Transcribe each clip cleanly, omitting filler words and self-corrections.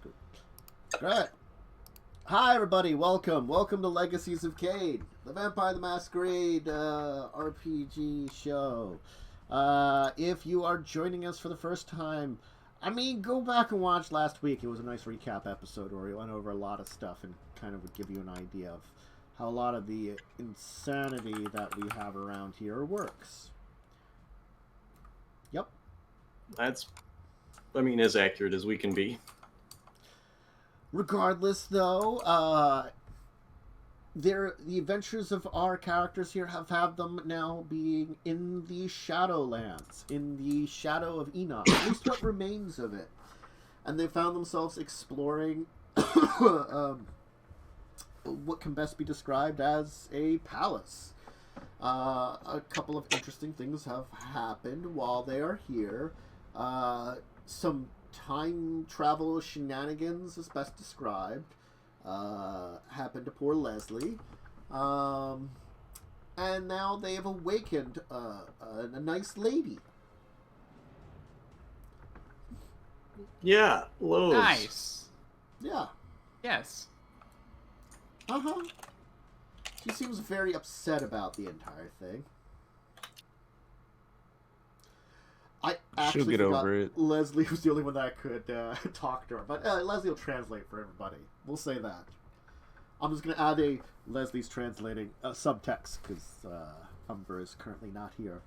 good. Alright. Hi, everybody. Welcome. Welcome to Legacies of Caine, the Vampire the Masquerade RPG show. If you are joining us for the first time, I mean, go back and watch last week. It was a nice recap episode where we went over a lot of stuff and kind of would give you an idea of how a lot of the insanity that we have around here works. Yep. That's, I mean, as accurate as we can be. Regardless, though, the adventures of our characters here have them now being in the Shadowlands, in the Shadow of Enoch, at least what remains of it. And they found themselves exploring what can best be described as a palace. A couple of interesting things have happened while they are here. Some time travel shenanigans, as best described, happened to poor Leslie. And now they have awakened a nice lady. Yeah, Lowe's. Nice. Yeah. Yes. Uh-huh. She seems very upset about the entire thing. I actually She'll get forgot over it. Leslie was the only one that could talk to her. But Leslie will translate for everybody. We'll say that. I'm just going to add a Leslie's translating subtext because Umber is currently not here.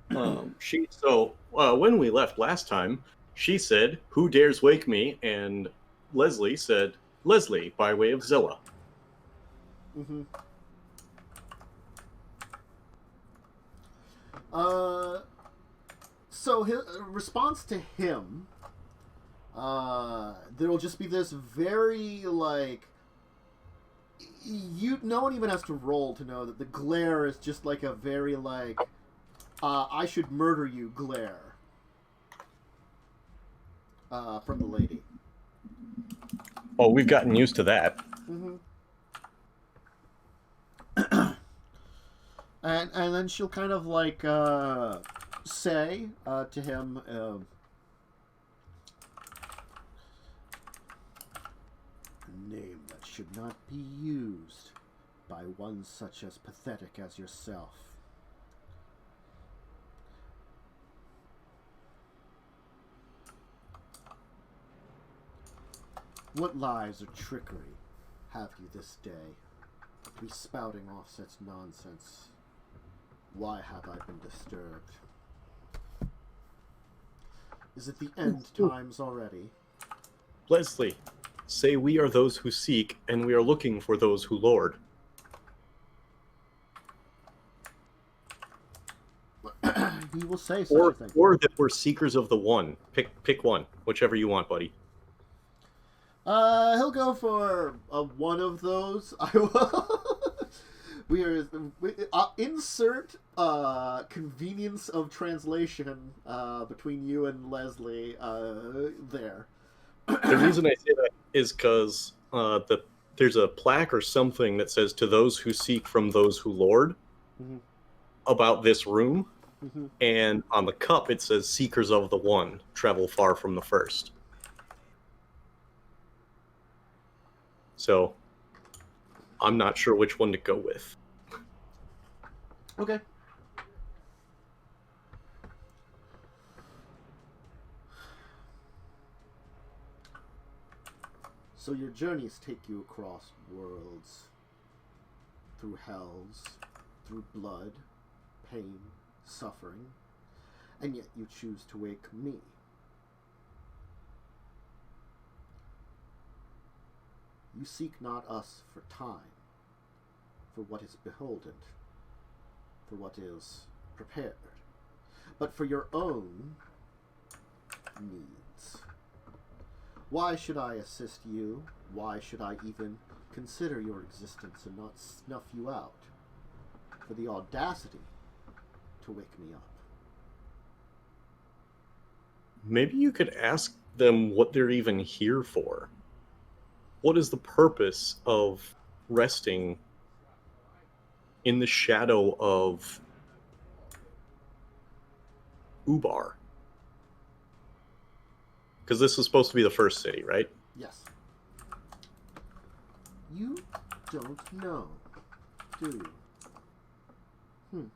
When we left last time, she said, "Who dares wake me?" And Leslie said, "Leslie," by way of Zilla. Mm-hmm. So his response to him, there'll just be this very, like, no one even has to roll to know that the glare is just like a very, like, I should murder you glare, from the lady. Oh, we've gotten used to that. Mm-hmm. And then she'll kind of like say to him, a name that should not be used by one such as pathetic as yourself. What lies or trickery have you this day to be spouting off such nonsense? Why have I been disturbed? Is it the end times already? Leslie, say we are those who seek, and we are looking for those who lord. He will say such a thing. Or that we're seekers of the one. Pick one, whichever you want, buddy. He'll go for one of those. I will. Insert convenience of translation between you and Leslie there. The reason I say that is because there's a plaque or something that says, "To those who seek from those who lord," Mm-hmm. about this room. Mm-hmm. And on the cup it says, "Seekers of the one travel far from the first." So I'm not sure which one to go with. Okay. So your journeys take you across worlds, through hells, through blood, pain, suffering, and yet you choose to wake me. You seek not us for time, for what is beholden, for what is prepared, but for your own needs. Why should I assist you? Why should I even consider your existence and not snuff you out? For the audacity to wake me up. Maybe you could ask them what they're even here for. What is the purpose of resting in the shadow of Ubar? Because this is supposed to be the first city, right? Yes. You don't know, do you?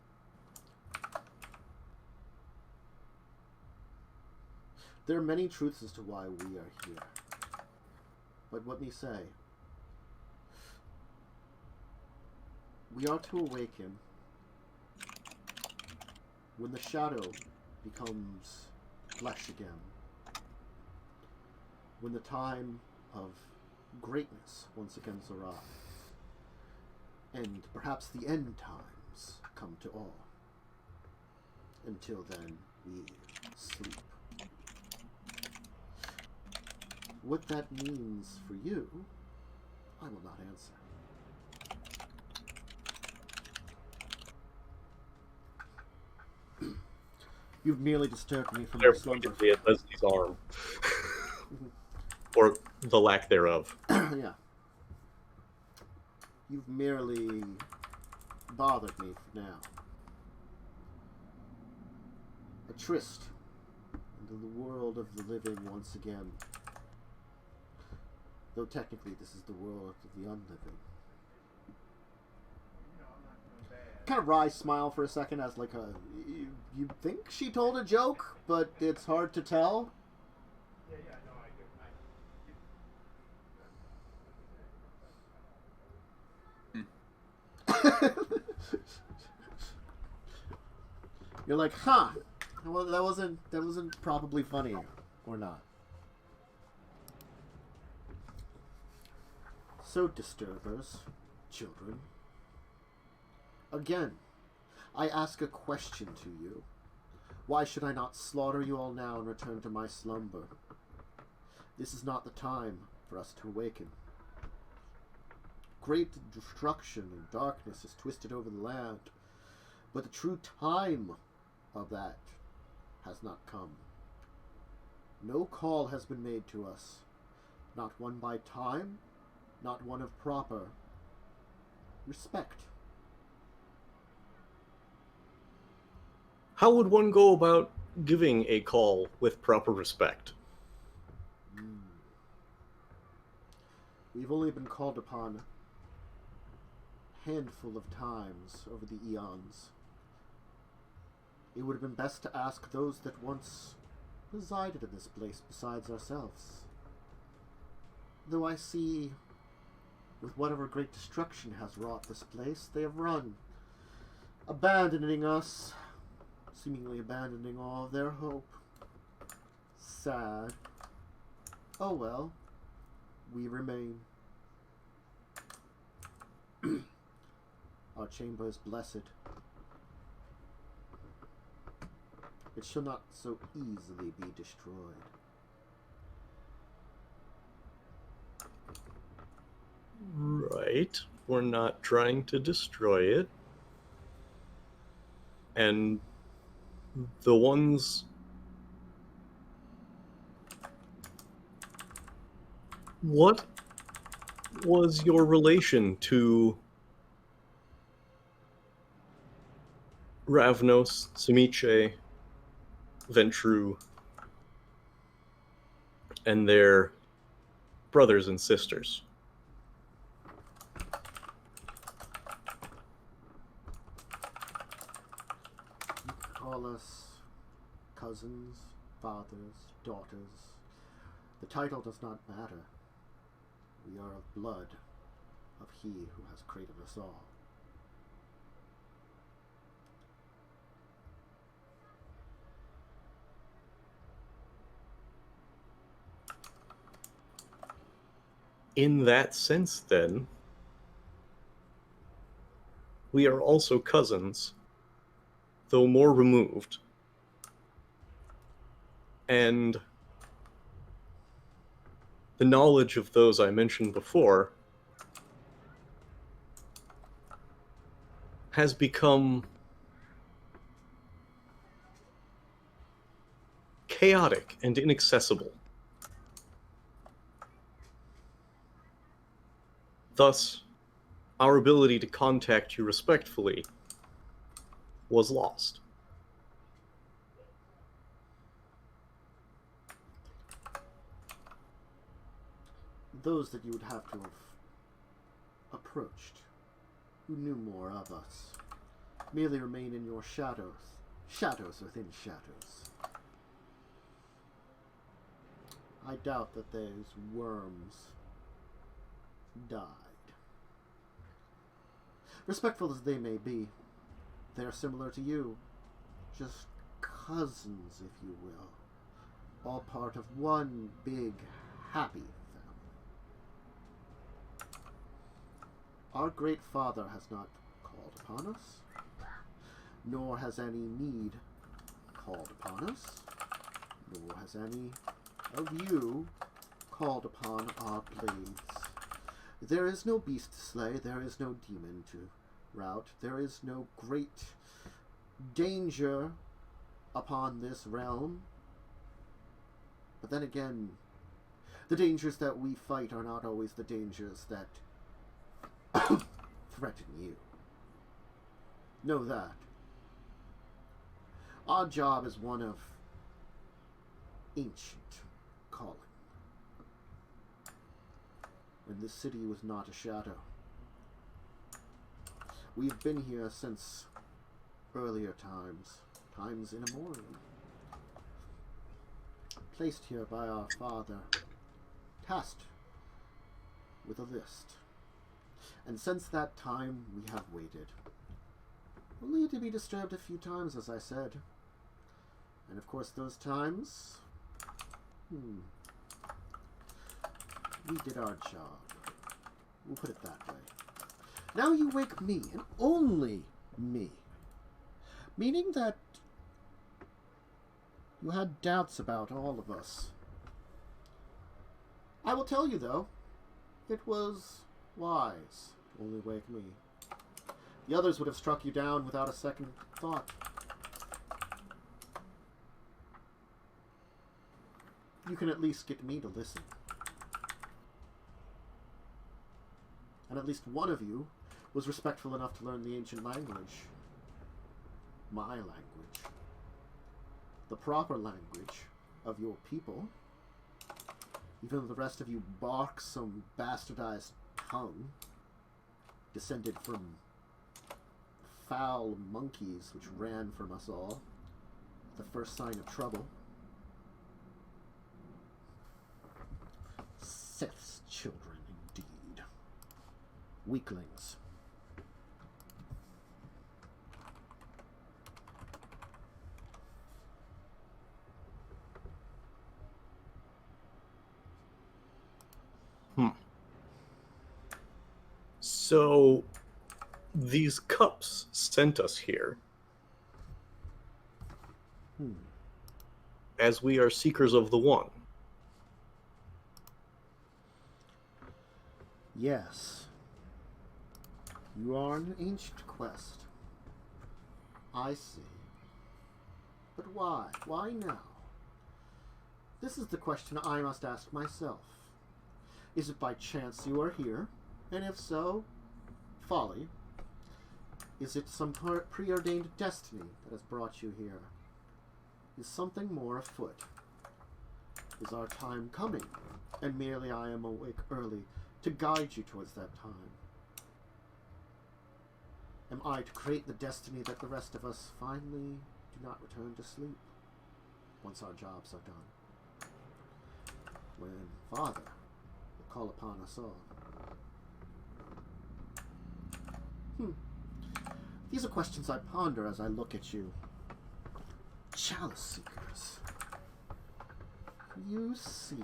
There are many truths as to why we are here. But let me say, we are to awaken when the shadow becomes flesh again. When the time of greatness once again arrives. And perhaps the end times come to all. Until then, we sleep. What that means for you, I will not answer. You've merely disturbed me from my slumber. At Leslie's arm. Or the lack thereof. Yeah. You've merely bothered me for now. A tryst into the world of the living once again. Though technically this is the world of the unliving. Kind of wry smile for a second as like a... You think she told a joke, but it's hard to tell? You're like, huh? Well, that wasn't probably funny, or not. So, disturbers, children. Again, I ask a question to you. Why should I not slaughter you all now and return to my slumber? This is not the time for us to awaken. Great destruction and darkness has twisted over the land, but the true time of that has not come. No call has been made to us, not one by time, not one of proper respect. How would one go about giving a call with proper respect? We've only been called upon a handful of times over the eons. It would have been best to ask those that once resided in this place besides ourselves. Though I see, with whatever great destruction has wrought this place, they have run, abandoning us, seemingly abandoning all of their hope. Sad. Oh well, we remain. Our chamber is blessed. It shall not so easily be destroyed. Right. We're not trying to destroy it. And the ones... What was your relation to Ravnos, Simice, Ventru, and their brothers and sisters? You can call us cousins, fathers, daughters. The title does not matter. We are of blood of he who has created us all. In that sense, then, we are also cousins, though more removed. And the knowledge of those I mentioned before has become chaotic and inaccessible. Thus, our ability to contact you respectfully was lost. those that you would have to have approached, who knew more of us, merely remain in your shadows. Shadows within shadows. I doubt that those worms died. Respectful as they may be, they are similar to you. Just cousins, if you will. All part of one big, happy family. Our great father has not called upon us, nor has any need called upon us, nor has any of you called upon our blades. There is no beast to slay, there is no demon to rout, there is no great danger upon this realm. But then again, the dangers that we fight are not always the dangers that threaten you. Know that. Our job is one of ancient calling. When this city was not a shadow. We've been here since earlier times, times immemorial. Placed here by our father, tasked with a list. And since that time, we have waited. Only to be disturbed a few times, as I said. And of course, those times, we did our job. We'll put it that way. Now you wake me, and only me. Meaning that you had doubts about all of us. I will tell you, though, it was wise to only wake me. The others would have struck you down without a second thought. You can at least get me to listen. And at least one of you was respectful enough to learn the ancient language. My language. The proper language of your people. Even though the rest of you bark some bastardized tongue, descended from foul monkeys which ran from us all at the first sign of trouble. Seth's children, indeed. Weaklings. So, these cups sent us here. As we are seekers of the One. Yes. You are an ancient quest. I see. But why? Why now? This is the question I must ask myself. Is it by chance you are here? And if so, folly. Is it some preordained destiny that has brought you here? Is something more afoot? Is our time coming, and merely I am awake early to guide you towards that time? Am I to create the destiny that the rest of us finally do not return to sleep once our jobs are done? When Father will call upon us all. These are questions I ponder as I look at you. Chalice seekers. You seek.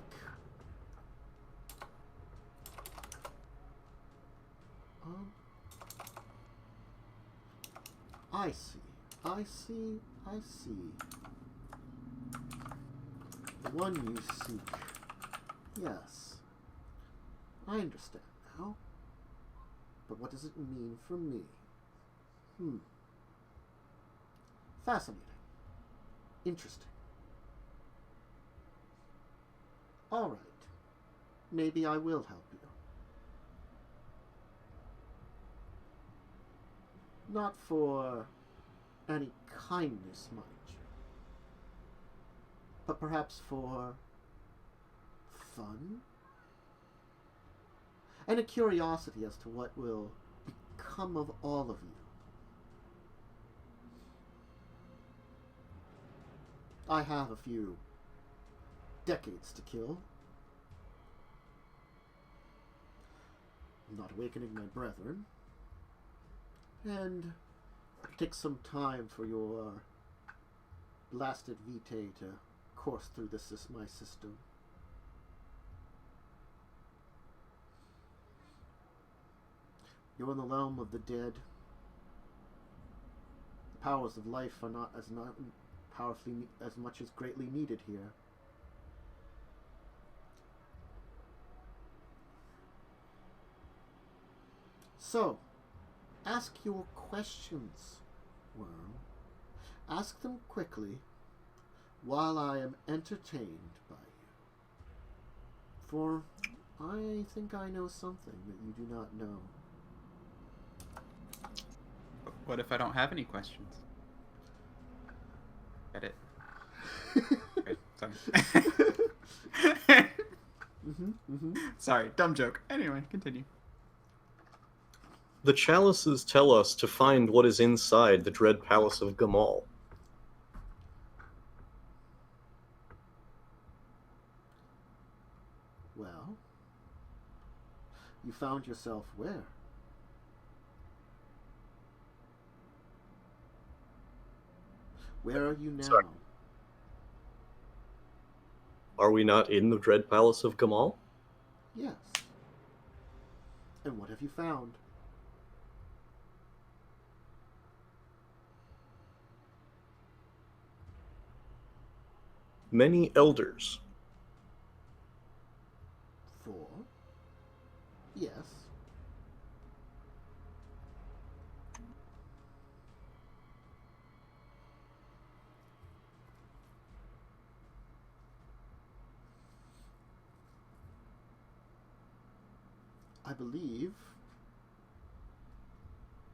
I see. I see. I see. The one you seek. Yes. I understand now. But what does it mean for me? Fascinating. Interesting. All right. Maybe I will help you. Not for any kindness, mind you. But perhaps for fun? and a curiosity as to what will become of all of you. I have a few decades to kill. I'm not awakening my brethren. And it takes some time for your blasted vitae to course through my system. You're in the realm of the dead. The powers of life are not powerfully as much as greatly needed here. So, ask your questions, Worm. Ask them quickly while I am entertained by you. For I think I know something that you do not know. What if I don't have any questions? Get it? Okay, sorry. Sorry, dumb joke. Anyway, continue. The chalices tell us to find what is inside the dread palace of Gamal. Well, you found yourself where? Where are you now? Sorry. Are we not in the dread palace of Gamal? Yes. And what have you found? Many elders. 4. Yes. I believe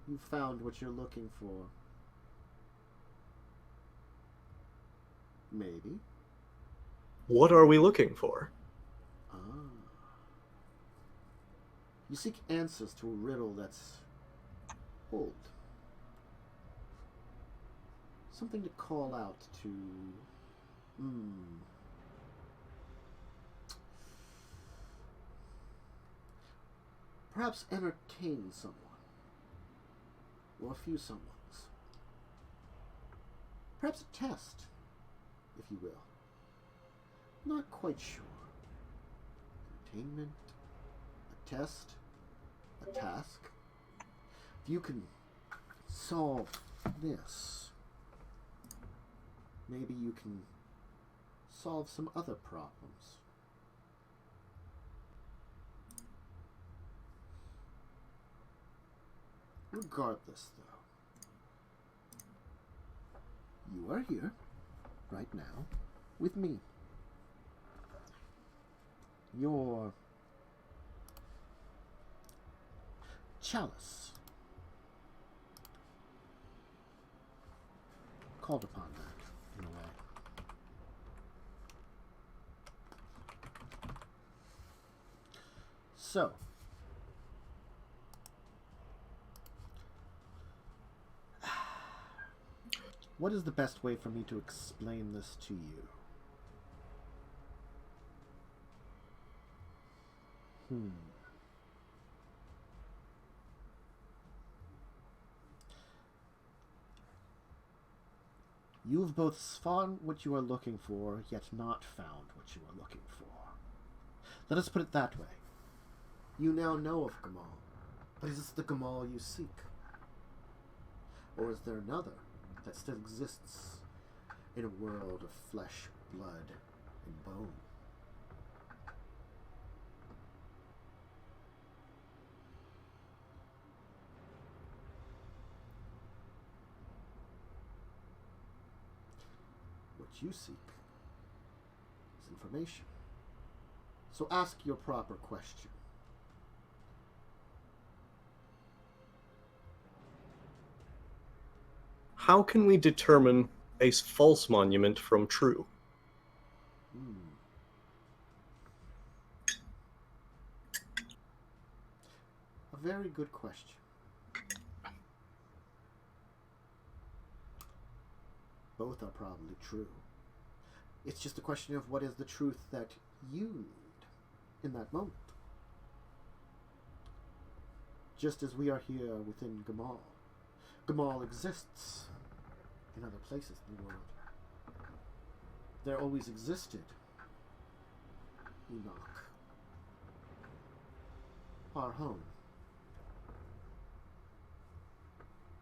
you found what you're looking for. Maybe. What are we looking for? Ah. You seek answers to a riddle that's old. Something to call out to... Perhaps entertain someone. Or a few someones. Perhaps a test, if you will. Not quite sure. Entertainment, a test, a task. If you can solve this, maybe you can solve some other problems. Regardless, though, you are here, right now, with me. Your chalice called upon that, in a way. So, what is the best way for me to explain this to you? You have both found what you are looking for, yet not found what you are looking for. Let us put it that way. You now know of Gamal, but is this the Gamal you seek? Or is there another that still exists in a world of flesh, blood, and bone? What you seek is information. So ask your proper question. How can we determine a false monument from true? very good question. Both are probably true. It's just a question of what is the truth that you need in that moment. Just as we are here within Gamal. Gamal exists in other places in the world. There always existed Enoch, our home,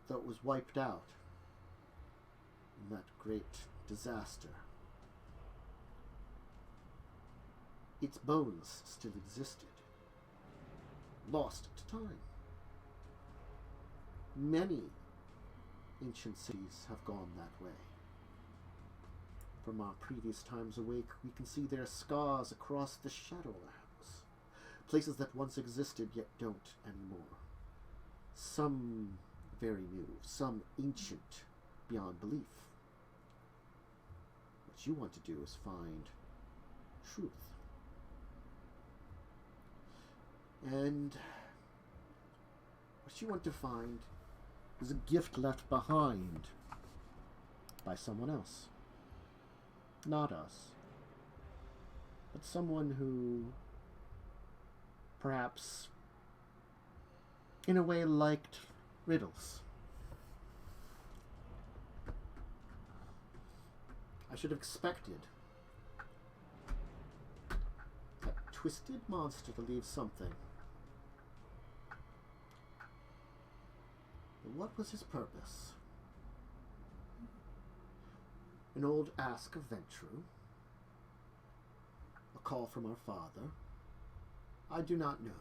that was wiped out in that great disaster. Its bones still existed, lost to time. Many ancient cities have gone that way. From our previous times awake, we can see their scars across the Shadowlands, places that once existed yet don't anymore. Some very new, some ancient beyond belief. What you want to do is find truth. And what you want to find is a gift left behind by someone else. Not us, but someone who perhaps in a way liked riddles. I should have expected that twisted monster to leave something. But what was his purpose? An old ask of Ventru? A call from our father? I do not know.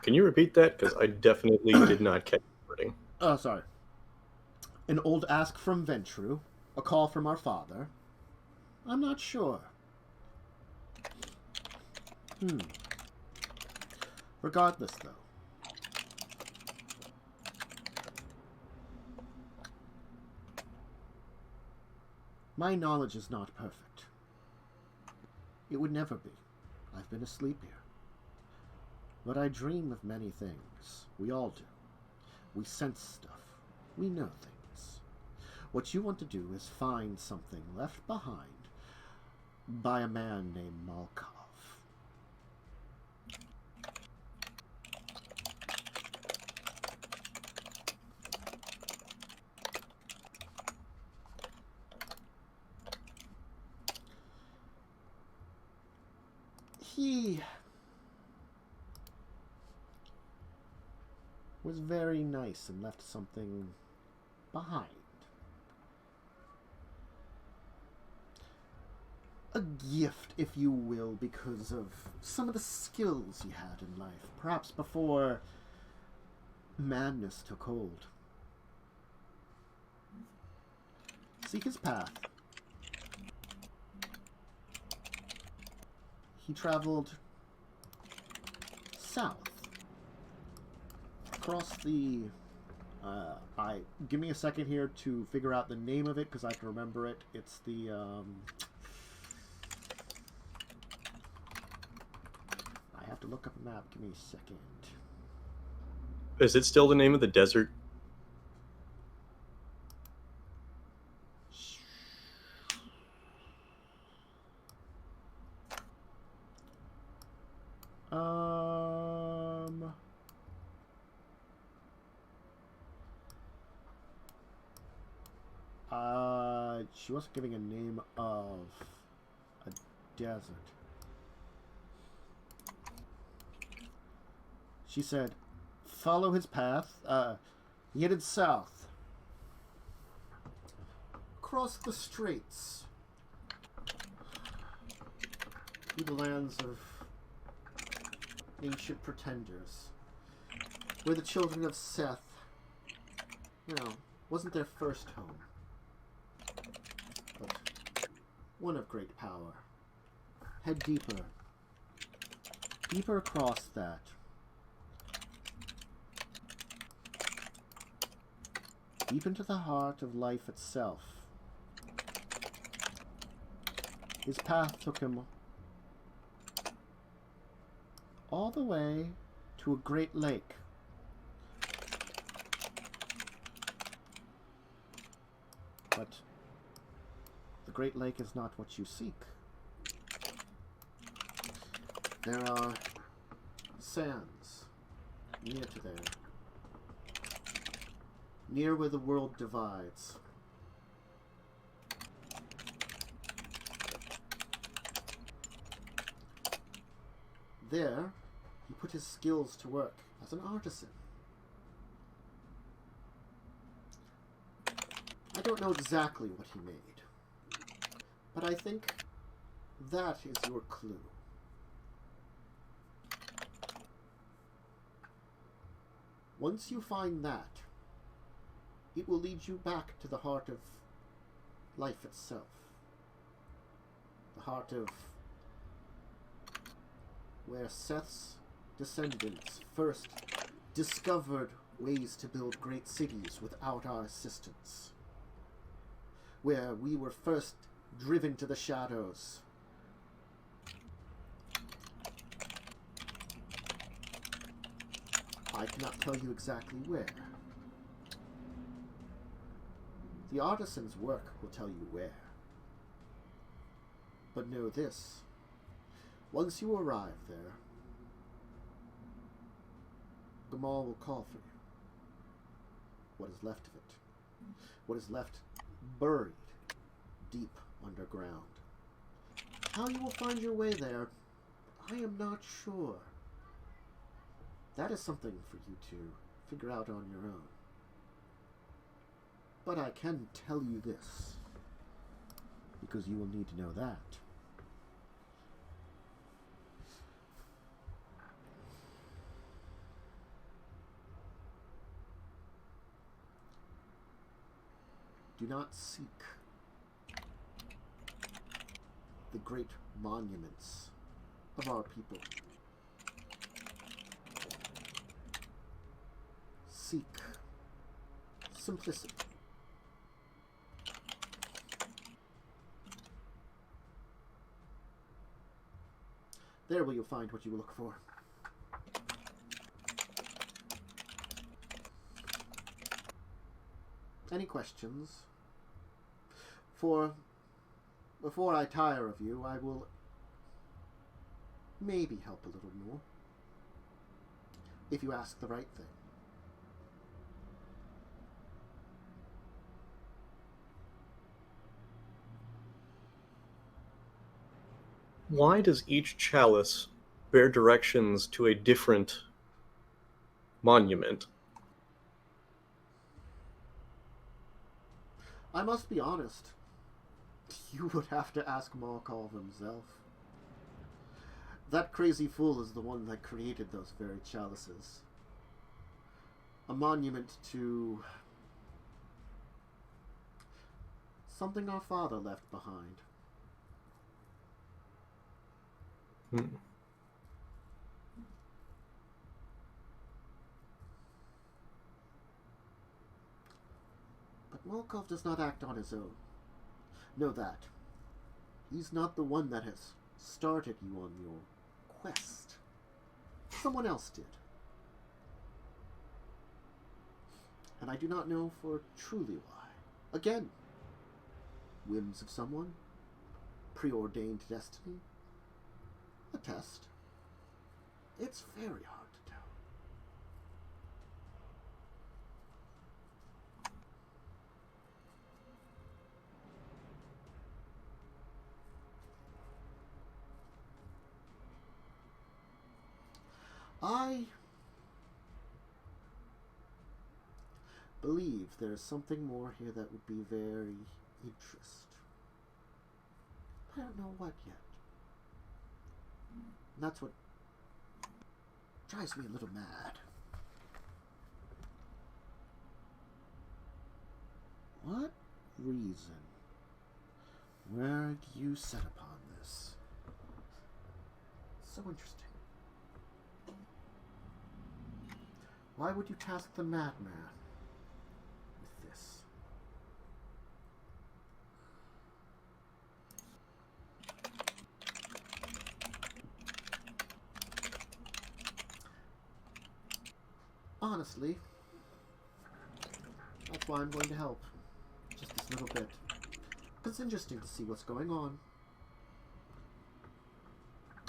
Can you repeat that? Because I definitely did not catch the wording. Oh, sorry. An old ask from Ventru? A call from our father? I'm not sure. Regardless, though. My knowledge is not perfect. It would never be. I've been asleep here. But I dream of many things. We all do. We sense stuff. We know things. What you want to do is find something left behind by a man named Malkov. He was very nice and left something behind. A gift, if you will, because of some of the skills he had in life, perhaps before madness took hold. Seek his path. He traveled south, across the, give me a second here to figure out the name of it, because I can remember it. It's the, I have to look up a map. Give me a second. Is it still the name of the desert? She wasn't giving a name of a desert. She said, follow his path. He headed south. Across the straits. Through the lands of ancient pretenders. Where the children of Seth, wasn't their first home. But one of great power. Head deeper. Deeper across that. Deep into the heart of life itself. His path took him all the way to a great lake. But the Great Lake is not what you seek. There are sands near to there, near where the world divides. There, he put his skills to work as an artisan. I don't know exactly what he made, but I think that is your clue. Once you find that, it will lead you back to the heart of life itself. The heart of where Seth's descendants first discovered ways to build great cities without our assistance. Where we were first driven to the shadows. I cannot tell you exactly where. The artisan's work will tell you where. But know this. Once you arrive there, Gamal will call for you. What is left of it. What is left buried deep underground. How you will find your way there, I am not sure. That is something for you to figure out on your own. But I can tell you this, because you will need to know that. Do not seek the great monuments of our people. Seek simplicity. There will you find what you look for. Any questions? For before I tire of you, I will maybe help a little more. If you ask the right thing. Why does each chalice bear directions to a different monument? I must be honest. You would have to ask Malkov himself. That crazy fool is the one that created those very chalices. A monument to something our father left behind. But Malkov does not act on his own. Know that. He's not the one that has started you on your quest. Someone else did. And I do not know for truly why. Again, whims of someone, preordained destiny, a test. It's very hard to tell. I believe there's something more here that would be very interesting. I don't know what yet. And that's what drives me a little mad. What reason were you set upon this? So interesting. Why would you task the madman with this? honestly, that's why I'm going to help. Just this little bit. Because it's interesting to see what's going on.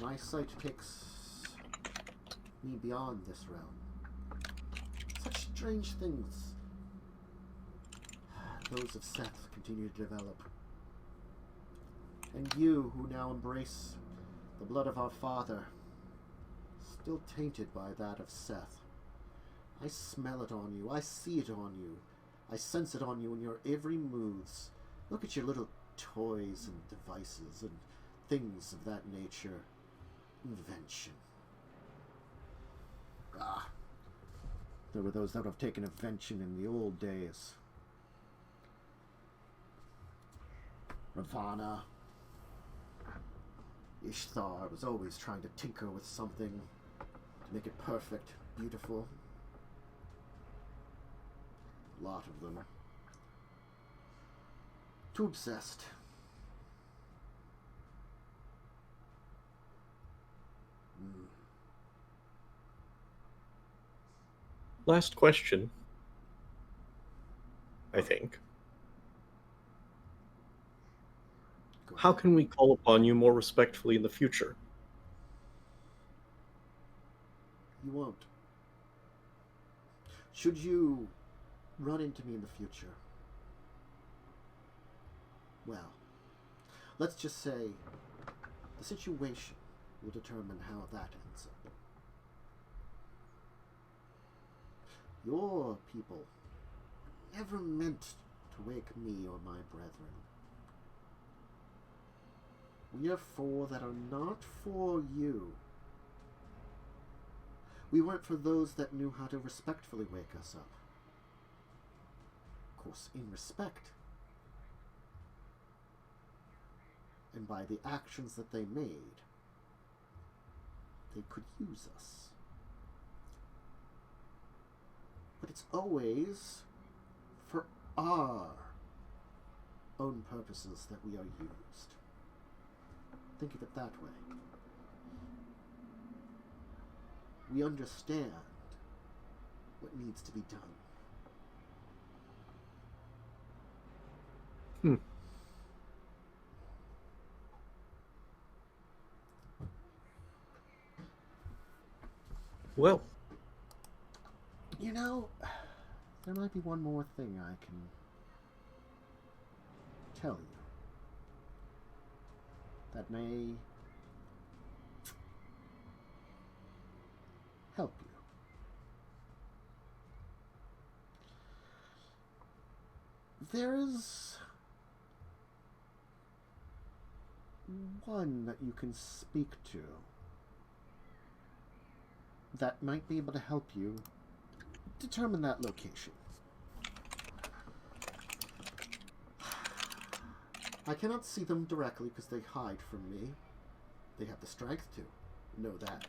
My sight takes me beyond this realm. Such strange things. Those of Seth continue to develop. And you, who now embrace the blood of our father, still tainted by that of Seth. I smell it on you. I see it on you. I sense it on you in your every moves. Look at your little toys and devices and things of that nature. Invention. Ah. There were those that would have taken invention in the old days. Ravana. Ishtar was always trying to tinker with something to make it perfect, beautiful. A lot of them. Too obsessed. Last question, I think. How can we call upon you more respectfully in the future? You won't. Should you run into me in the future, well, let's just say the situation will determine how that ends up. Your people never meant to wake me or my brethren. We are for that are not for you. We weren't for those that knew how to respectfully wake us up. Of course, in respect. And by the actions that they made, they could use us. But it's always for our own purposes that we are used. Think of it that way. We understand what needs to be done. Well, you know, there might be one more thing I can tell you that may help you. There is one that you can speak to that might be able to help you determine that location. I cannot see them directly because they hide from me. They have the strength to. Know that.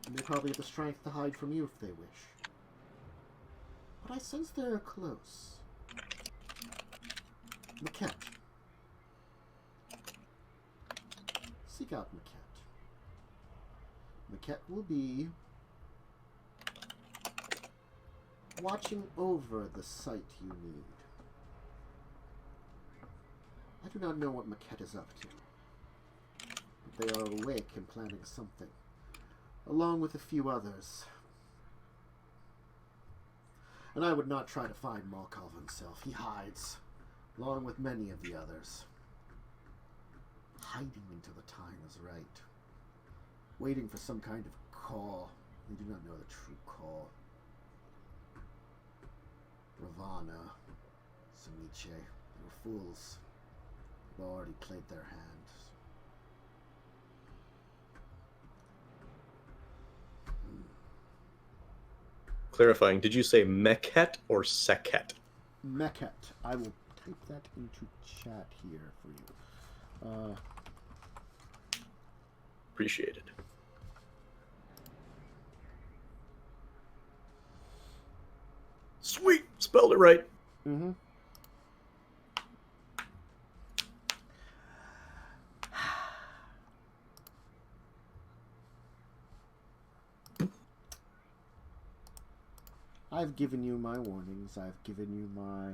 And they probably have the strength to hide from you if they wish. But I sense they're close. Maquette. Seek out Maquette. Maquette will be watching over the site you need. I do not know what Maquette is up to. But they are awake and planning something, along with a few others. And I would not try to find Markov himself. He hides, along with many of the others. Hiding until the time is right. Waiting for some kind of call. They do not know the true call. Ravana, Sumiche, they were fools. They've already played their hand. Clarifying, did you say Meket or Seket? Meket. I will type that into chat here for you. Appreciated. Sweet! Spelled it right. Mm-hmm. I've given you my warnings. I've given you my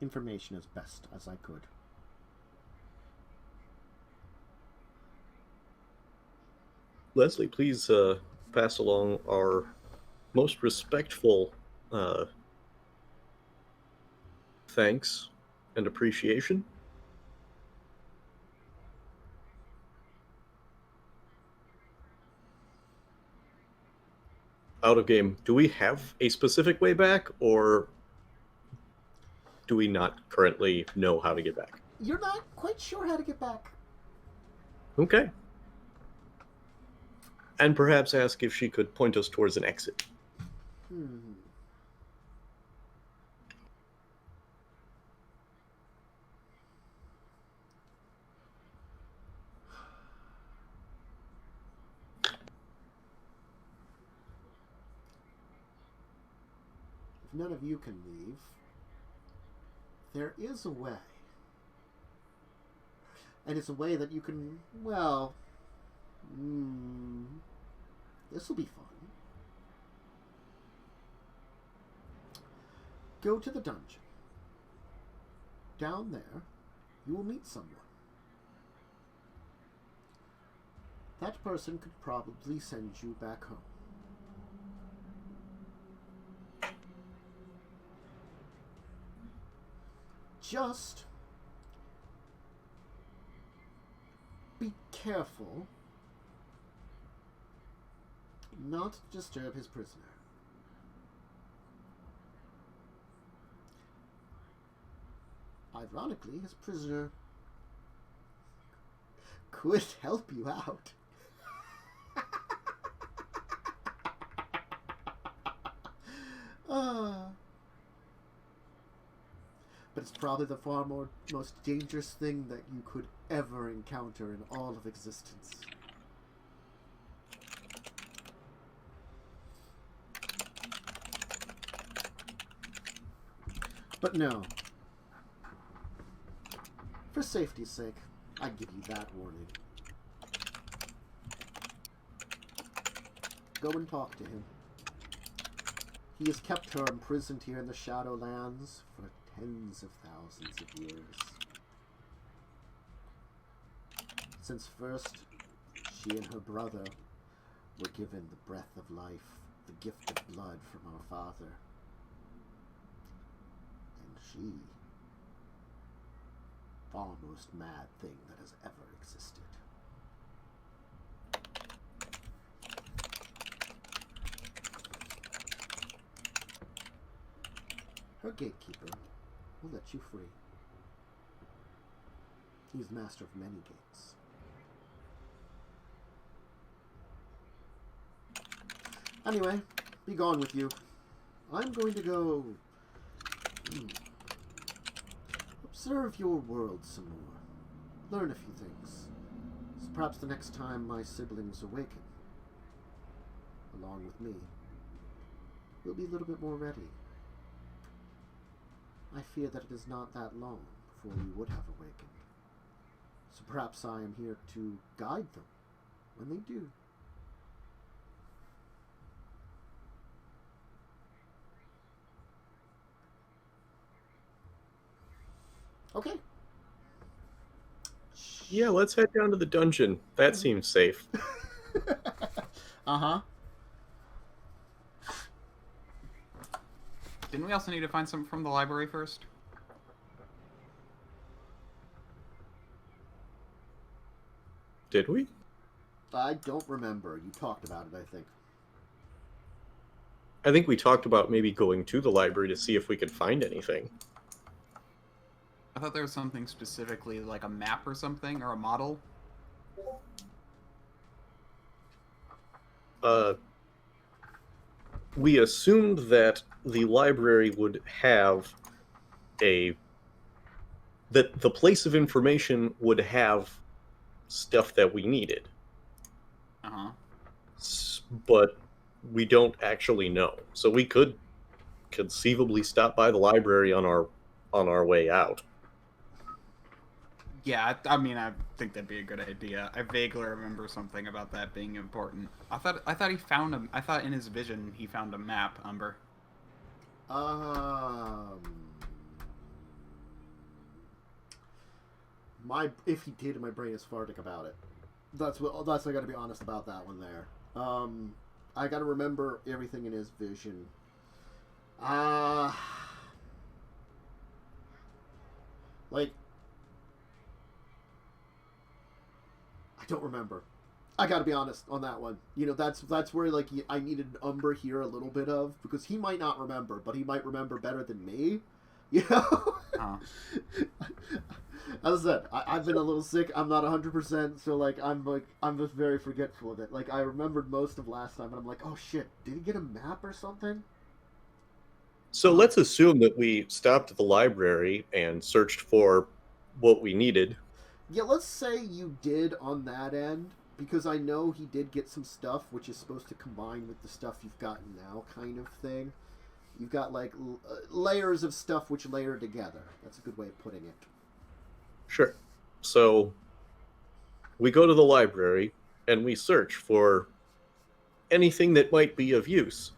information as best as I could. Leslie, please pass along our most respectful thanks and appreciation. Out of game, do we have a specific way back, or do we not currently know how to get back? You're not quite sure how to get back. Okay. And perhaps ask if she could point us towards an exit. If none of you can leave, there is a way. And it's a way that you can, well, this will be fun. Go to the dungeon. Down there, you will meet someone. That person could probably send you back home. Just be careful not to disturb his prisoner. Ironically, his prisoner could help you out. But it's probably the most dangerous thing that you could ever encounter in all of existence. But no. For safety's sake, I give you that warning. Go and talk to him. He has kept her imprisoned here in the Shadowlands for tens of thousands of years. Since first, she and her brother were given the breath of life, the gift of blood from our father. And she, far most mad thing that has ever existed. Her gatekeeper will let you free. He's master of many gates. Anyway, be gone with you. I'm going to go observe your world some more. Learn a few things. So perhaps the next time my siblings awaken, along with me, we'll be a little bit more ready. I fear that it is not that long before we would have awakened. So perhaps I am here to guide them when they do. Okay. Yeah, let's head down to the dungeon. That seems safe. Uh-huh. Didn't we also need to find some from the library first? Did we? I don't remember. You talked about it, I think. I think we talked about maybe going to the library to see if we could find anything. I thought there was something specifically like a map or something, or a model. We assumed that the library would have that the place of information would have stuff that we needed. Uh-huh. But we don't actually know. So we could conceivably stop by the library on our way out. Yeah, I mean, I think that'd be a good idea. I vaguely remember something about that being important. I thought he found I thought in his vision he found a map, Umber. If he did, my brain is farting about it. That's I got to be honest about that one there. I got to remember everything in his vision. Like, I don't remember. I gotta be honest on that one. You know, that's where, like, I needed Umber here a little bit of, because he might not remember, but he might remember better than me. You know? As I said, I've been a little sick. I'm not 100%, so, like, I'm just very forgetful of it. Like, I remembered most of last time, and I'm like, oh shit, did he get a map or something? So let's assume that we stopped at the library and searched for what we needed. Yeah, let's say you did on that end, because I know he did get some stuff which is supposed to combine with the stuff you've gotten now, kind of thing. You've got, like, layers of stuff which layer together. That's a good way of putting it. Sure. So we go to the library and we search for anything that might be of use.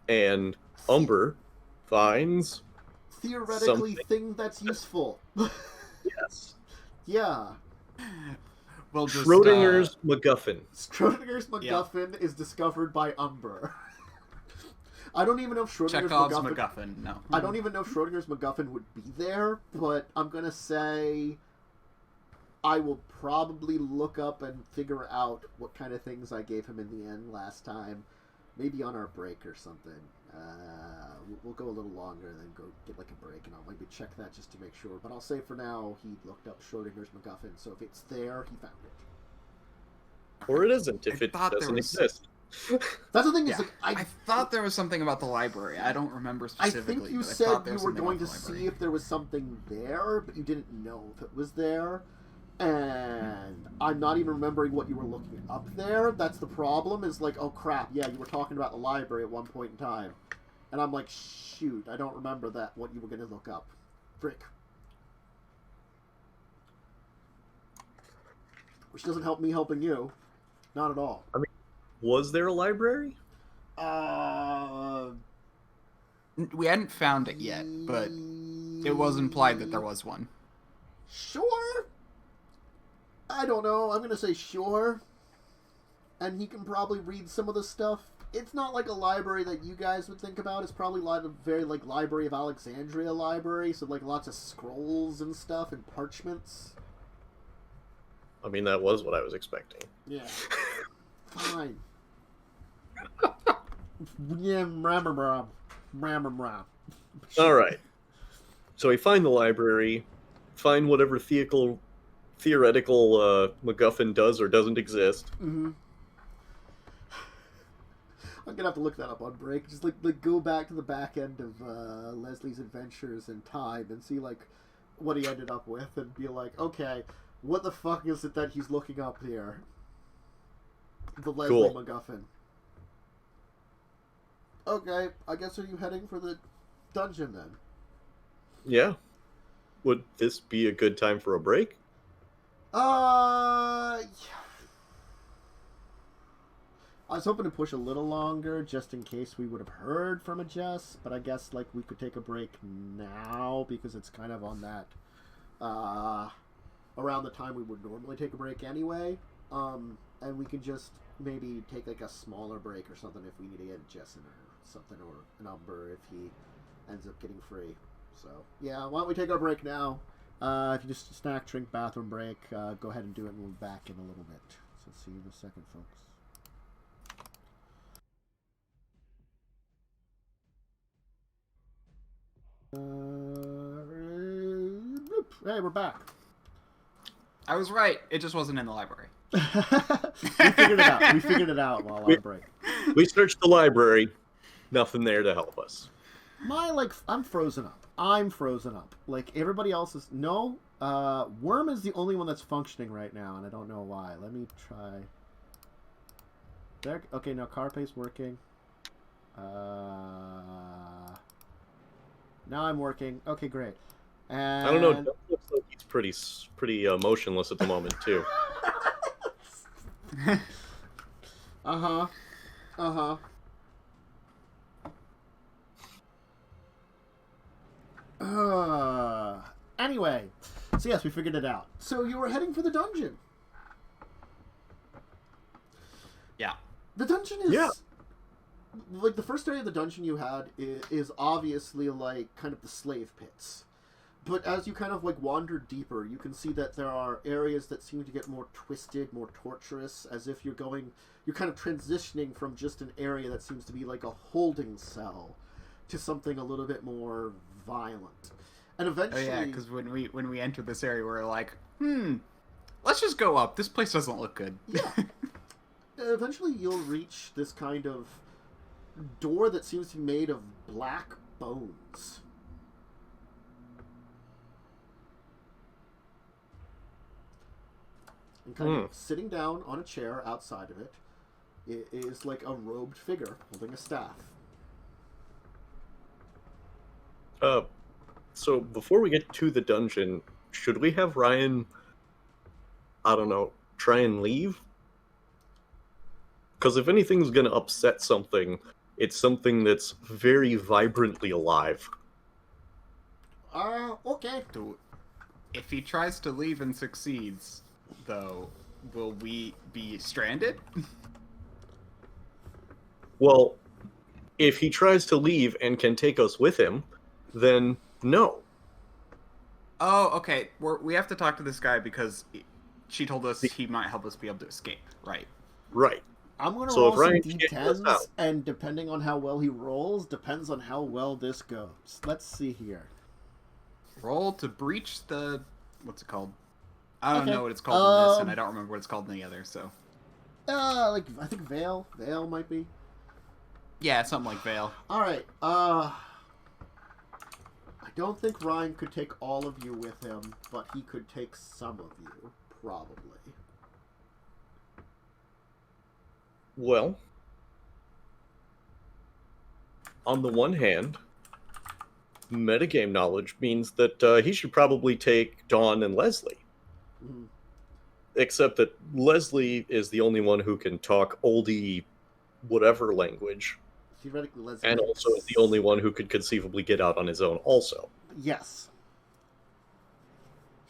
And Umber finds theoretically something. Thing that's useful. Yes. Yeah. Well, just, Schrodinger's MacGuffin. Schrodinger's MacGuffin is discovered by Umber. I don't even know if Schrodinger's Chekhov's MacGuffin. No. I don't even know if Schrodinger's MacGuffin would be there, but I'm gonna say I will probably look up and figure out what kind of things I gave him in the end last time. Maybe on our break or something. We'll go a little longer and then go get like a break, and I'll maybe check that just to make sure. But I'll say for now, he looked up Schrodinger's MacGuffin, so if it's there, he found it. Or it isn't, if it doesn't exist. That's the thing. Yeah. Is, like, I thought there was something about the library. I don't remember specifically. I think you but said I thought there you was were something going about to the see library. if there was something there, but you didn't know if it was there. And I'm not even remembering what you were looking up there. That's the problem, is like, oh crap, yeah, you were talking about the library at one point in time. And I'm like, shoot, I don't remember that, what you were going to look up. Frick. Which doesn't help me helping you. Not at all. I mean, was there a library? We hadn't found it yet, but it was implied that there was one. Sure. I don't know. I'm going to say sure. And he can probably read some of the stuff. It's not like a library that you guys would think about. It's probably like a very, like, Library of Alexandria library. So, like, lots of scrolls and stuff and parchments. I mean, that was what I was expecting. Yeah. Fine. Yeah, All right. So we find the library, find whatever theoretical MacGuffin does or doesn't exist. Mm-hmm. I'm gonna have to look that up on break. Just like go back to the back end of Leslie's adventures in time and see like what he ended up with, and be like, okay, what the fuck is it that he's looking up here? The Leslie MacGuffin. Okay, I guess are you heading for the dungeon then? Yeah. Would this be a good time for a break? Yeah. I was hoping to push a little longer, just in case we would have heard from a Jess, but I guess, like, we could take a break now, because it's kind of on that, around the time we would normally take a break anyway, and we can just maybe take, like, a smaller break or something if we need to get Jess in or something, or an Umber if he ends up getting free. So, yeah, why don't we take our break now? If you just snack, drink, bathroom break, go ahead and do it, and we'll be back in a little bit. So see you in a second, folks. Hey, we're back. I was right. It just wasn't in the library. We figured it out. We figured it out while on break. We searched the library. Nothing there to help us. I'm frozen up. I'm frozen up. Like, everybody else is... No. Worm is the only one that's functioning right now, and I don't know why. Let me try... There. Okay, now Carpe's working. Now I'm working. Okay, great. And I don't know. Dunce looks like he's pretty motionless at the moment too. Uh-huh. Uh-huh. Anyway, so yes, we figured it out. So you were heading for the dungeon. Yeah. The dungeon is... Yeah. Like, the first area of the dungeon you had is obviously, like, kind of the slave pits. But as you kind of, like, wander deeper, you can see that there are areas that seem to get more twisted, more torturous, as if you're kind of transitioning from just an area that seems to be like a holding cell to something a little bit more violent. And eventually... Oh yeah, because when we entered this area, we were like, let's just go up. This place doesn't look good. Yeah. Eventually you'll reach this kind of door that seems to be made of black bones. And kind of sitting down on a chair outside of it is like a robed figure holding a staff. So before we get to the dungeon, should we have Ryan, I don't know, try and leave? Because if anything's going to upset something, it's something that's very vibrantly alive. Okay. If he tries to leave and succeeds, though, will we be stranded? Well, if he tries to leave and can take us with him, then no. Oh, okay. We have to talk to this guy because she told us he might help us be able to escape, right? Right. I'm going to So roll if Ryan some can get us d10s, out- and depending on how well he rolls, depends on how well this goes. Let's see here. Roll to breach the... What's it called? I don't Okay. know what it's called in this, and I don't remember what it's called in the other, so... I think Veil. Veil might be. Yeah, something like Veil. Alright, I don't think Ryan could take all of you with him, but he could take some of you, probably. Well, on the one hand, metagame knowledge means that he should probably take Dawn and Leslie. Mm-hmm. Except that Leslie is the only one who can talk oldie whatever language, Theoretically, Leslie. and also is the only one who could conceivably get out on his own also. Yes.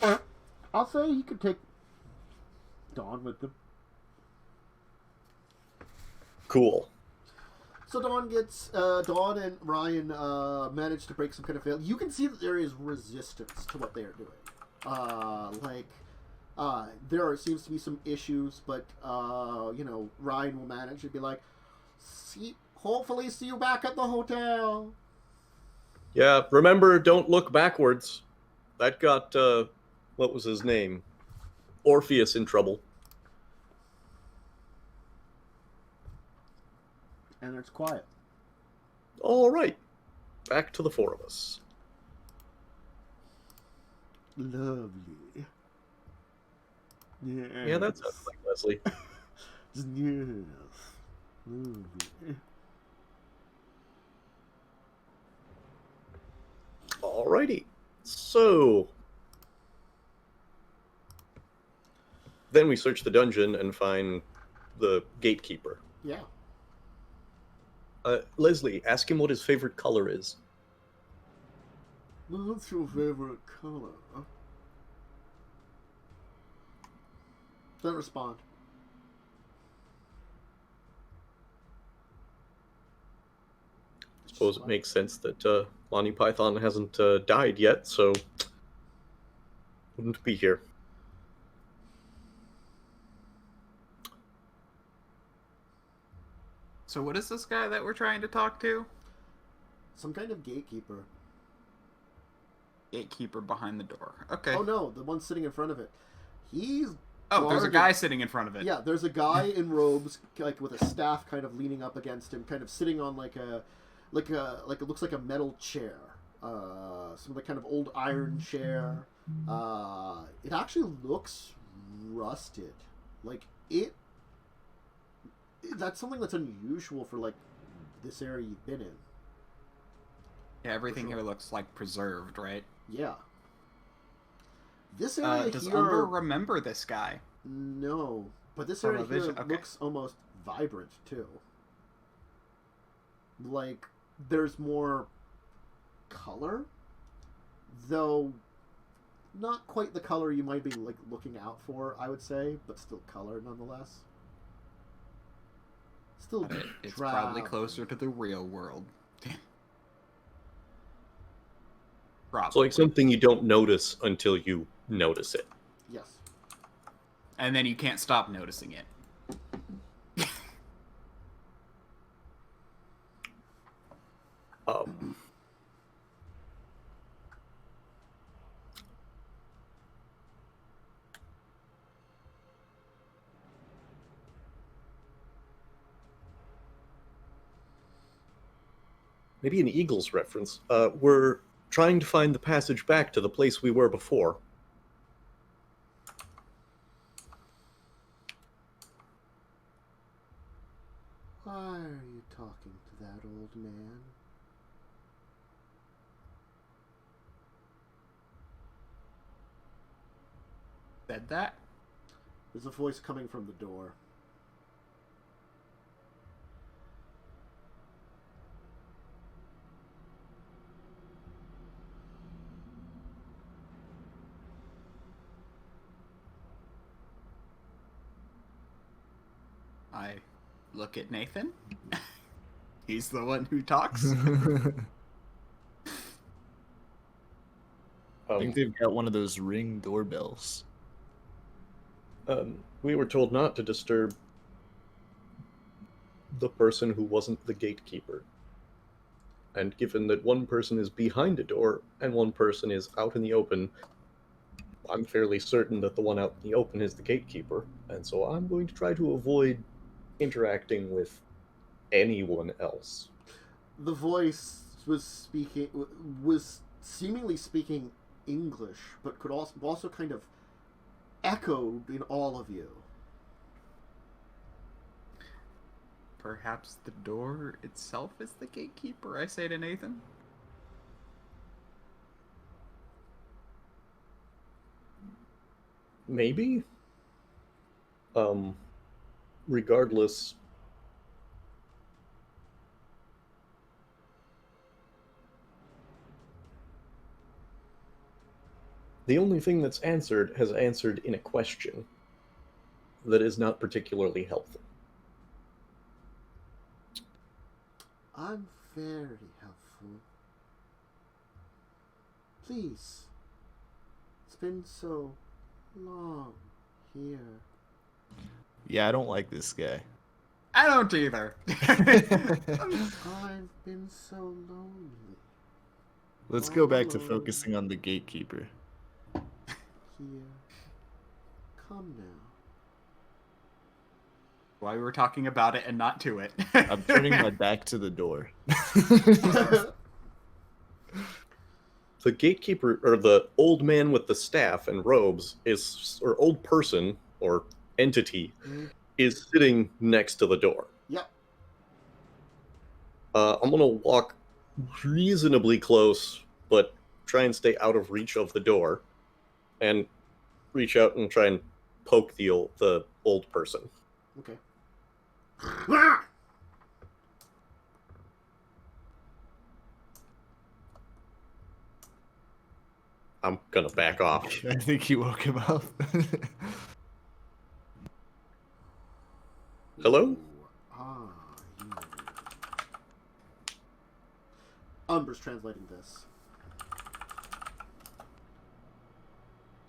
I'll say he could take Dawn with him. Cool. So Dawn and Ryan manage to break some kind of fail. You can see that there is resistance to what they are doing. There seems to be some issues, but Ryan will manage to be like, hopefully see you back at the hotel. Yeah, remember, don't look backwards. That got, what was his name? Orpheus in trouble. And it's quiet. All right. Back to the four of us. Lovely. Yes. Yeah, that sounds like Leslie. Yes. Lovely. Alrighty. So... then we search the dungeon and find the gatekeeper. Yeah. Leslie, ask him what his favorite color is. What's your favorite color? Doesn't respond. Suppose it makes sense that Lonnie Python hasn't died yet, so wouldn't be here. So what is this guy that we're trying to talk to? Some kind of gatekeeper. Gatekeeper behind the door. Okay. Oh no, the one sitting in front of it. He's There's a guarded- guy sitting in front of it. Yeah, there's a guy in robes, like with a staff, kind of leaning up against him, kind of sitting on like it looks like a metal chair, some like kind of old iron chair. It actually looks rusted, like it. That's something that's unusual for like this area you've been in. Yeah, everything For sure. here looks like preserved, right? Yeah. This area Does here... Umber remember this guy? No, but this From area a vision? here Okay. looks almost vibrant, too. Like, there's more color, though not quite the color you might be like looking out for, I would say, but still color nonetheless. Still, It's probably closer to the real world. Probably. It's like something you don't notice until you notice it. Yes. And then you can't stop noticing it. Maybe an Eagles reference. We're trying to find the passage back to the place we were before. Why are you talking to that old man? Said that? There's a voice coming from the door. I look at Nathan. He's the one who talks. I think they've got one of those Ring doorbells. We were told not to disturb the person who wasn't the gatekeeper. And given that one person is behind a door and one person is out in the open, I'm fairly certain that the one out in the open is the gatekeeper. And so I'm going to try to avoid interacting with anyone else. The voice was seemingly speaking English, but could also kind of echo in all of you. Perhaps the door itself is the gatekeeper, I say to Nathan. Maybe? Regardless, the only thing that's answered has answered in a question that is not particularly helpful. I'm very helpful. Please. It's been so long here. Yeah, I don't like this guy. I don't either. I've been so lonely. Let's go back to Alone. focusing on the gatekeeper. Here. Come now. Why we were talking about it and not to it. I'm turning my back to the door. The gatekeeper, or the old man with the staff and robes, or old person, or entity, is sitting next to the door. Yep. I'm gonna walk reasonably close, but try and stay out of reach of the door, and reach out and try and poke the old person. Okay. I'm gonna back off. I think you woke him up. Hello? You. Umber's translating this.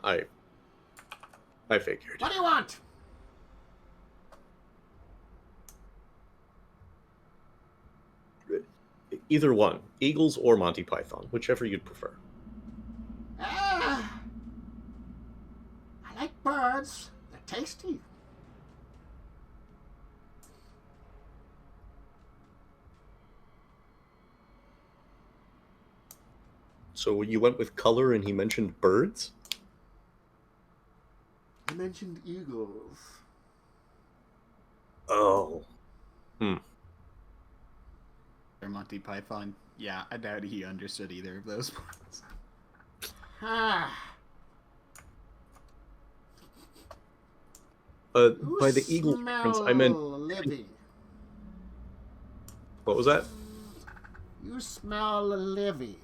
I figured. What do you want? Either one, Eagles or Monty Python, whichever you'd prefer. I like birds. They're tasty. So you went with color and he mentioned birds? I mentioned eagles. Oh. Monty Python. Yeah, I doubt he understood either of those parts. By the eagle reference, I meant... Livy. What was that? You smell Livy.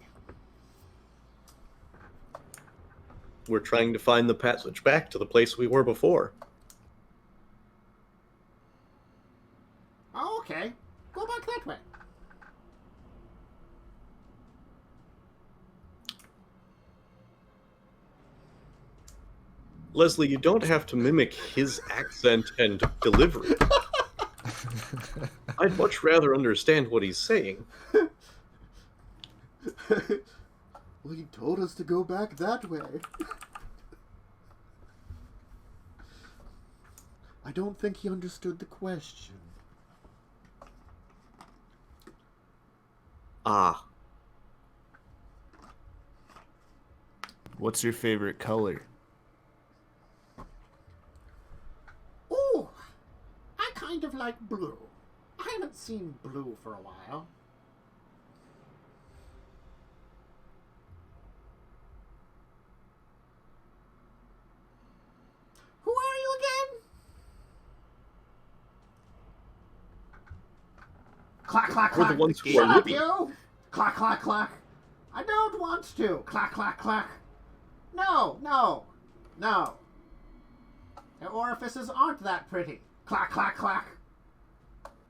We're trying to find the passage back to the place we were before. Oh, okay. Go back that way. Leslie, you don't have to mimic his accent and delivery. I'd much rather understand what he's saying. Well, he told us to go back that way. I don't think he understood the question. Ah. What's your favorite color? Ooh, I kind of like blue. I haven't seen blue for a while. Who are you again? Clack, clack, We're clack. the ones who Shut are up, living. you! Clack, clack, clack. I don't want to. Clack, clack, clack. No, no, no. Their orifices aren't that pretty. Clack, clack, clack.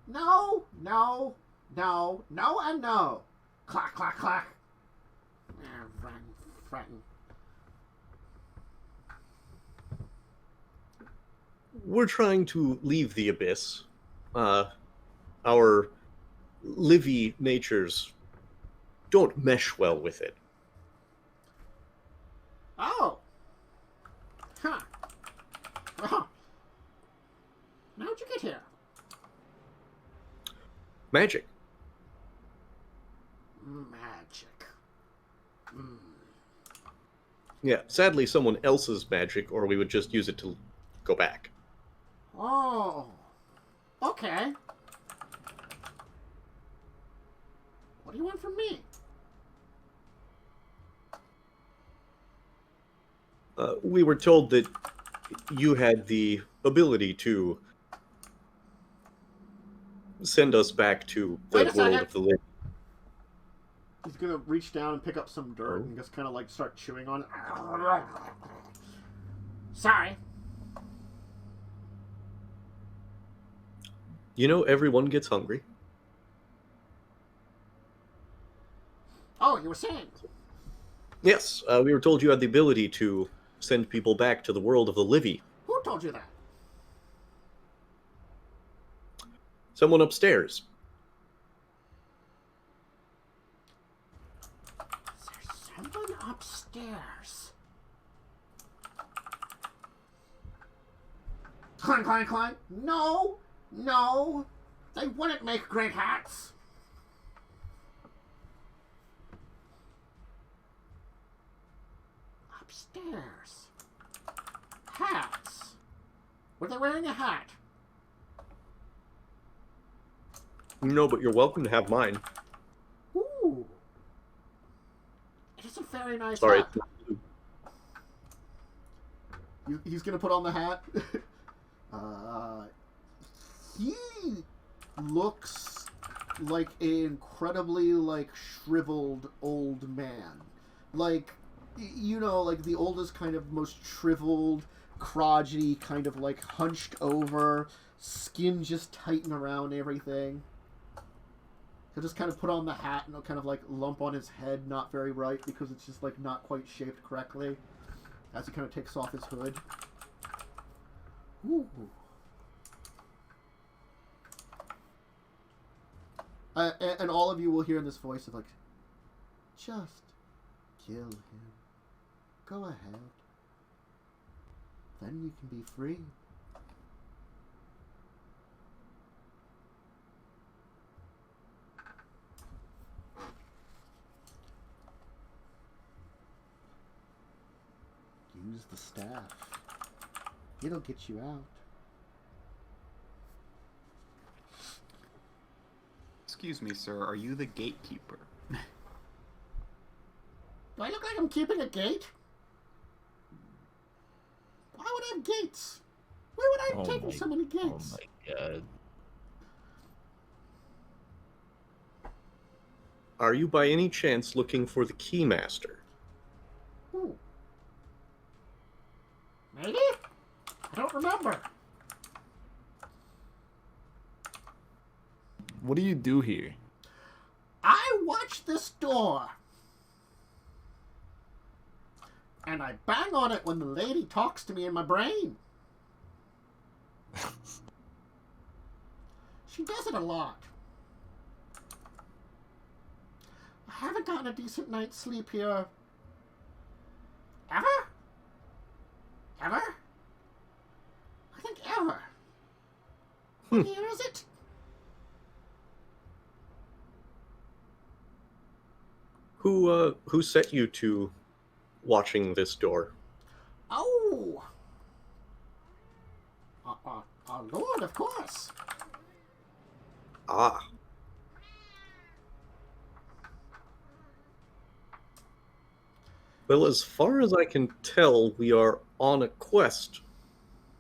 No, no, no, no, and no. Clack, clack, clack. Frightened. We're trying to leave the abyss. Our Livy natures don't mesh well with it. Oh. Huh. Oh. How'd you get here? Magic. Magic. Mm. Yeah, sadly someone else's magic, or we would just use it to go back. Oh. Okay. What do you want from me? We were told that you had the ability to send us back to the Wait a world second. of the living. He's gonna reach down and pick up some dirt and just kind of like start chewing on it. Sorry. You know, everyone gets hungry. Oh, you were saying. Yes, we were told you had the ability to send people back to the world of the Livy. Who told you that? Someone upstairs. There's someone upstairs. Clang, clang, clang. No, no. They wouldn't make great hats. Upstairs. Hats. Were they wearing a hat? No, but you're welcome to have mine. Ooh. It is a very nice Sorry. hat. He's gonna put on the hat. He looks like an incredibly like shriveled old man. Like, you know, like the oldest kind of most shriveled, crotchety, kind of like hunched over, skin just tighten around everything. He'll just kind of put on the hat and it'll kind of like lump on his head, not very right because it's just like not quite shaped correctly. As he kind of takes off his hood. Ooh. And all of you will hear in this voice of like, just kill him. Go ahead. Then you can be free. Use the staff. It'll get you out. Excuse me, sir. Are you the gatekeeper? Do I look like I'm keeping a gate? Why would I have gates? Where would I have Oh taken my- so many Oh gates? my god. Are you by any chance looking for the Keymaster? Ooh. Maybe? I don't remember. What do you do here? I watch this door. And I bang on it when the lady talks to me in my brain. She does it a lot. I haven't gotten a decent night's sleep here. Ever? Ever? I think ever. What year is it? Who set you to watching this door? Oh! Our Lord, of course. Ah. Well, as far as I can tell, we are on a quest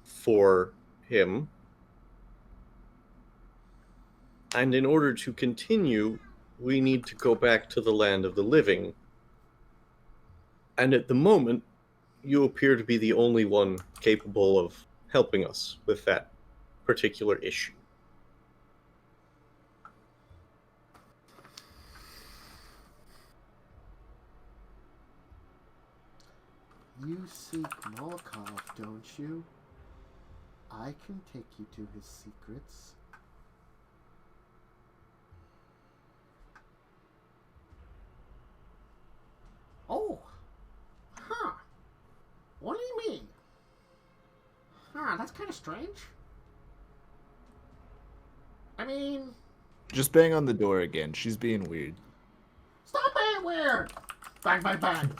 for him. And in order to continue, we need to go back to the land of the living. And at the moment, you appear to be the only one capable of helping us with that particular issue. You seek Molkov, don't you? I can take you to his secrets. Oh! Huh. What do you mean? Huh, that's kind of strange. I mean... Just bang on the door again. She's being weird. Stop being weird! Bang, bang, bang!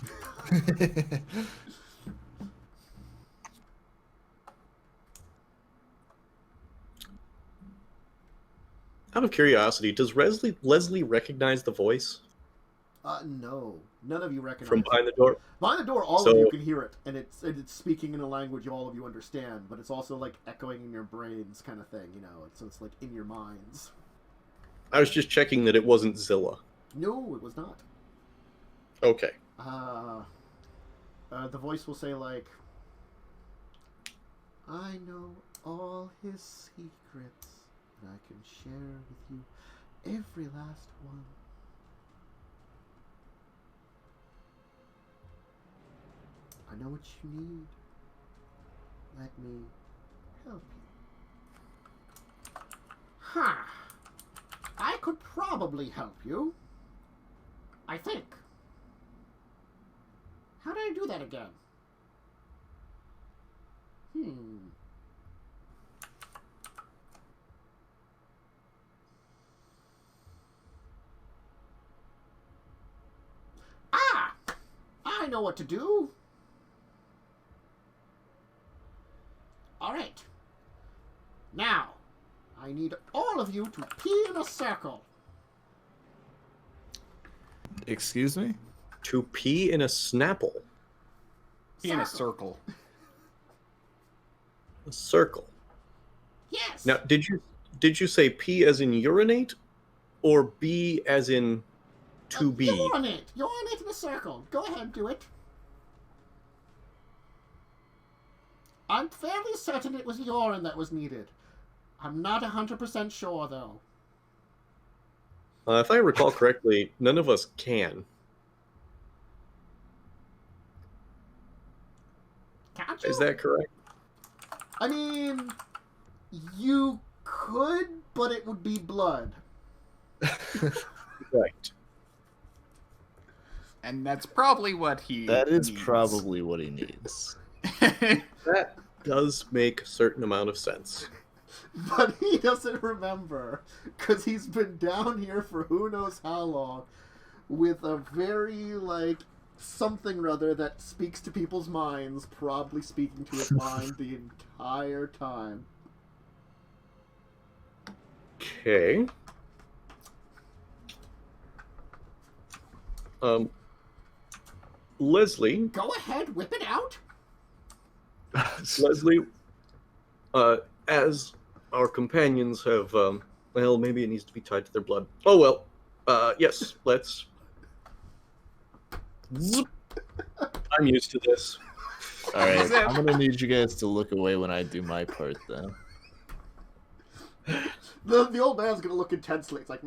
Out of curiosity, does Leslie recognize the voice No. None of you recognize from it. behind the door? Behind the door, all So- of you can hear it, and it's speaking in a language all of you understand, but it's also like echoing in your brains, kind of thing, you know. So it's like in your minds. I was just checking that it wasn't Zilla. No, it was not. Okay. The voice will say like, "I know all his secrets, and I can share with you every last one." I know what you need. Let me help you. Huh. I could probably help you. I think. How did I do that again? Ah! I know what to do. Alright. Now, I need all of you to pee in a circle. Excuse me? To pee in a Snapple. Be in a circle. A circle. Yes. Now, did you say pee as in urinate, or be as in to be? Urinate. Urinate in a circle. Go ahead, do it. I'm fairly certain it was urine that was needed. I'm not 100% sure, though. If I recall correctly, none of us can. Can't you? Is that correct? I mean, you could, but it would be blood. Right. And that's probably what he That is needs. probably what he needs. That does make a certain amount of sense. But he doesn't remember, because he's been down here for who knows how long, with a very, like, something or other that speaks to people's minds, probably speaking to his mind the entire time. Okay. Leslie, Go ahead, whip it out. Leslie, As our companions have, well, maybe it needs to be tied to their blood. Oh well. Yes, let's. Zip. I'm used to this. All right, Zip. I'm gonna need you guys to look away when I do my part, then. The old man's gonna look intensely. It's like,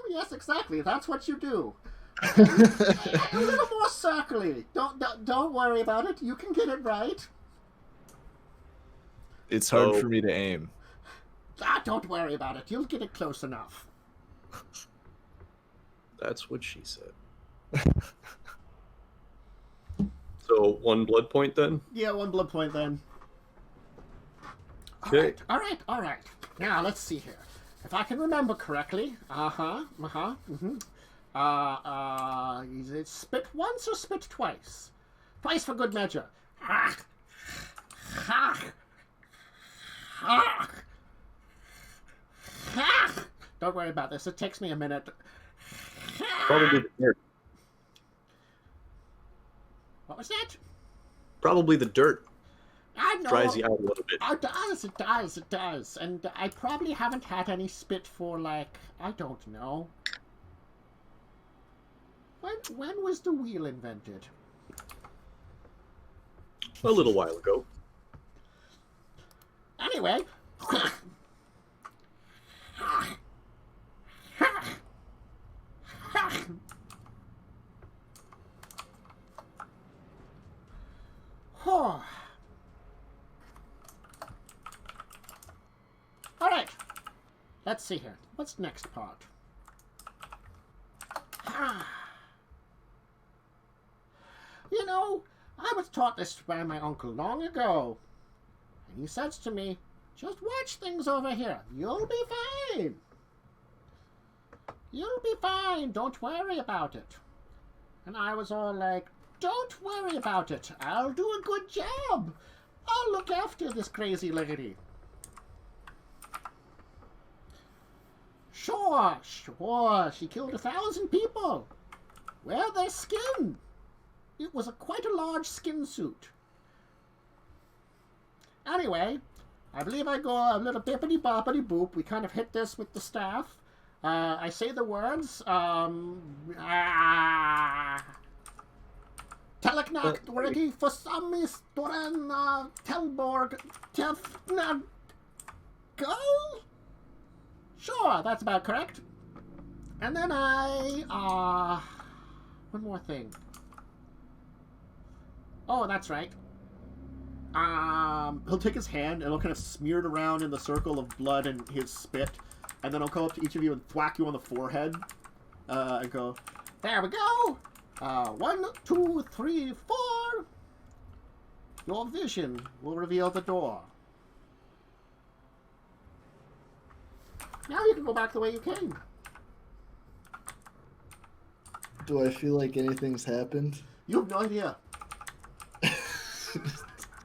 yes, exactly. That's what you do. A little more circly. Don't worry about it. You can get it right. It's hard Oh. for me to aim. Don't worry about it. You'll get it close enough. That's what she said. So 1 blood point then. Yeah, 1 blood point then. Okay. All right. Now let's see here. If I can remember correctly, is it spit once or spit twice? Twice for good measure. Don't worry about this. It takes me a minute. Probably the dirt. What was that? Probably the dirt I know. dries you out a little bit. It does. And I probably haven't had any spit for, like, I don't know. When was the wheel invented? A little while ago. Anyway. All right. Let's see here. What's the next part? You know, I was taught this by my uncle long ago. And he says to me, just watch things over here. You'll be fine. You'll be fine. Don't worry about it. And I was all like, don't worry about it. I'll do a good job. I'll look after this crazy lady. Sure. She killed 1,000 people. Wear their skin. It was quite a large skin suit. Anyway, I believe I go a little bippity boppity boop. We kind of hit this with the staff. I say the words. Teleknak Dwergi for some Storen Telborg Tefna Go? Sure, that's about correct. And then one more thing. Oh, that's right. He'll take his hand and he'll kind of smear it around in the circle of blood and his spit, and then I'll go up to each of you and thwack you on the forehead, and go, there we go! 1, 2, 3, 4! Your vision will reveal the door. Now you can go back the way you came. Do I feel like anything's happened? You have no idea.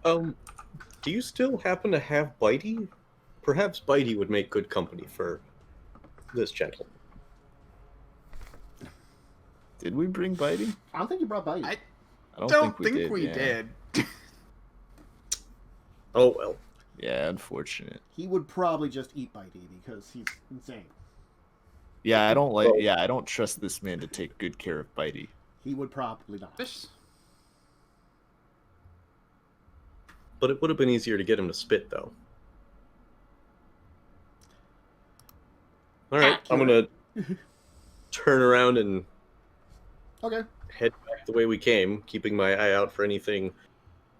Do you still happen to have Bitey? Perhaps Bitey would make good company for this gentleman. Did we bring Bitey? I don't think you brought Buddy. I I don't think did, we yeah. did. Oh well. Yeah, unfortunate. He would probably just eat Bitey because he's insane. Yeah, I don't like. Yeah, I don't trust this man to take good care of Bitey. He would probably not. This- But it would have been easier to get him to spit, though. Alright, I'm gonna turn around and Okay. head back the way we came, keeping my eye out for anything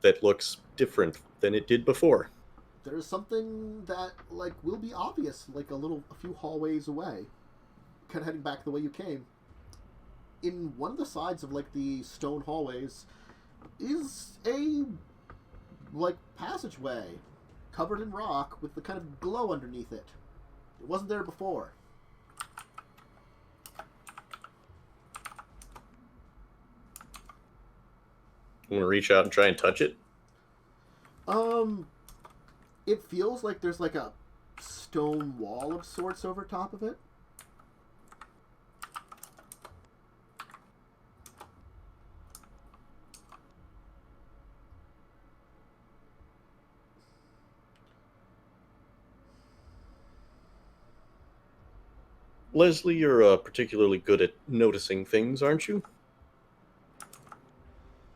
that looks different than it did before. There's something that, like, will be obvious, like, a few hallways away. Kind of heading back the way you came. In one of the sides of, like, the stone hallways is a, like, passageway covered in rock with the kind of glow underneath it. It wasn't there before. I'm gonna reach out and try and touch it. It feels like there's, like, a stone wall of sorts over top of it. Leslie, you're particularly good at noticing things, aren't you?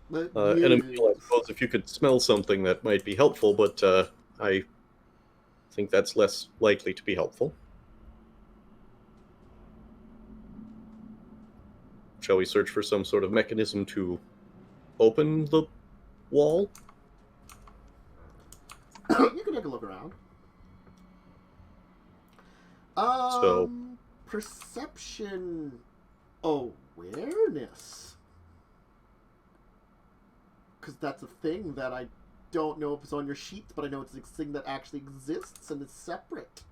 But And Emil, I suppose if you could smell something that might be helpful, but I think that's less likely to be helpful. Shall we search for some sort of mechanism to open the wall? You can take a look around. So- Perception awareness. Because that's a thing that I don't know if it's on your sheet, but I know it's a thing that actually exists and is separate.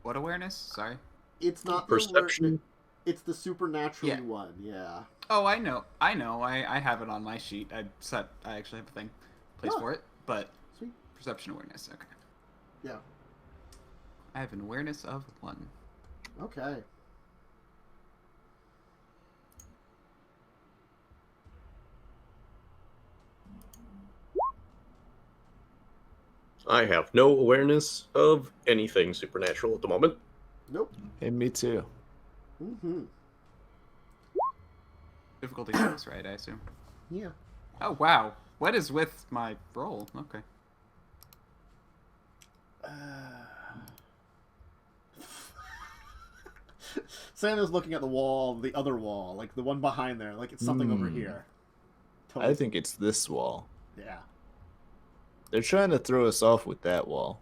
What awareness? Sorry. It's not Perception? the alert, it's the supernaturally Yeah. one, yeah. Oh, I know. I have it on my sheet. I actually have a thing place Oh. for it, but Sweet. perception awareness. Okay. Yeah. I have an awareness of 1. Okay. I have no awareness of anything supernatural at the moment. Nope. Hey, me too. Mm-hmm. Difficulty 6, right? I assume. Yeah. Oh wow. What is with my roll? Okay. Samuel's looking at the wall, the other wall, like the one behind there, like it's something over here. I think it's this wall. Yeah. They're trying to throw us off with that wall.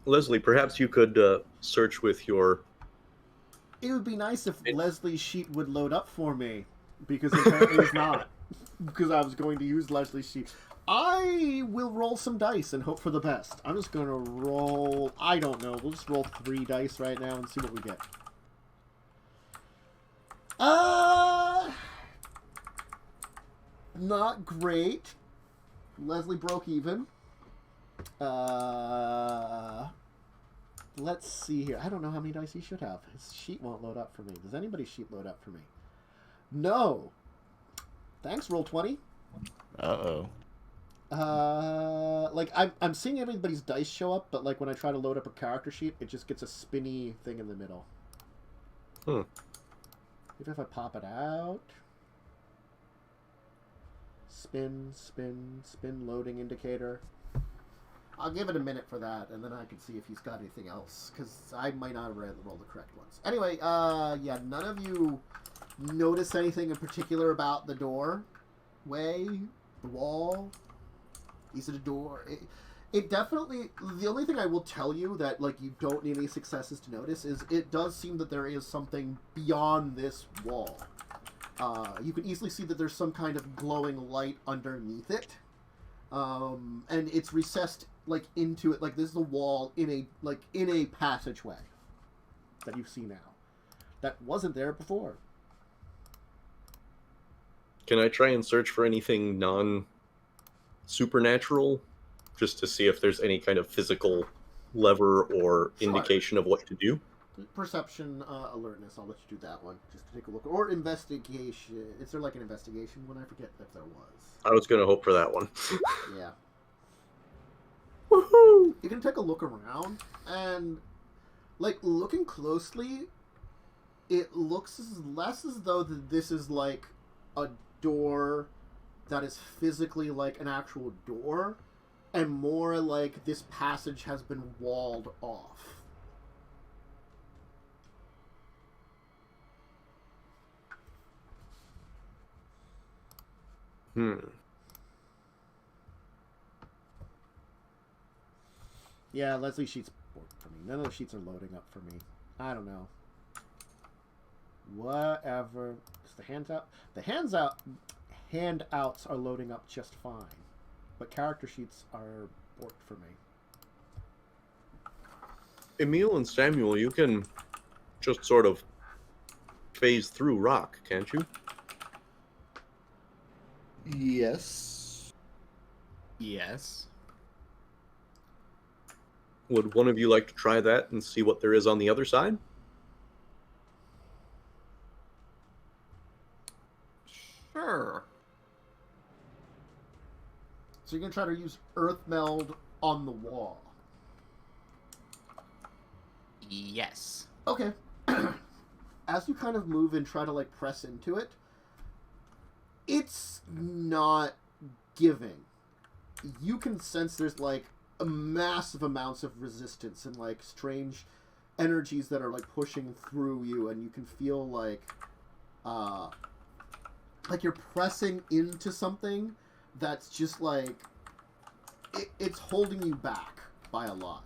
Leslie, perhaps you could search with your... It would be nice if Leslie's sheet would load up for me, because apparently it's not. Because I was going to use Leslie's sheet. I will roll some dice and hope for the best. I'm just going to roll... I don't know. We'll just roll 3 dice right now and see what we get. Not great. Leslie broke even. Let's see here. I don't know how many dice he should have. His sheet won't load up for me. Does anybody's sheet load up for me? No. Thanks, roll 20. Uh-oh. Like, I'm seeing everybody's dice show up, but, like, when I try to load up a character sheet, it just gets a spinny thing in the middle. Maybe if I pop it out. Spin, spin, spin loading indicator. I'll give it a minute for that, and then I can see if he's got anything else, because I might not have rolled the correct ones. Anyway, yeah, none of you notice anything in particular about the doorway, the wall. Is it a door? It definitely, the only thing I will tell you that, like, you don't need any successes to notice is it does seem that there is something beyond this wall. You can easily see that there's some kind of glowing light underneath it. And it's recessed, like, into it. Like, this is the wall in a passageway that you see now. That wasn't there before. Can I try and search for anything non-supernatural? Just to see if there's any kind of physical lever or Sure. indication of what to do? Perception, alertness, I'll let you do that one, just to take a look. Or investigation. Is there, like, an investigation one? I forget if there was. I was going to hope for that one. Yeah. Woohoo! You can take a look around, and, like, looking closely, it looks less as though that this is, like, a door that is physically like an actual door, and more like this passage has been walled off. Yeah, Leslie's sheet's bored for me. None of the sheets are loading up for me. I don't know. Whatever. Is the handouts are loading up just fine, but character sheets are borked for me. Emil and Samuel, you can just sort of phase through rock, can't you? Yes. Yes. Would one of you like to try that and see what there is on the other side? Sure. So you're going to try to use Earth Meld on the wall. Yes. Okay. As you kind of move and try to, like, press into it, it's not giving. You can sense there's, like, a massive amounts of resistance and, like, strange energies that are, like, pushing through you, and you can feel, like you're pressing into something that's just, like, it's holding you back by a lot.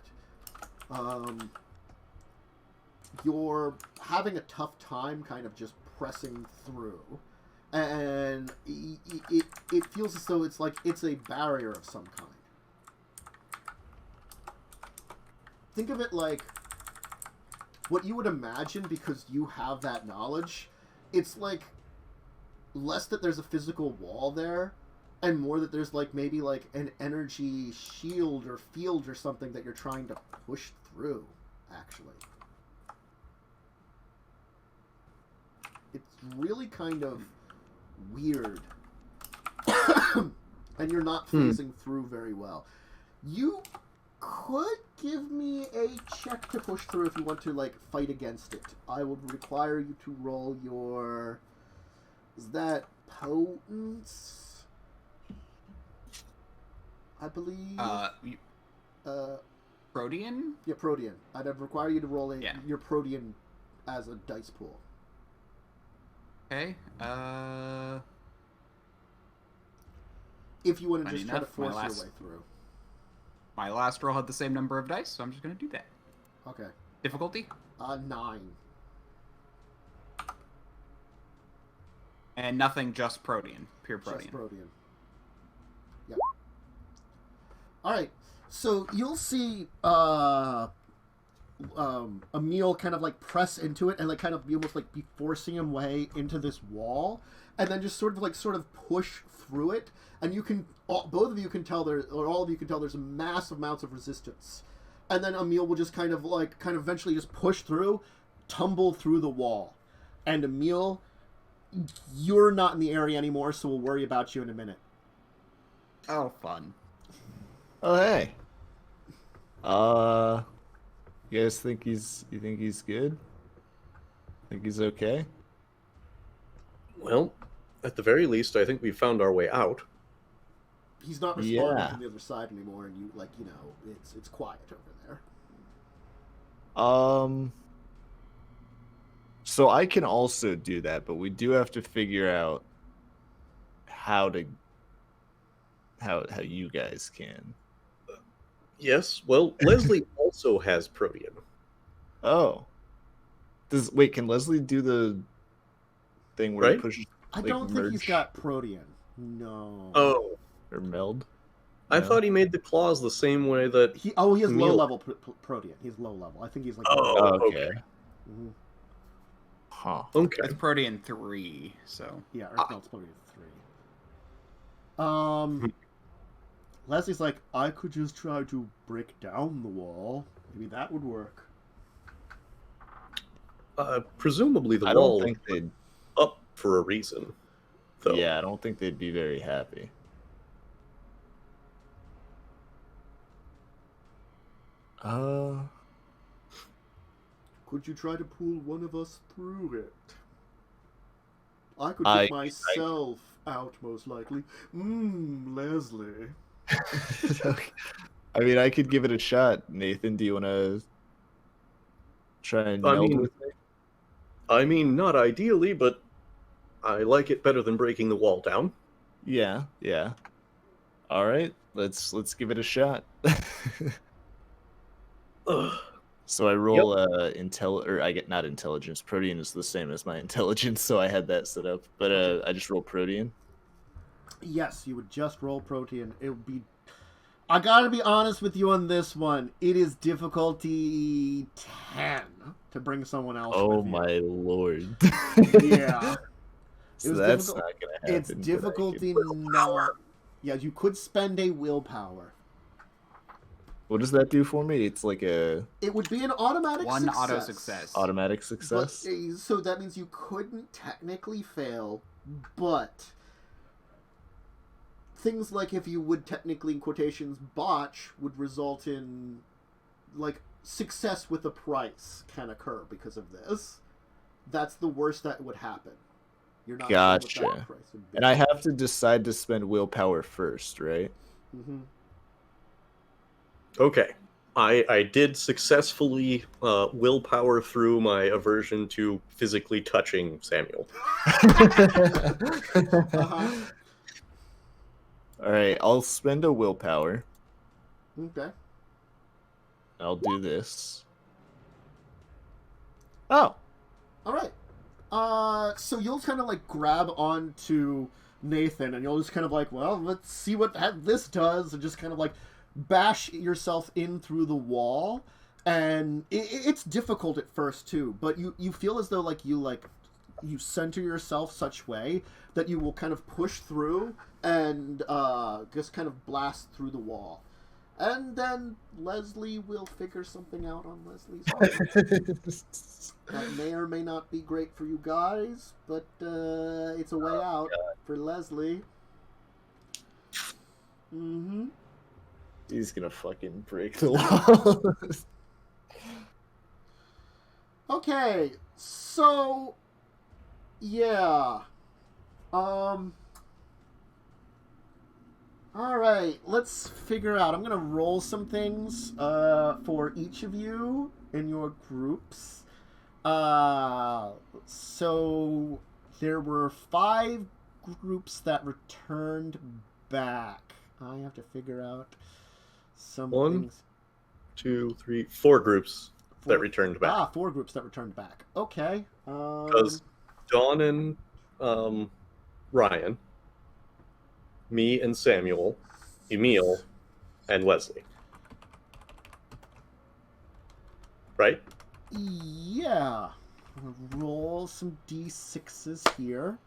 You're having a tough time kind of just pressing through. And it feels as though it's like it's a barrier of some kind. Think of it like what you would imagine, because you have that knowledge. It's like less that there's a physical wall there, and more that there's like maybe like an energy shield or field or something that you're trying to push through, actually. It's really kind of weird. And you're not phasing through very well. You could give me a check to push through if you want to, like, fight against it. I would require you to roll your... Is that potence? I believe... Protean? Yeah, Protean. I'd require you to roll Yeah. your Protean as a dice pool. Okay. If you want to Funny just try to enough, my force last- your way through. My last roll had the same number of dice, so I'm just going to do that. Okay. Difficulty? 9. And nothing, just Protean. Pure Protean. Just Protean. Yep. Alright, so you'll see Emil kind of like press into it and like kind of be almost like be forcing him way into this wall, and then just sort of push through it, and you can both of you can tell all of you can tell there's massive amounts of resistance, and then Emil will just kind of eventually just push through, tumble through the wall, and Emil, you're not in the area anymore, so we'll worry about you in a minute. Oh, fun. Oh, hey. You guys think he's good? Think he's okay? Well, at the very least, I think we found our way out. He's not responding Yeah. from the other side anymore, and it's quiet over there. So I can also do that, but we do have to figure out how you guys can. Yes, well, Leslie also has Protean. Oh. Can Leslie do the thing where he Right? pushes I like, don't think he's merge got Protean. No. Oh, or meld? I No? thought he made the claws the same way that... He has Emil- low level Protean. He's low level. I think he's like. Oh, Okay. okay. Mhm. Huh. Okay. It's Protean 3, so... Yeah, Earthmelt's Protean 3. Leslie's like, I could just try to break down the wall. Maybe that would work. Presumably the I wall don't think they'd. up for a reason. Though. Yeah, I don't think they'd be very happy. Could you try to pull one of us through it? I could I- get myself out, most likely. Leslie. I mean, I could give it a shot. Nathan, do you want to try and I meld mean- with me? I mean, not ideally, but I like it better than breaking the wall down. Yeah, yeah. All right, let's give it a shot. Ugh. So I roll I get not intelligence. Protean is the same as my intelligence, so I had that set up. But I just roll Protean. Yes, you would just roll Protean. It would be... I gotta be honest with you on this one. It is difficulty 10 to bring someone else Oh with you. my lord. Yeah. So was that's difficult- not gonna happen. It's but I difficulty can- not... Yeah, you could spend a willpower. What does that do for me? It's like a It would be an automatic One success. auto success. automatic But, success. so that means you couldn't technically fail, but things like if you would technically, in quotations, botch would result in, like, success with a price can occur because of this. That's the worst that would happen. You're not sure what Gotcha. that price would be. And I have to decide to spend willpower first, right? Mm-hmm. Okay. I did successfully willpower through my aversion to physically touching Samuel. Uh-huh. All right, I'll spend a willpower. Okay. I'll do this. Oh, All right. So you'll kind of like grab onto Nathan, and you'll just kind of like, well, let's see what this does, and just kind of like bash yourself in through the wall. And it's difficult at first too, but you feel as though you center yourself such way that you will kind of push through and just kind of blast through the wall. And then Leslie will figure something out on Leslie's part. That may or may not be great for you guys, but it's a way out for Leslie. Mm-hmm. he's gonna fucking break the wall. Okay, so yeah. Alright, let's figure out. I'm gonna roll some things for each of you in your groups. So there were 5 groups that returned back. I have to figure out some 1, things. 2, 3, 4 groups that 4 returned back. 4 groups that returned back. Okay. Because Dawn and Ryan, me and Samuel, Emil, and Leslie. Right? Yeah. Roll some d6s here.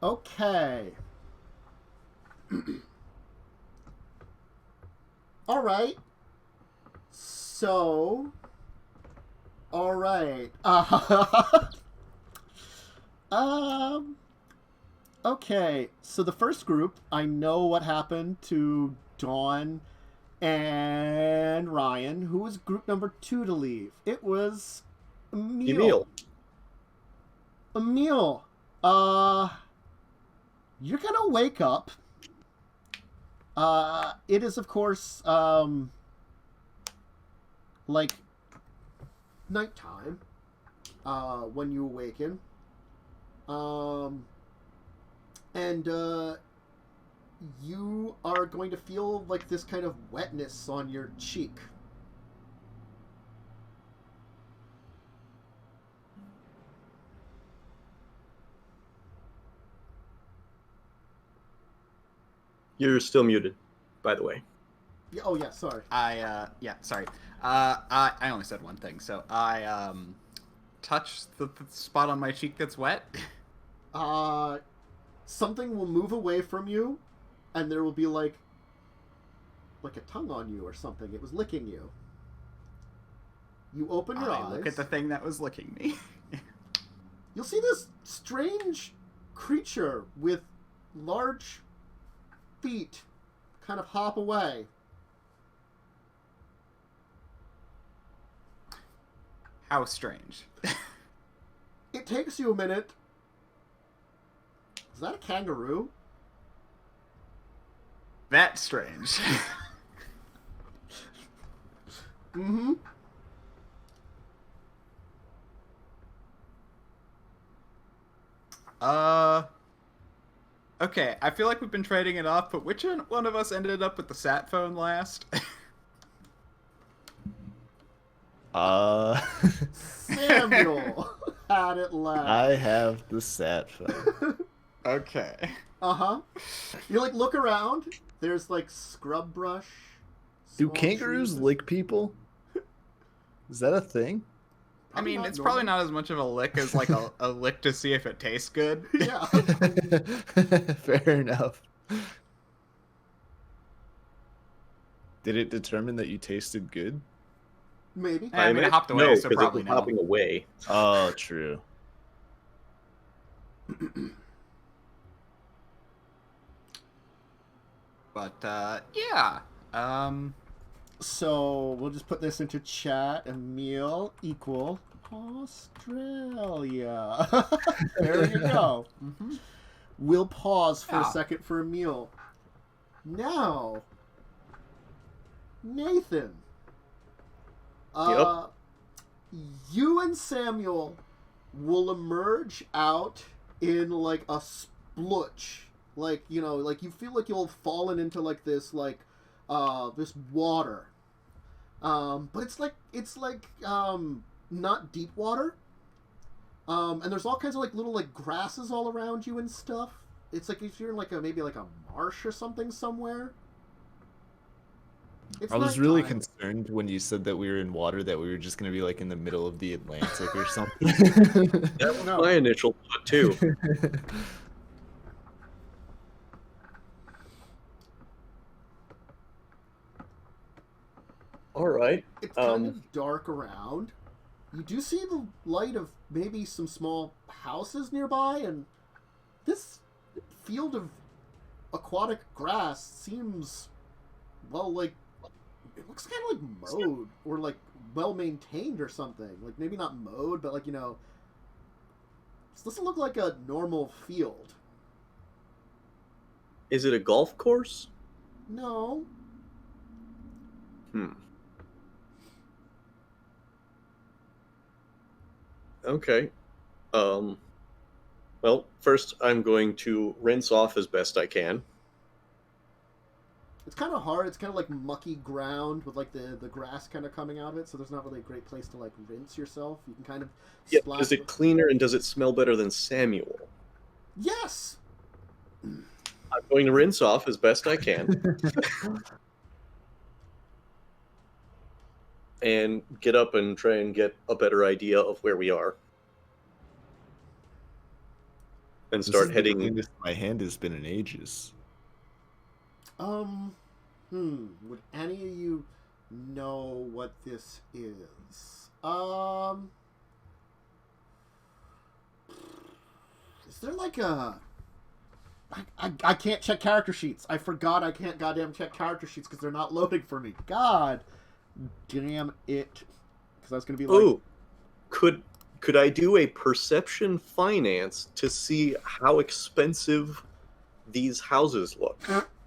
Okay. All right. So. All right. Okay. So the first group, I know what happened to Dawn and Ryan. Who was group number 2 to leave? It was Emil. Emil. You're gonna wake up. It is, of course, like nighttime, when you awaken. And you are going to feel like this kind of wetness on your cheek. You're still muted, by the way. Yeah, oh yeah, sorry. Sorry. I only said one thing. So I touch the spot on my cheek that's wet. Something will move away from you, and there will be like a tongue on you or something. It was licking you. You open your eyes. Look at the thing that was licking me. You'll see this strange creature with large feet kind of hop away. How strange. It takes you a minute. Is that a kangaroo? That's strange. Mm-hmm. Okay, I feel like we've been trading it off, but which one of us ended up with the sat phone last? Samuel had it last. I have the sat phone. Okay. Uh-huh. You like look around. There's like scrub brush. Do small kangaroos trees. lick people? Is that a thing? I mean, not it's probably normal. not as much of a lick as like a lick to see if it tastes good. Yeah. Fair enough. Did it determine that you tasted good? Maybe. I mean, it hopped away, so because probably it was no. hopping away. Oh, true. But yeah. So we'll just put this into chat. Emil equal Australia. There you go. Mm-hmm. We'll pause for a Yeah. second for Emil. Now, Nathan. You and Samuel will emerge out in like a splutch. Like, you know, like you feel like you'll have fallen into like this this water. But it's like not deep water. And there's all kinds of like little like grasses all around you and stuff. It's like if you're in like maybe like a marsh or something somewhere. It's I was really nighttime. concerned when you said that we were in water that we were just going to be like in the middle of the Atlantic or something. That was No. my initial thought too. All right. It's kind of dark around. You do see the light of maybe some small houses nearby, and this field of aquatic grass seems, well, like, it looks kind of like mowed, or like well-maintained or something. Like, maybe not mowed, but like, you know, this doesn't look like a normal field. Is it a golf course? No. Okay. Well, first I'm going to rinse off as best I can. It's kind of hard. It's kind of like mucky ground with like the grass kind of coming out of it, so there's not really a great place to like rinse yourself. You can kind of Yeah, splash is it with- cleaner and does it smell better than Samuel? Yes. I'm going to rinse off as best I can and get up and try and get a better idea of where we are. And This start is the heading. cleanest my hand has been in ages. Would any of you know what this is? Is there like a... I can't check character sheets. I forgot I can't goddamn check character sheets because they're not loading for me. God damn it. Because I was going to be like... Ooh, could I do a perception finance to see how expensive these houses look?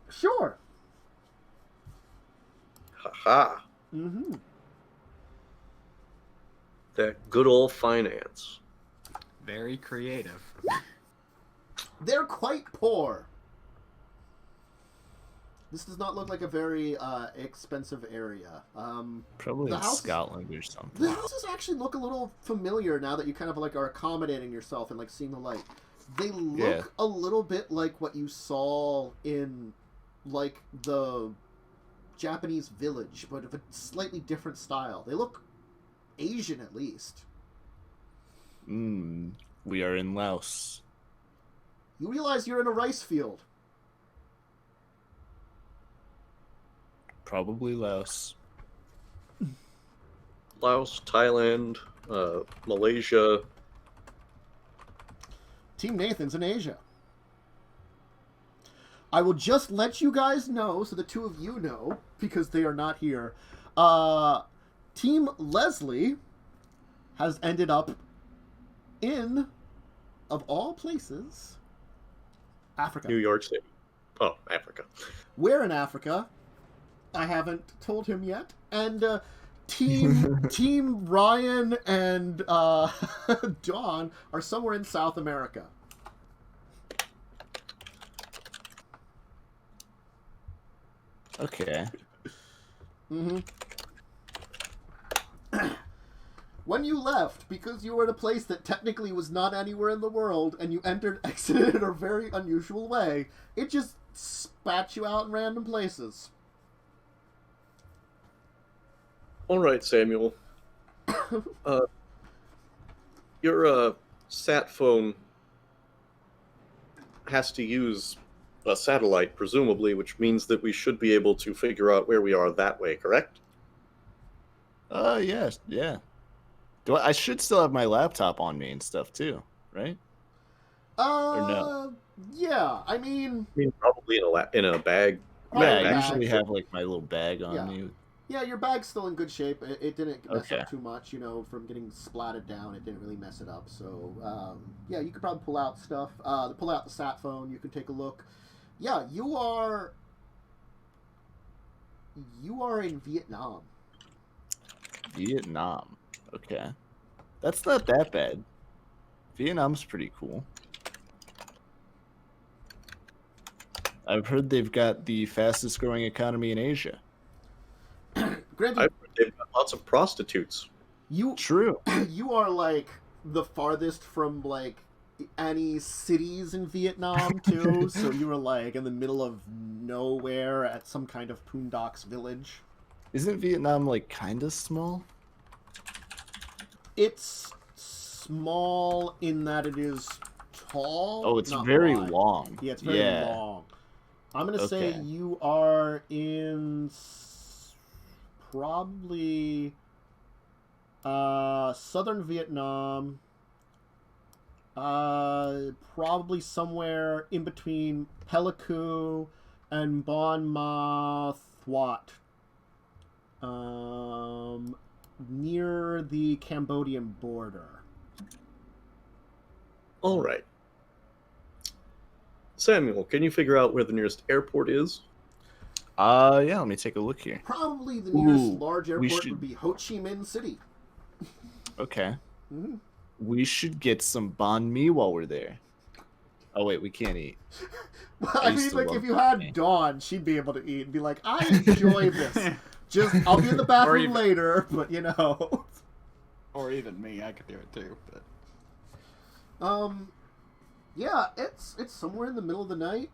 Sure. Haha. Mm-hmm. That good old finance. Very creative. They're quite poor. This does not look like a very expensive area. Probably The in house is- Scotland or something. The houses actually look a little familiar now that you kind of like are accommodating yourself and like seeing the light. They look Yeah. a little bit like what you saw in like the Japanese village, but of a slightly different style. They look Asian at least. We are in Laos. You realize you're in a rice field. Probably Laos. Laos, Thailand, Malaysia. Team Nathan's in Asia. I will just let you guys know, so the two of you know, because they are not here. Team Leslie has ended up in, of all places, Africa. New York City. Oh, Africa. Where in Africa? I haven't told him yet. And Team Ryan and Dawn are somewhere in South America. Okay. Mm-hmm. When you left, because you were in a place that technically was not anywhere in the world, and you exited in a very unusual way, it just spat you out in random places. All right, Samuel. Your sat phone has to use a satellite, presumably, which means that we should be able to figure out where we are that way, correct? Yes, yeah. I should still have my laptop on me and stuff too, right? No? Yeah, I mean... I mean, probably in a bag Probably Yeah, your I usually bags. have like my little bag on Yeah. me. Yeah, your bag's still in good shape. It didn't mess Okay. up too much, from getting splatted down. It didn't really mess it up. So, yeah, you could probably pull out stuff. Pull out the sat phone. You can take a look. Yeah, you are in Vietnam. Vietnam. Okay. That's not that bad. Vietnam's pretty cool. I've heard they've got the fastest growing economy in Asia. Granted, I've heard they've got lots of prostitutes. True. you are like the farthest from like any cities in Vietnam too. So you were like in the middle of nowhere at some kind of Boondocks village. Isn't Vietnam like kind of small? It's small in that it is tall. Oh, it's not very wide. long. Yeah, it's very long. I'm gonna say Okay. you are in probably southern Vietnam. Probably somewhere in between Pelicu and Bon Ma Thuat. Near the Cambodian border. All right. Samuel, can you figure out where the nearest airport is? Yeah, let me take a look here. Probably the nearest Ooh, large we airport should- would be Ho Chi Minh City. Okay. Mhm. We should get some banh mi while we're there. Oh wait, we can't eat. Well, I I used mean, to like, love if you had banh mi. Dawn, she'd be able to eat and be like, I enjoy this. Just, I'll be in the bathroom even- later, but Or even me, I could do it too. But yeah, it's somewhere in the middle of the night.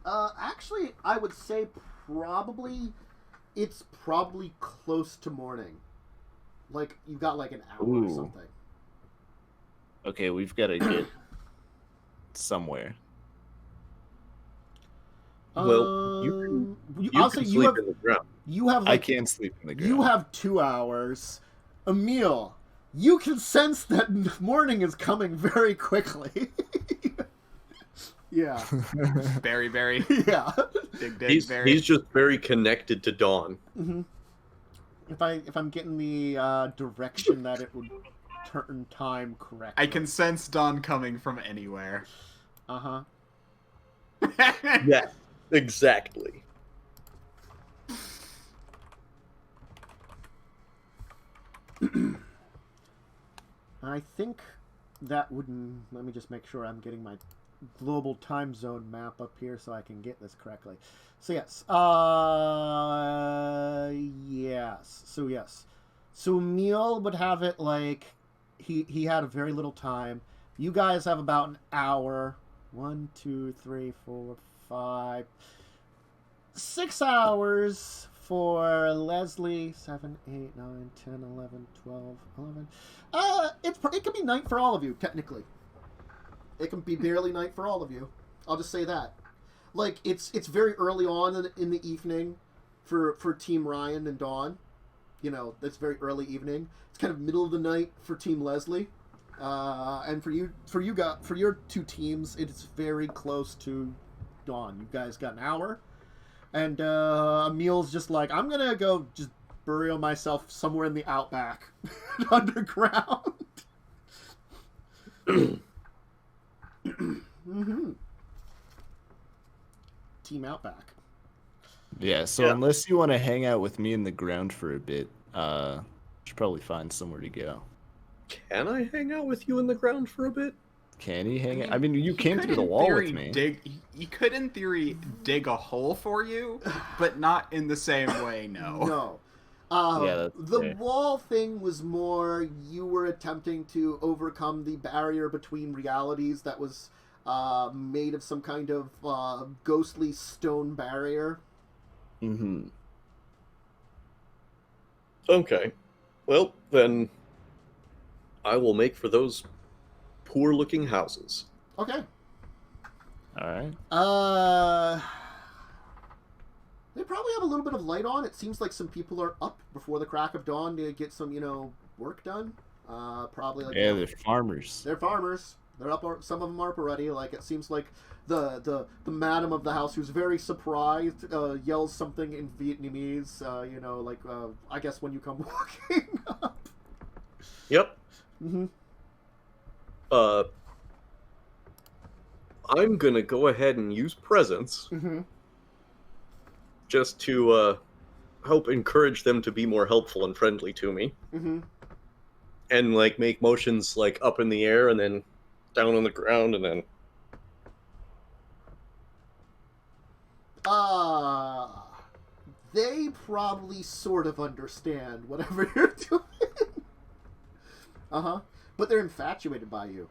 Actually, I would say it's probably close to morning. Like, you got like an hour or Ooh. something. Okay, we've got to get somewhere. Well, you I'll can say sleep in the ground. you have I like can't sleep in the ground. you have 2 hours. Emil, you can sense that morning is coming very quickly. Yeah. Berry, Yeah. dig, He's berry. just very connected to Dawn. hmm If I'm getting the direction that it would turn time correctly. I can sense dawn coming from anywhere. Uh-huh. Yeah, exactly. I think that wouldn't... Let me just make sure I'm getting my global time zone map up here so I can get this correctly. So yes. Yes. So yes. So Emil would have it like... He had a very little time. You guys have about an hour. 1, 2, 3, 4, 5... 6 hours for Leslie. 7, 8, 9, 10, 11, 12, 11. It can be night for all of you, technically. It can be barely night for all of you. I'll just say that. Like, it's very early on in the evening for Team Ryan and Dawn. You know, that's very early evening. It's kind of middle of the night for Team Leslie. And for your 2 teams, it's very close to dawn. You guys got an hour. And Emil's just like, I'm gonna go just bury myself somewhere in the outback, underground. Mm-hmm. Team Outback. Yeah, so Yeah. unless you want to hang out with me in the ground for a bit, should probably find somewhere to go. Can I hang out with you in the ground for a bit? Can he hang out? I mean, you He came could, through the in wall theory, with me. He could, in theory, dig a hole for you, but not in the same way. No. No. Yeah, that's The fair. wall thing was more you were attempting to overcome the barrier between realities that was made of some kind of ghostly stone barrier. Mm-hmm. Okay. Well, then I will make for those poor-looking houses. Okay. All right. They probably have a little bit of light on. It seems like some people are up before the crack of dawn to get some, work done. Probably like Yeah, they're farmers. they're farmers. They're up. Some of them are up already. Like it seems like the madam of the house, who's very surprised, yells something in Vietnamese. I guess when you come walking up. Yep. Mm-hmm. I'm gonna go ahead and use presence Mm-hmm. just to help encourage them to be more helpful and friendly to me. Mm-hmm. And like make motions like up in the air and then down on the ground and then they probably sort of understand whatever you're doing. Uh-huh. But they're infatuated by you.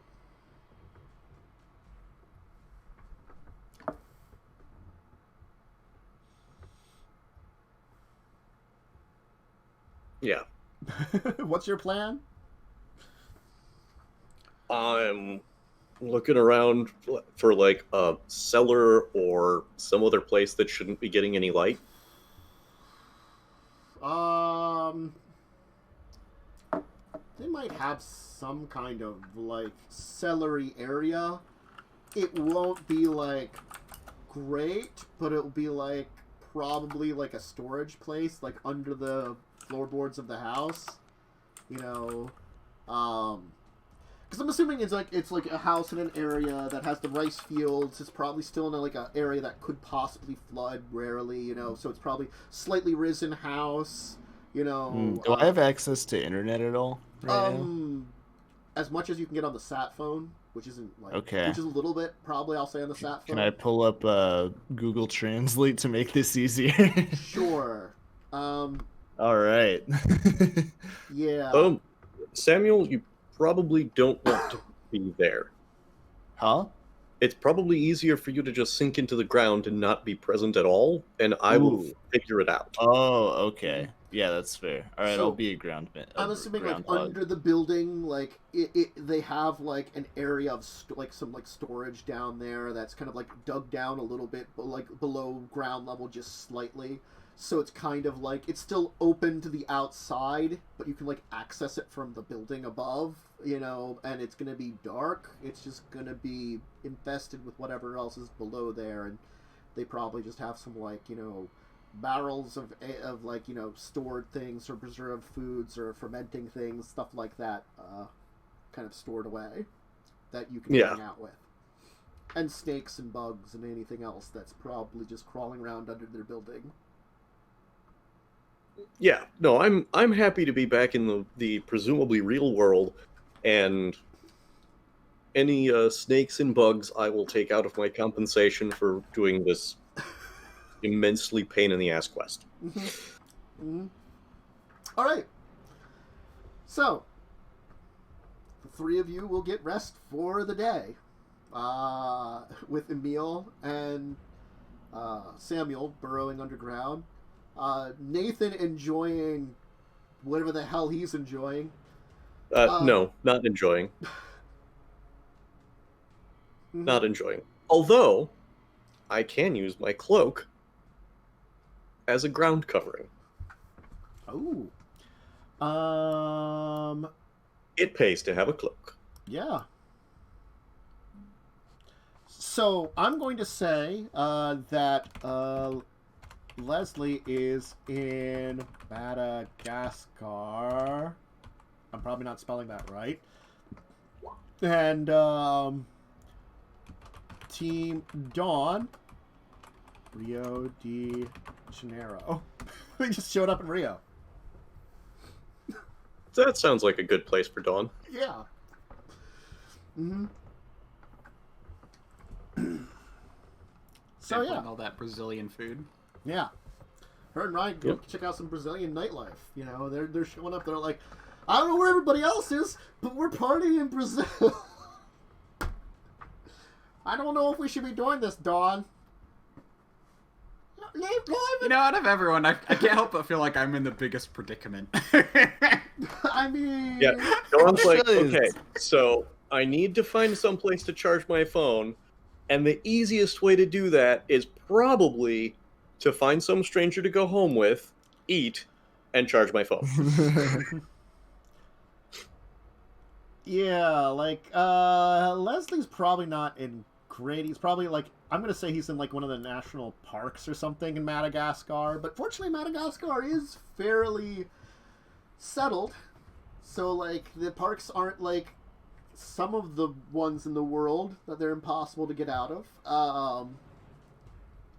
yeah. What's your plan? I'm looking around for like a cellar or some other place that shouldn't be getting any light. They might have some kind of like celery area. It won't be like great, but it'll be like probably like a storage place, like under the floorboards of the house. Because I'm assuming it's like a house in an area that has the rice fields. It's probably still in like an area that could possibly flood rarely, so it's probably slightly risen house, Do I have access to internet at all right now? As much as you can get on the sat phone, which isn't like Okay. which is a little bit probably, I'll say, on the sat phone. Can I pull up Google Translate to make this easier? Sure. All right. Yeah. Samuel, you probably don't want to be there. Huh? It's probably easier for you to just sink into the ground and not be present at all, and I will Ooh. figure it out. Oh, okay. Yeah, that's fair. All right, So, I'll be a ground. I'm assuming like groundhog. under the building, like they have like an area of some like storage down there that's kind of like dug down a little bit, but like below ground level just slightly. So it's kind of like it's still open to the outside, but you can like access it from the building above, and it's gonna be dark. It's just gonna be infested with whatever else is below there, and they probably just have some like barrels of like stored things or preserved foods or fermenting things, stuff like that, kind of stored away that you can hang out with, and snakes and bugs and anything else that's probably just crawling around under their building. Yeah, no, I'm happy to be back in the presumably real world, and any snakes and bugs I will take out of my compensation for doing this immensely pain in the ass quest. Mm-hmm. Mm-hmm. All right. So, the three of you will get rest for the day, with Emil and Samuel burrowing underground. Nathan enjoying whatever the hell he's enjoying. No, not enjoying. Not enjoying. Although, I can use my cloak as a ground covering. Oh. It pays to have a cloak. Yeah. So, I'm going to say that Leslie is in Madagascar. I'm probably not spelling that right. And Team Dawn, Rio de Janeiro. Oh, they just showed up in Rio. That sounds like a good place for Dawn. Yeah. Mm-hmm. So yeah, all that Brazilian food. Yeah. Her and Ryan go check out some Brazilian nightlife. They're showing up. They're like, I don't know where everybody else is, but we're partying in Brazil. I don't know if we should be doing this, Dawn. Out of everyone, I can't help but feel like I'm in the biggest predicament. I mean... Yeah, Dawn's like, okay, so I need to find some place to charge my phone, and the easiest way to do that is probably to find some stranger to go home with, eat, and charge my phone. Yeah, like, Leslie's probably not in great. He's probably, like, I'm going to say he's in, like, one of the national parks or something in Madagascar. But fortunately, Madagascar is fairly settled. So, like, the parks aren't, like, some of the ones in the world that they're impossible to get out of.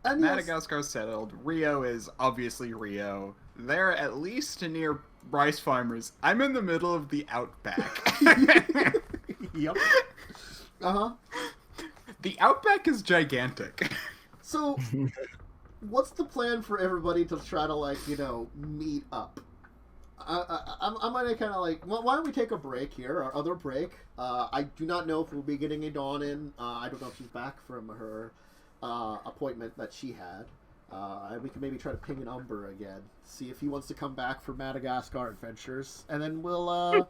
And yes, Madagascar settled. Rio is obviously Rio. They're at least near rice farmers. I'm in the middle of the outback. Yep. Uh-huh. The outback is gigantic. So, what's the plan for everybody to try to, like, meet up? I'm gonna kind of like, well, why don't we take a break here, our other break? I do not know if we'll be getting a Dawn in. I don't know if she's back from her appointment that she had. And we can maybe try to ping an Umber again, see if he wants to come back for Madagascar adventures, and then we'll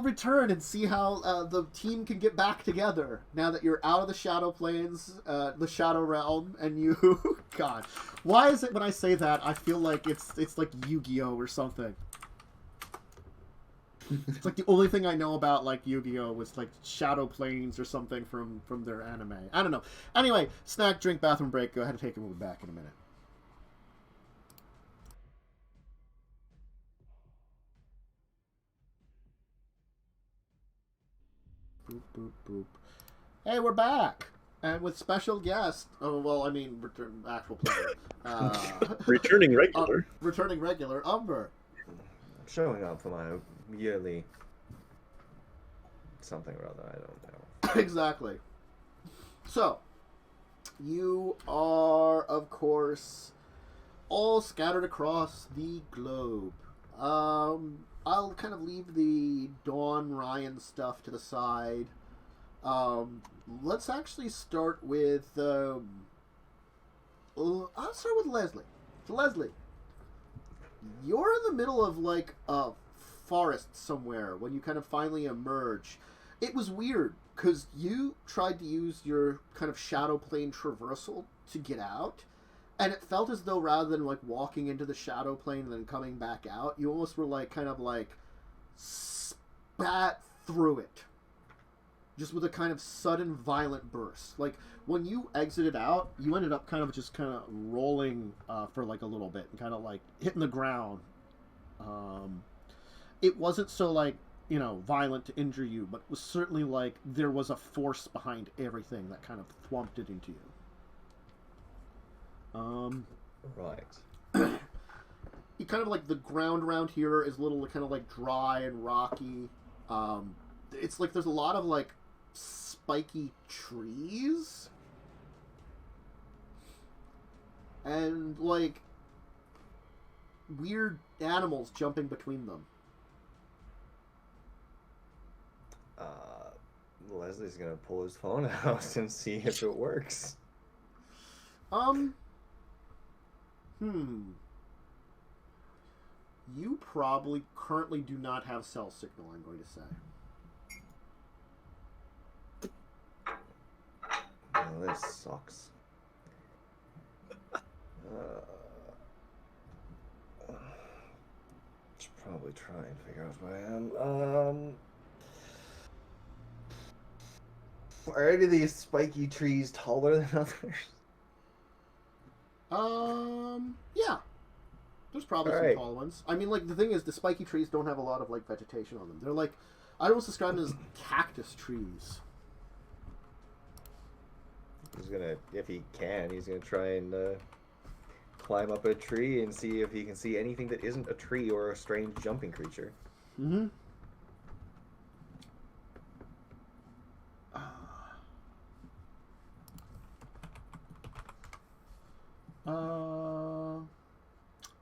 return and see how the team can get back together now that you're out of the Shadow Plains, the Shadow Realm, and you. God, why is it when I say that I feel like it's like Yu-Gi-Oh or something? It's like the only thing I know about like Yu-Gi-Oh was like Shadow Plains or something from their anime. I don't know. Anyway, snack, drink, bathroom break. Go ahead and take a move back in a minute. Boop, boop, boop. Hey, we're back! And with special guest, actual player. Returning regular. Returning regular, Umber. Showing up for my yearly something or other, I don't know. Exactly. So, you are, of course, all scattered across the globe. I'll kind of leave the Dawn Ryan stuff to the side. Let's actually start with, I'll start with Leslie. So, Leslie, you're in the middle of, like, a forest somewhere when you kind of finally emerge. It was weird, because you tried to use your kind of shadow plane traversal to get out, and it felt as though rather than, like, walking into the shadow plane and then coming back out, you almost were, like, kind of, like, spat through it. Just with a kind of sudden, violent burst. Like, when you exited out, you ended up kind of rolling for, like, a little bit and kind of, like, hitting the ground. It wasn't so, like, violent to injure you, but it was certainly, like, there was a force behind everything that kind of thwomped it into you. Right. You kind of, like, the ground around here is a little kind of, like, dry and rocky. It's, like, there's a lot of, like, spiky trees. And, like, weird animals jumping between them. Leslie's gonna pull his phone out and see if it works. You probably currently do not have cell signal, I'm going to say. Oh, this sucks. Should probably try and figure out where I am. Are any of these spiky trees taller than others? Yeah. There's probably some Alright. tall ones. I mean, like, the thing is, the spiky trees don't have a lot of, like, vegetation on them. They're, like, I'd almost describe them as cactus trees. He's gonna, if he can, he's gonna try and climb up a tree and see if he can see anything that isn't a tree or a strange jumping creature. Mm-hmm.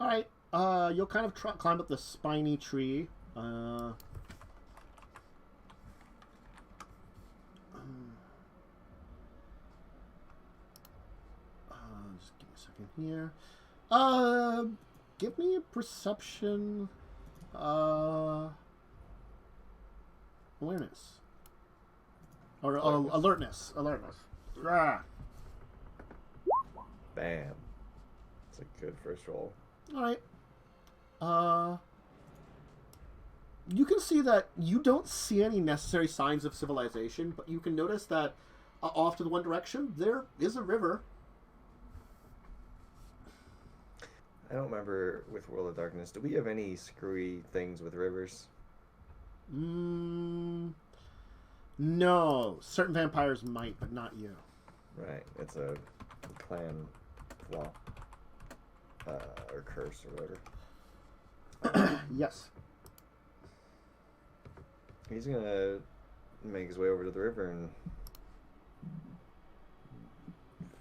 Alright. You'll kind of climb up the spiny tree. Just give me a second here. Give me a perception. Awareness. Or alertness. Alertness. Ah. Bam. It's a good first roll. Alright. You can see that you don't see any necessary signs of civilization, but you can notice that off to the one direction, there is a river. I don't remember with World of Darkness. Do we have any screwy things with rivers? No. Certain vampires might, but not you. Right. It's a clan flaw. Or curse or whatever. Yes. He's gonna make his way over to the river and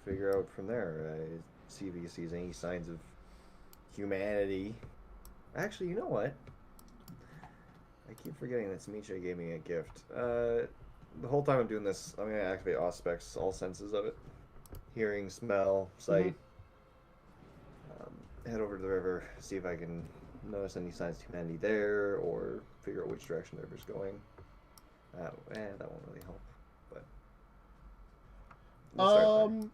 figure out from there. See if he sees any signs of humanity. Actually, you know what? I keep forgetting that Smicha gave me a gift. The whole time I'm doing this, I'm going to activate Auspex, all senses of it. Hearing, smell, sight. Head over to the river, see if I can notice any signs of humanity there, or figure out which direction the river's going. That won't really help, but... we'll start there.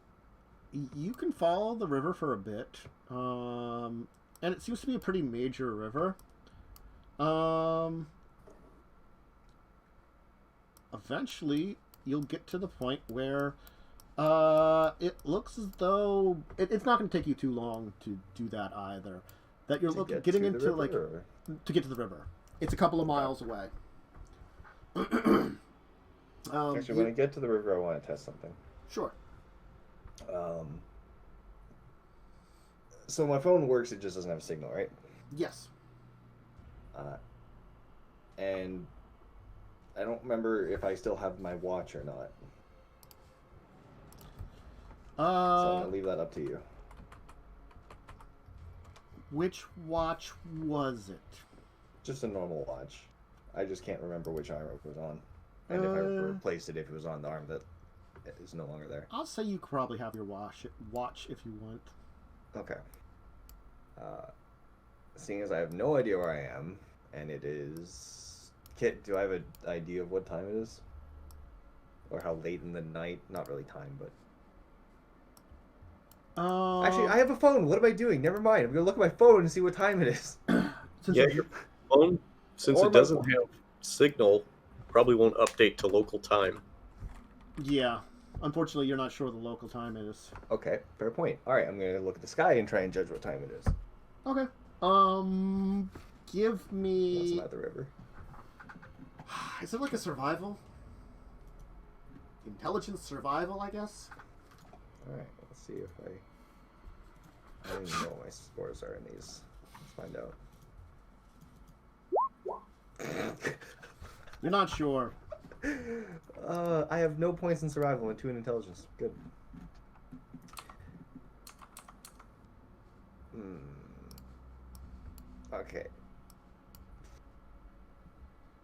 You can follow the river for a bit, and it seems to be a pretty major river. Eventually, you'll get to the point where it looks as though it's not going to take you too long to do that either. That you're getting into like to get to the river. It's a couple of miles away. Actually, when I get to the river, I want to test something. Sure. So my phone works, it just doesn't have a signal, right? Yes. And I don't remember if I still have my watch or not. So I'm going to leave that up to you. Which watch was it? Just a normal watch. I just can't remember which arm it was on. And if I replaced it, if it was on the arm that is no longer there. I'll say you could probably have your watch if you want. Okay. Seeing as I have no idea where I am, and it is... Kit, do I have an idea of what time it is? Or how late in the night? Not really time, but... Actually, I have a phone. What am I doing? Never mind. I'm going to look at my phone and see what time it is. Yeah, your phone, since it doesn't have signal, probably won't update to local time. Yeah. Unfortunately, you're not sure what the local time is. Okay, fair point. Alright, I'm going to look at the sky and try and judge what time it is. Okay. Give me... That's not the river. Is it like a survival? Intelligence survival, I guess? Alright, let's see if I don't even know what my scores are in these. Let's find out. You're not sure. I have no points in survival and 2 in intelligence. Good. Okay.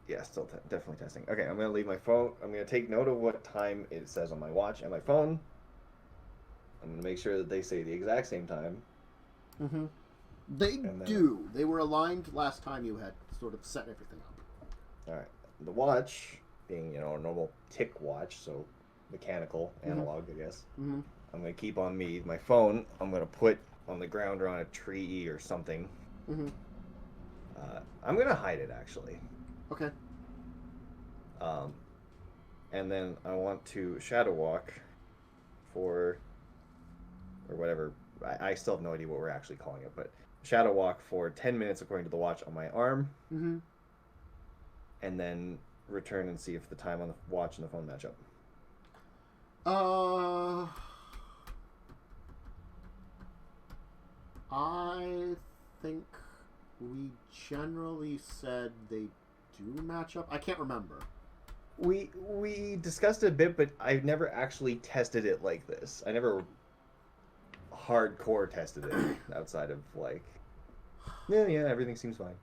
Yeah, still definitely testing. Okay, I'm going to leave my phone. I'm going to take note of what time it says on my watch and my phone. I'm going to make sure that they say the exact same time. Mm-hmm. They do. They were aligned last time you had sort of set everything up. Alright. The watch, being, a normal tick watch, so mechanical, analog, I guess. Mm-hmm. I'm going to keep on me. My phone, I'm going to put on the ground or on a tree or something. Mm-hmm. I'm going to hide it, actually. Okay. And then I want to shadow walk or whatever. I still have no idea what we're actually calling it, but shadow walk for 10 minutes according to the watch on my arm. Mm-hmm. And then return and see if the time on the watch and the phone match up. I think we generally said they do match up. I can't remember. We discussed it a bit, but I've never actually tested it like this. I never hardcore tested it outside of yeah, everything seems fine.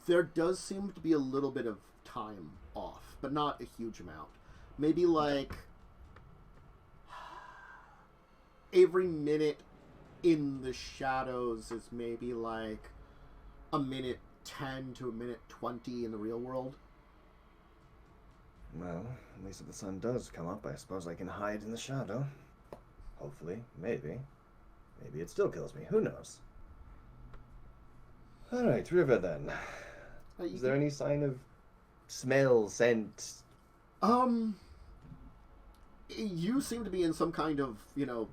There does seem to be a little bit of time off, but not a huge amount. Maybe every minute in the shadows is maybe a minute 10 to a minute 20 in the real world. Well, at least if the sun does come up, I suppose I can hide in the shadow. Hopefully. Maybe. Maybe it still kills me. Who knows? Alright, river then. Is there any sign of smell, scent? You seem to be in some kind of, the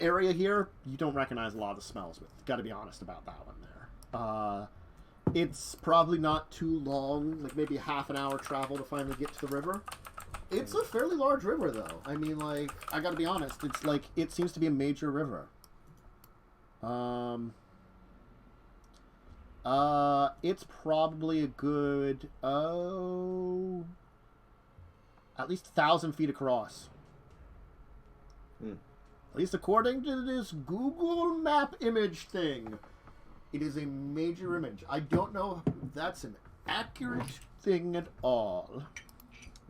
area here, you don't recognize a lot of the smells with. Gotta be honest about that one there. It's probably not too long, like maybe half an hour travel to finally get to the river. It's a fairly large river, though. I mean, like, I gotta be honest, it's like, it seems to be a major river. It's probably a good, at least 1,000 feet across. At least according to this Google Map image thing. It is a major image. I don't know if that's an accurate thing at all.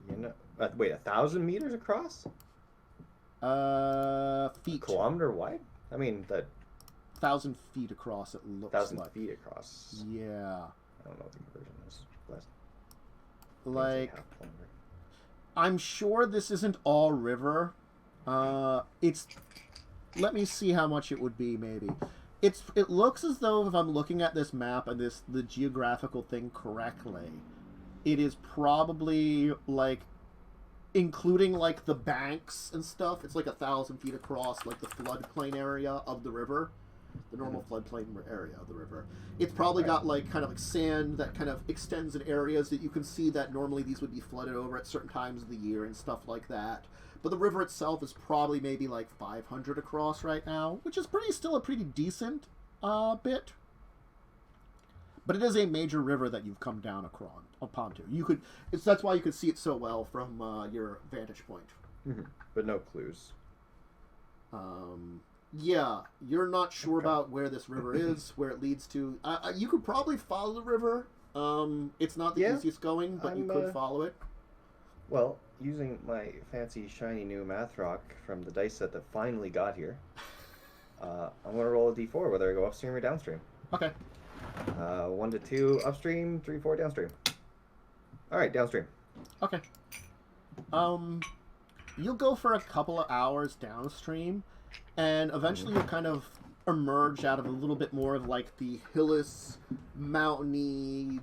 Wait, 1,000 meters across? Feet. A kilometer wide? I mean, that... 1,000 feet across, it looks 1,000 like. feet across. Yeah. I don't know what the conversion is. Less. Like, Half kilometer. I'm sure this isn't all river. It's... Let me see how much it would be, maybe. It looks as though, if I'm looking at this map and the geographical thing correctly, it is probably, like, including, like, the banks and stuff, it's like 1,000 feet across, like, the floodplain area of the river. The normal floodplain area of the river. It's probably got, like, kind of like sand that kind of extends in areas that you can see that normally these would be flooded over at certain times of the year and stuff like that. But the river itself is probably maybe like 500 across right now, which is still a pretty decent bit. But it is a major river that you've come down upon to. That's why you could see it so well from your vantage point. But no clues. Yeah, you're not sure about where this river is, where it leads to. You could probably follow the river. It's not the easiest going, but you could follow it. Well, using my fancy shiny new math rock from the dice set that finally got here, I'm going to roll a d4 whether I go upstream or downstream. Okay. 1 to 2 upstream, 3, 4 downstream. Alright, downstream. Okay. You'll go for a couple of hours downstream, and eventually you'll kind of emerge out of a little bit more of like the hillis, mountainy,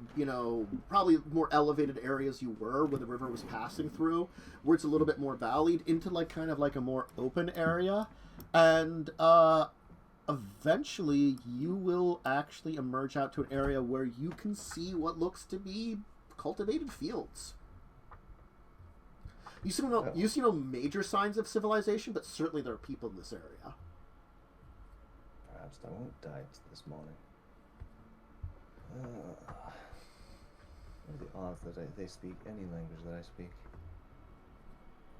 probably more elevated areas you were where the river was passing through, where it's a little bit more valleyed into like kind of like a more open area. And eventually you will actually emerge out to an area where you can see what looks to be cultivated fields. You see no major signs of civilization, but certainly there are people in this area. Perhaps I won't die this morning. What are the odds that they speak any language that I speak?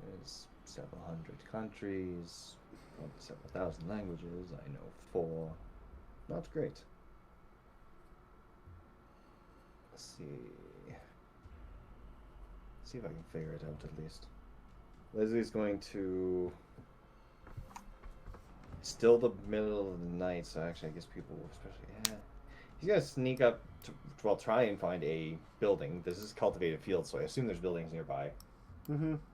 There's several hundred countries, several thousand languages. I know 4. Not great. Let's see if I can figure it out at least. Leslie's going to... It's still the middle of the night, so actually I guess people will especially... He's going to sneak up to, try and find a building. This is cultivated field, so I assume there's buildings nearby.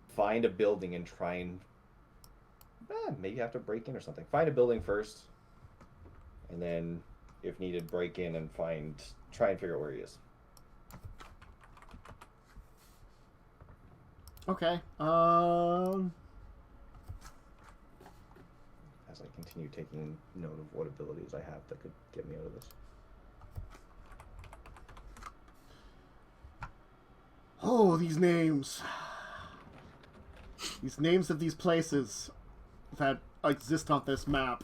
Find a building and try and... maybe have to break in or something. Find a building first, and then, if needed, break in and try and figure out where he is. Okay. As I continue taking note of what abilities I have that could get me out of this. Oh, these names. These names of these places that exist on this map.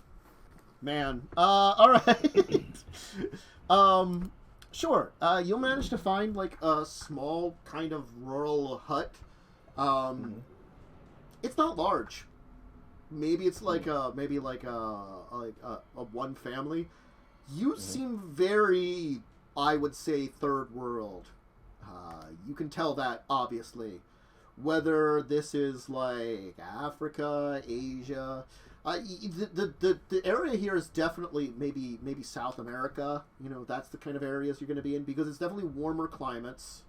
Man. Alright. Sure. You'll manage to find like a small kind of rural hut. It's not large. Maybe it's like a one family. You seem very, I would say, third world. You can tell that obviously. Whether this is like Africa, Asia, the area here is definitely maybe South America. That's the kind of areas you're going to be in because it's definitely warmer climates.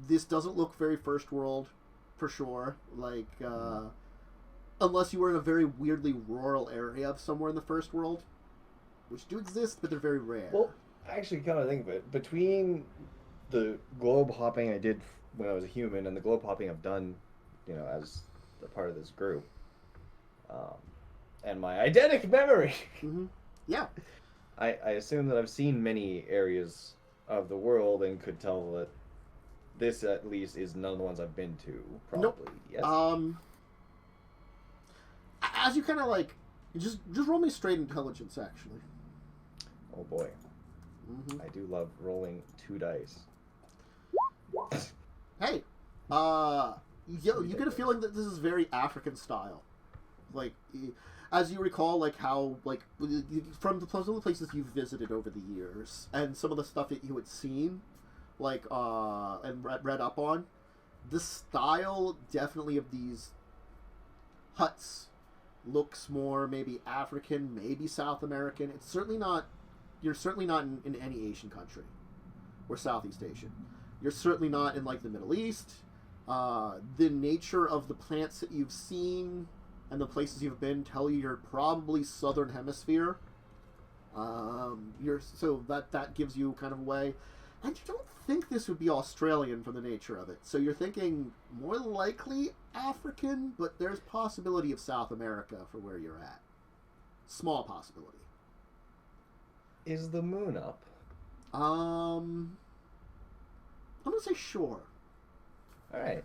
This doesn't look very first world, for sure. Like, unless you were in a very weirdly rural area of somewhere in the first world, which do exist, but they're very rare. Well, actually, kind of think of it, between the globe hopping I did when I was a human and the globe hopping I've done, as a part of this group, and my eidetic memory, Yeah. I assume that I've seen many areas of the world and could tell that this at least is none of the ones I've been to. Probably. Yes. As you kind of like, just roll me straight intelligence, actually. Oh boy. I do love rolling 2 dice. Hey, you get a feeling that this is very African style. Like, as you recall, like how, like, from some of the places you've visited over the years, and some of the stuff that you had seen, like, and read up on, the style definitely of these huts looks more maybe African, maybe South American. It's certainly not. You're certainly not in any Asian country or Southeast Asian. You're certainly not in like the Middle East. The nature of the plants that you've seen and the places you've been tell you you're probably Southern Hemisphere. So that gives you kind of a way. And you don't think this would be Australian from the nature of it. So you're thinking more likely African, but there's possibility of South America for where you're at. Small possibility. Is the moon up? I'm gonna say sure. All right.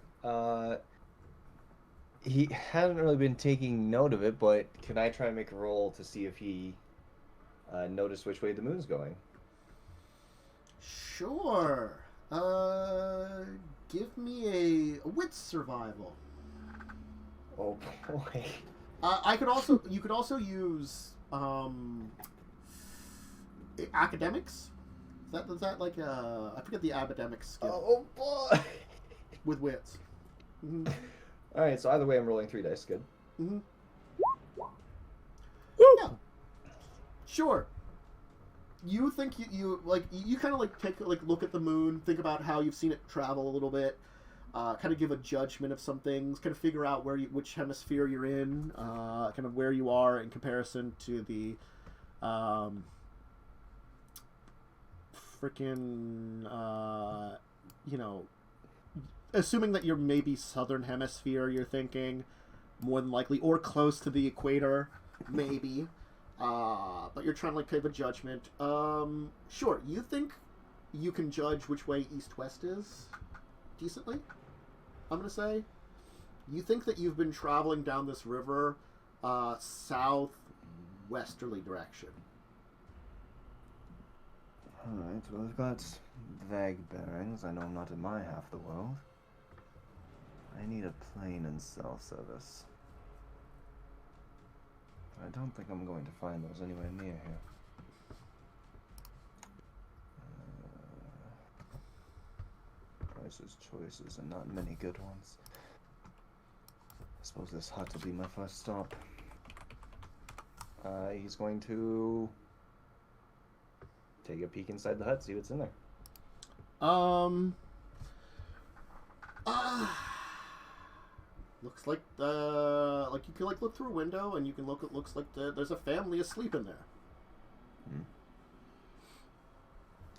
He hasn't really been taking note of it, but can I try and make a roll to see if he noticed which way the moon's going? Sure. Give me a wit survival. Oh boy. You could also use academics. Is that like I forget the academic skill. Oh boy. With wits. Mm-hmm. All right. So either way, I'm rolling 3 dice. Good. Mm-hmm. Yeah. Sure. You think you kind of like take like look at the moon, think about how you've seen it travel a little bit, kind of give a judgment of some things, kind of figure out which hemisphere you're in, kind of where you are in comparison to the assuming that you're maybe Southern Hemisphere, you're thinking more than likely, or close to the equator, maybe. But you're trying to like give a judgment. Sure. You think you can judge which way east-west is decently? I'm gonna say. You think that you've been traveling down this river, southwesterly direction. Alright, well, I've got vague bearings. I know I'm not in my half of the world. I need a plane and cell service. I don't think I'm going to find those anywhere near here. Prices, choices, and not many good ones. I suppose this hut will be my first stop. He's going to take a peek inside the hut, see what's in there. Looks like you can like look through a window and you can look. It looks like there's a family asleep in there.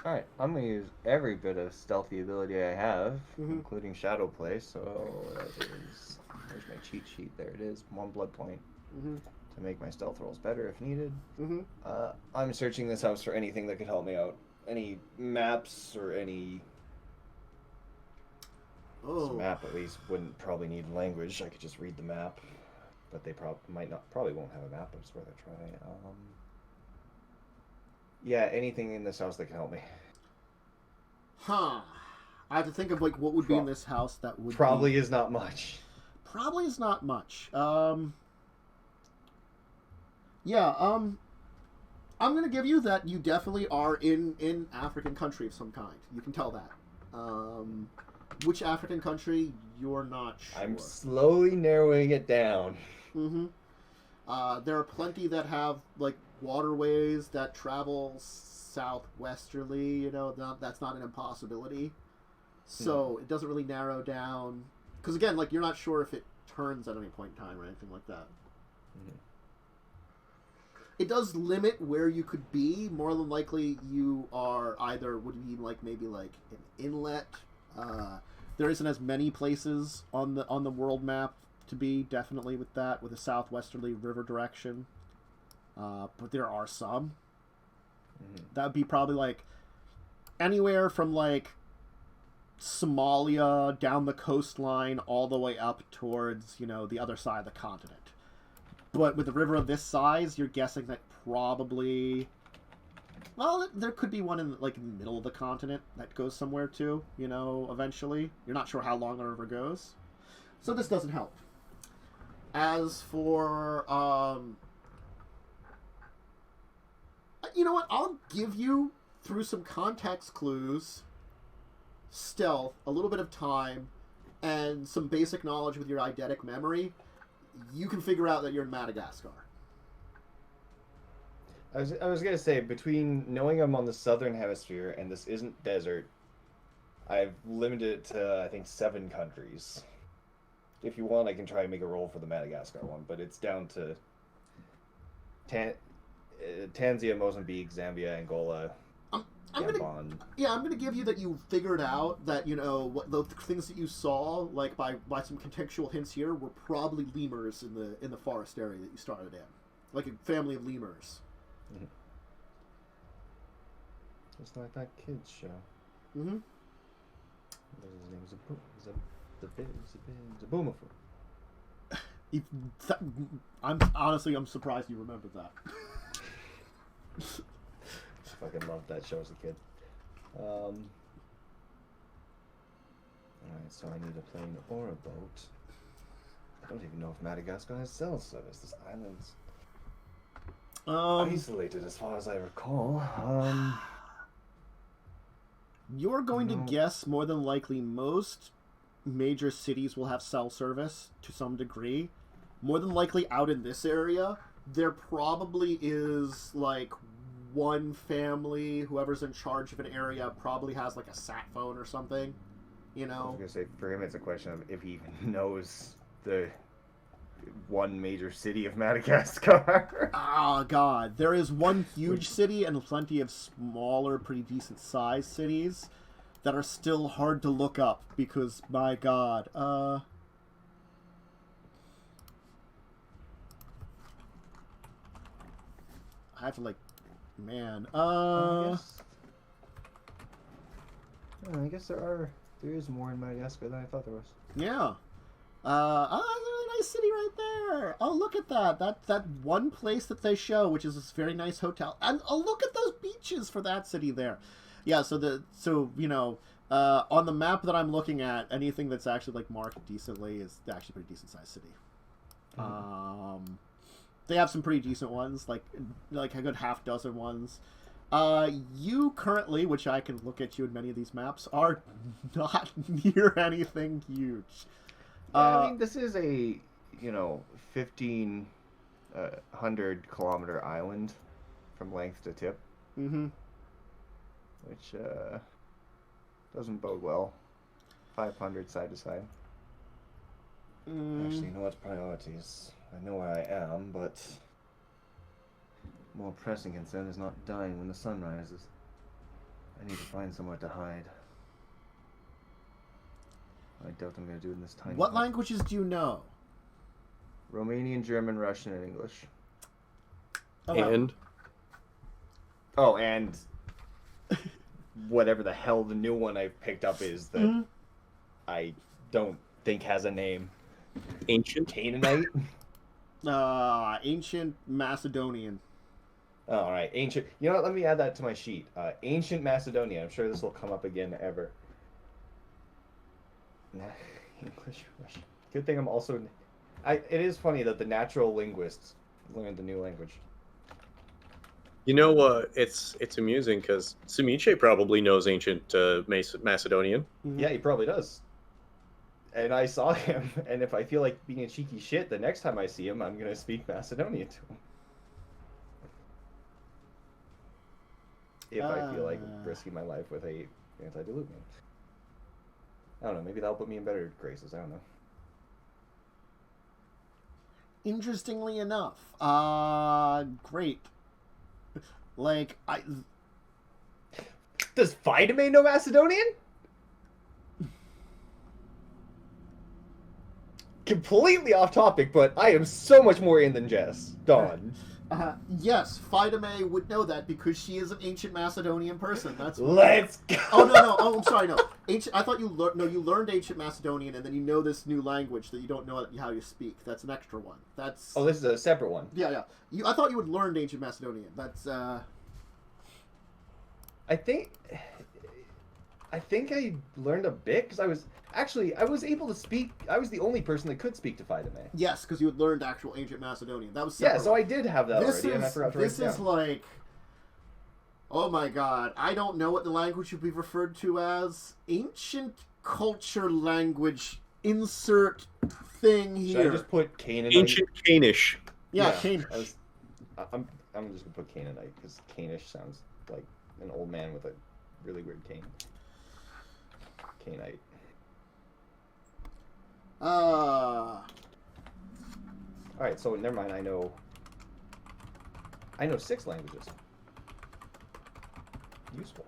All right, I'm gonna use every bit of stealthy ability I have, including shadow play. So that is, there's my cheat sheet. There it is, 1 blood point to make my stealth rolls better if needed. I'm searching this house for anything that could help me out. Any maps or any. This map at least wouldn't probably need language. I could just read the map, but they probably won't have a map. But it's worth a try. Yeah, anything in this house that can help me. I have to think of like what would be in this house that would probably is not much. Probably is not much. I'm gonna give you that you definitely are in African country of some kind. You can tell that. Which African country, you're not sure. I'm slowly narrowing it down. There are plenty that have like waterways that travel southwesterly. You know, that's not an impossibility. So it doesn't really narrow down. Because again, like you're not sure if it turns at any point in time or anything like that. it does limit where you could be. More than likely, you are either would be like maybe like an inlet. There isn't as many places on the world map to be, definitely with that, with a southwesterly river direction. But there are some. That would be probably like anywhere from like Somalia down the coastline all the way up towards, you know, the other side of the continent. But with a river of this size, you're guessing that probably, well, there could be one in like in the middle of the continent that goes somewhere too, you know, eventually. You're not sure how long the river goes. So this doesn't help. As for, you know what? I'll give you, through some context clues, stealth, a little bit of time, and some basic knowledge with your eidetic memory, you can figure out that you're in Madagascar. I was gonna say, between knowing I'm on the southern hemisphere and this isn't desert, I've limited it to, I think, 7 countries. If you want, I can try and make a roll for the Madagascar one, but it's down to Tanzania, Mozambique, Zambia, Angola, Gabon. I'm gonna give you that you figured out that, you know, what the things that you saw, like by some contextual hints here, were probably lemurs in the forest area that you started in, like a family of lemurs. Mm-hmm. Just like that kids show. Mm-hmm. His name is a Boomerful. I'm surprised you remembered that. Fucking loved that show as a kid. Alright, so I need a plane or a boat. I don't even know if Madagascar has cell service. This island's isolated as far as I recall. You're going to guess more than likely most major cities will have cell service to some degree. More than likely out in this area, there probably is like one family, whoever's in charge of an area probably has like a sat phone or something, you know? I was gonna say, for him it's a question of if he even knows the one major city of Madagascar. Oh god, there is one huge city and plenty of smaller, pretty decent sized cities that are still hard to look up because, my god, I have to, like, man, I guess there is more in Madagascar than I thought there was. yeah. There's a really nice city right there. Oh, look at that. That one place that they show, which is this very nice hotel. And oh, look at those beaches for that city there. Yeah, so you know, on the map that I'm looking at, anything that's actually like marked decently is actually a pretty decent sized city. Mm-hmm. They have some pretty decent ones, like a good half dozen ones. You currently, which I can look at you in many of these maps, are not near anything huge. Yeah, I mean, this is a, 1,500 kilometer island from length to tip. Mm-hmm. Which doesn't bode well. 500 side to side. Actually, you know what's priorities? I know where I am, but more pressing concern is not dying when the sun rises. I need to find somewhere to hide. I doubt I'm going to do it in this tiny What hut. languages do you know? Romanian, German, Russian, and English. And? Oh, and whatever the hell the new one I picked up is that I don't think has a name. Ancient? Canaanite? Ancient Macedonian. Oh, all right. Ancient. You know what? Let me add that to my sheet. Ancient Macedonia. I'm sure this will come up again ever. English, Russian. Good thing I'm also... it is funny that the natural linguists learned the new language. You know, it's amusing because Simiche probably knows ancient Macedonian. Mm-hmm. Yeah, he probably does. And I saw him, and if I feel like being a cheeky shit, the next time I see him, I'm going to speak Macedonian to him. If I feel like risking my life with a antediluvian. I don't know, maybe that'll put me in better graces, I don't know. Interestingly enough, great. Like, Does VtM know Macedonian? Completely off topic, but I am so much more in than Jess. Dawn. Yes, VtM would know that because she is an ancient Macedonian person. That's Let's go. Oh no! Oh, I'm sorry. No, I thought you you learned ancient Macedonian, and then you know this new language that you don't know how you speak. That's an extra one. That's Oh, this is a separate one. yeah. I thought you would learn ancient Macedonian. That's I think I learned a bit because I was able to speak. I was the only person that could speak to VtM. yes, because you had learned actual ancient Macedonian. That was Yeah, separate. so I did have that This already, and I is forgot to write this it is down. like, oh my god! I don't know what the language would be referred to as. Ancient culture language. Insert thing here. Should I just put Canaanite? Ancient Cainish. Yeah, Caine. I'm just gonna put Canaanite because Cainish sounds like an old man with a really weird cane. Cainite. All right, so never mind. I know 6 languages. Useful.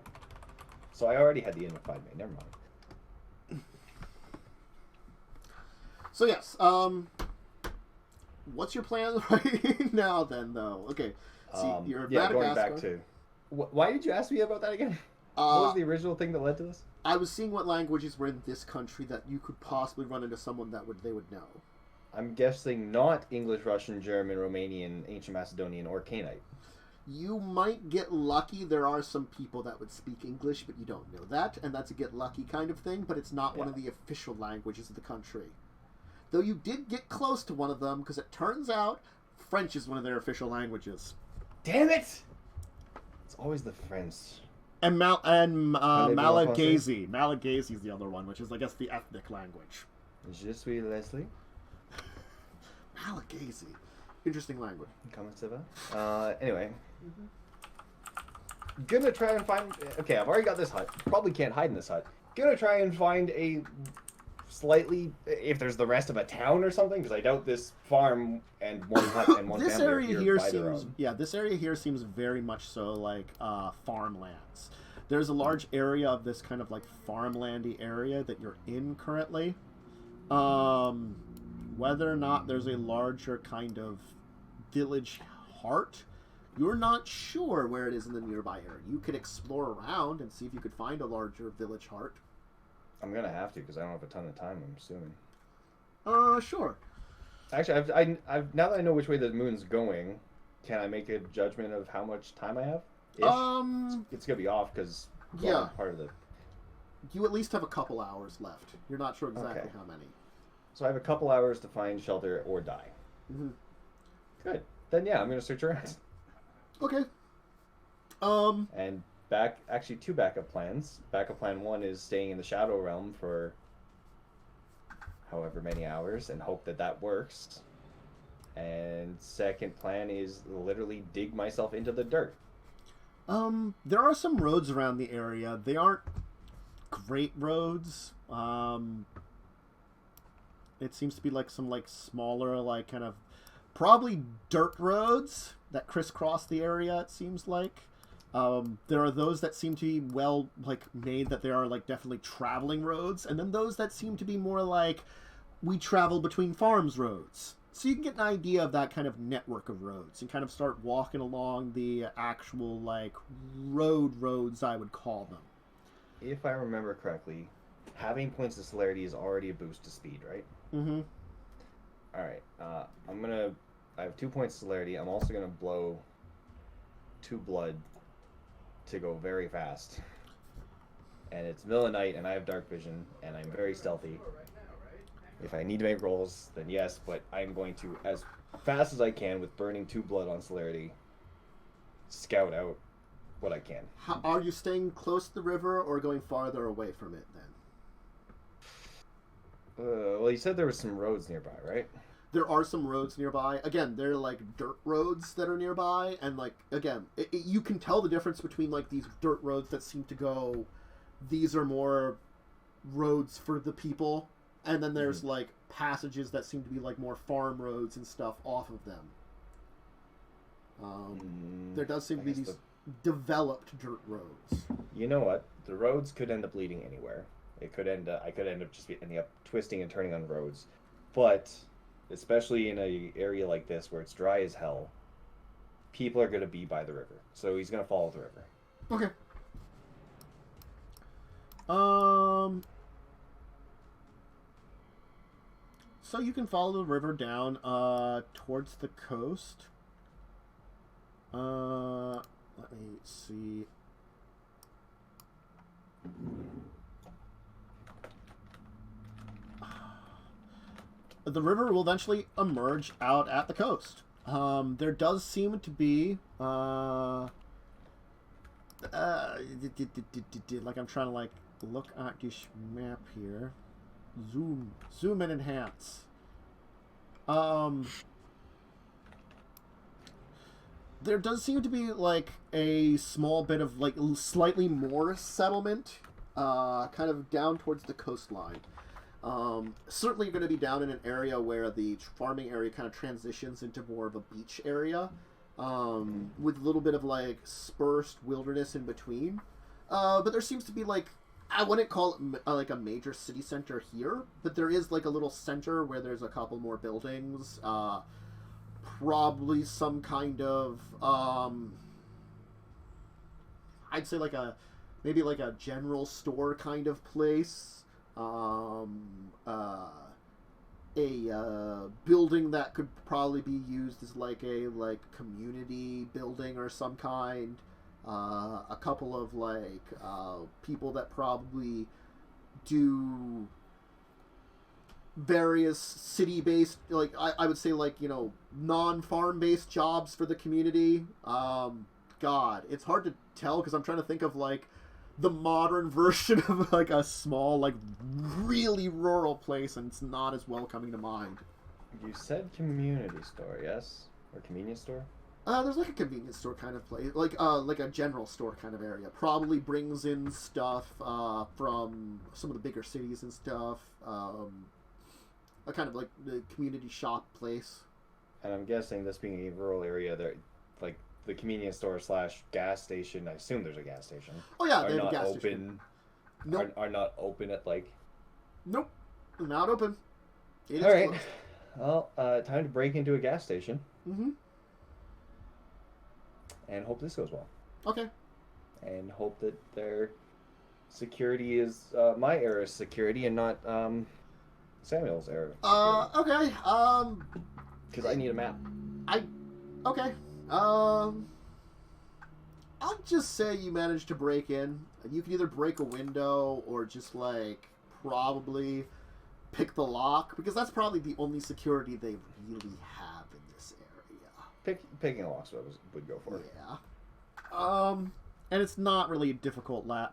So I already had the in with VtM. Never mind. So yes, what's your plan right now then, though? Okay, see, you're in Madagascar. Going back to... Why did you ask me about that again? What was the original thing that led to this? I was seeing what languages were in this country that you could possibly run into someone that they would know. I'm guessing not English, Russian, German, Romanian, Ancient Macedonian, or Cainite. You might get lucky. There are some people that would speak English, but you don't know that, and that's a get lucky kind of thing, but it's not one of the official languages of the country. Though you did get close to one of them, because it turns out French is one of their official languages. Damn it! It's always the French. And Malagasy. Malagasy is the other one, which is, I guess, the ethnic language. Je suis Leslie. Malagasy. Interesting language. Comment ça va? Anyway. Gonna try and find... Okay, I've already got this hut. Probably can't hide in this hut. Gonna try and find a slightly... If there's the rest of a town or something, because I doubt this farm and one hut and one this family area are here by their seems... own. Yeah, this area here seems very much so like farmlands. There's a large area of this kind of like farmlandy area that you're in currently. Whether or not there's a larger kind of village heart, you're not sure where it is in the nearby area. You could explore around and see if you could find a larger village heart. I'm gonna have to, because I don't have a ton of time, I'm assuming. Sure. Actually, I've now that I know which way the moon's going, can I make a judgment of how much time I have? It's gonna be off, because part of the... You at least have a couple hours left. You're not sure exactly how many. So I have a couple hours to find shelter or die. Mm-hmm. Good. Then yeah, I'm gonna search around. Okay. And actually 2 backup plans. Backup plan 1 is staying in the Shadow Realm for however many hours and hope that works. And second plan is literally dig myself into the dirt. There are some roads around the area. They aren't great roads. It seems to be like some like smaller, like kind of probably dirt roads that crisscross the area, it seems like. There are those that seem to be well like made, that they are like definitely traveling roads, and then those that seem to be more like we travel between farms roads. So you can get an idea of that kind of network of roads and kind of start walking along the actual like roads, I would call them. If I remember correctly, having points of celerity is already a boost to speed, right? Mm-hmm. Alright, I have 2 points of celerity. I'm also gonna blow 2 blood to go very fast. And it's middle of night, and I have dark vision, and I'm very stealthy. If I need to make rolls, then yes, but I'm going to, as fast as I can, with burning 2 blood on celerity, scout out what I can. Are you staying close to the river or going farther away from it then? Well, you said there were some roads nearby, right? There are some roads nearby. Again, they're like dirt roads that are nearby, and like again, you can tell the difference between like these dirt roads that seem to go. These are more roads for the people, and then there's like passages that seem to be like more farm roads and stuff off of them. There does seem to be these developed dirt roads. You know what? The roads could end up leading anywhere. It could end. I could end up just ending up twisting and turning on roads, but especially in a area like this where it's dry as hell, people are going to be by the river. So he's going to follow the river. Okay. So you can follow the river down towards the coast. Let me see. The river will eventually emerge out at the coast. There does seem to be like I'm trying to like look at this map here. Zoom and enhance. There does seem to be like a small bit of like slightly more settlement, kind of down towards the coastline. Certainly you're going to be down in an area where the farming area kind of transitions into more of a beach area, with a little bit of like spursed wilderness in between. But there seems to be like, I wouldn't call it like a major city center here, but there is like a little center where there's a couple more buildings, probably some kind of, I'd say like maybe like a general store kind of place. A building that could probably be used as like a community building or some kind. A couple of like people that probably do various city-based, like I would say like, you know, non-farm based jobs for the community. God, it's hard to tell because I'm trying to think of like the modern version of like a small, like really rural place, and it's not as well coming to mind. You said community store, yes? Or convenience store? There's like a convenience store kind of place, like a general store kind of area. Probably brings in stuff from some of the bigger cities and stuff. A kind of like the community shop place. And I'm guessing this being a rural area, there, like the convenience store / gas station. I assume there's a gas station. Oh yeah, are they have not a gas open. station. Nope. Are not open at like. Nope, not open. It is all right. closed. Well, time to break into a gas station. Mm-hmm. And hope this goes well. Okay. And hope that their security is my era's security and not Samuel's era. Okay. Because I need a map. Okay. I'll just say you managed to break in. You can either break a window or just like probably pick the lock, because that's probably the only security they really have in this area. Picking a lock would go for it. Yeah. And it's not really a difficult map.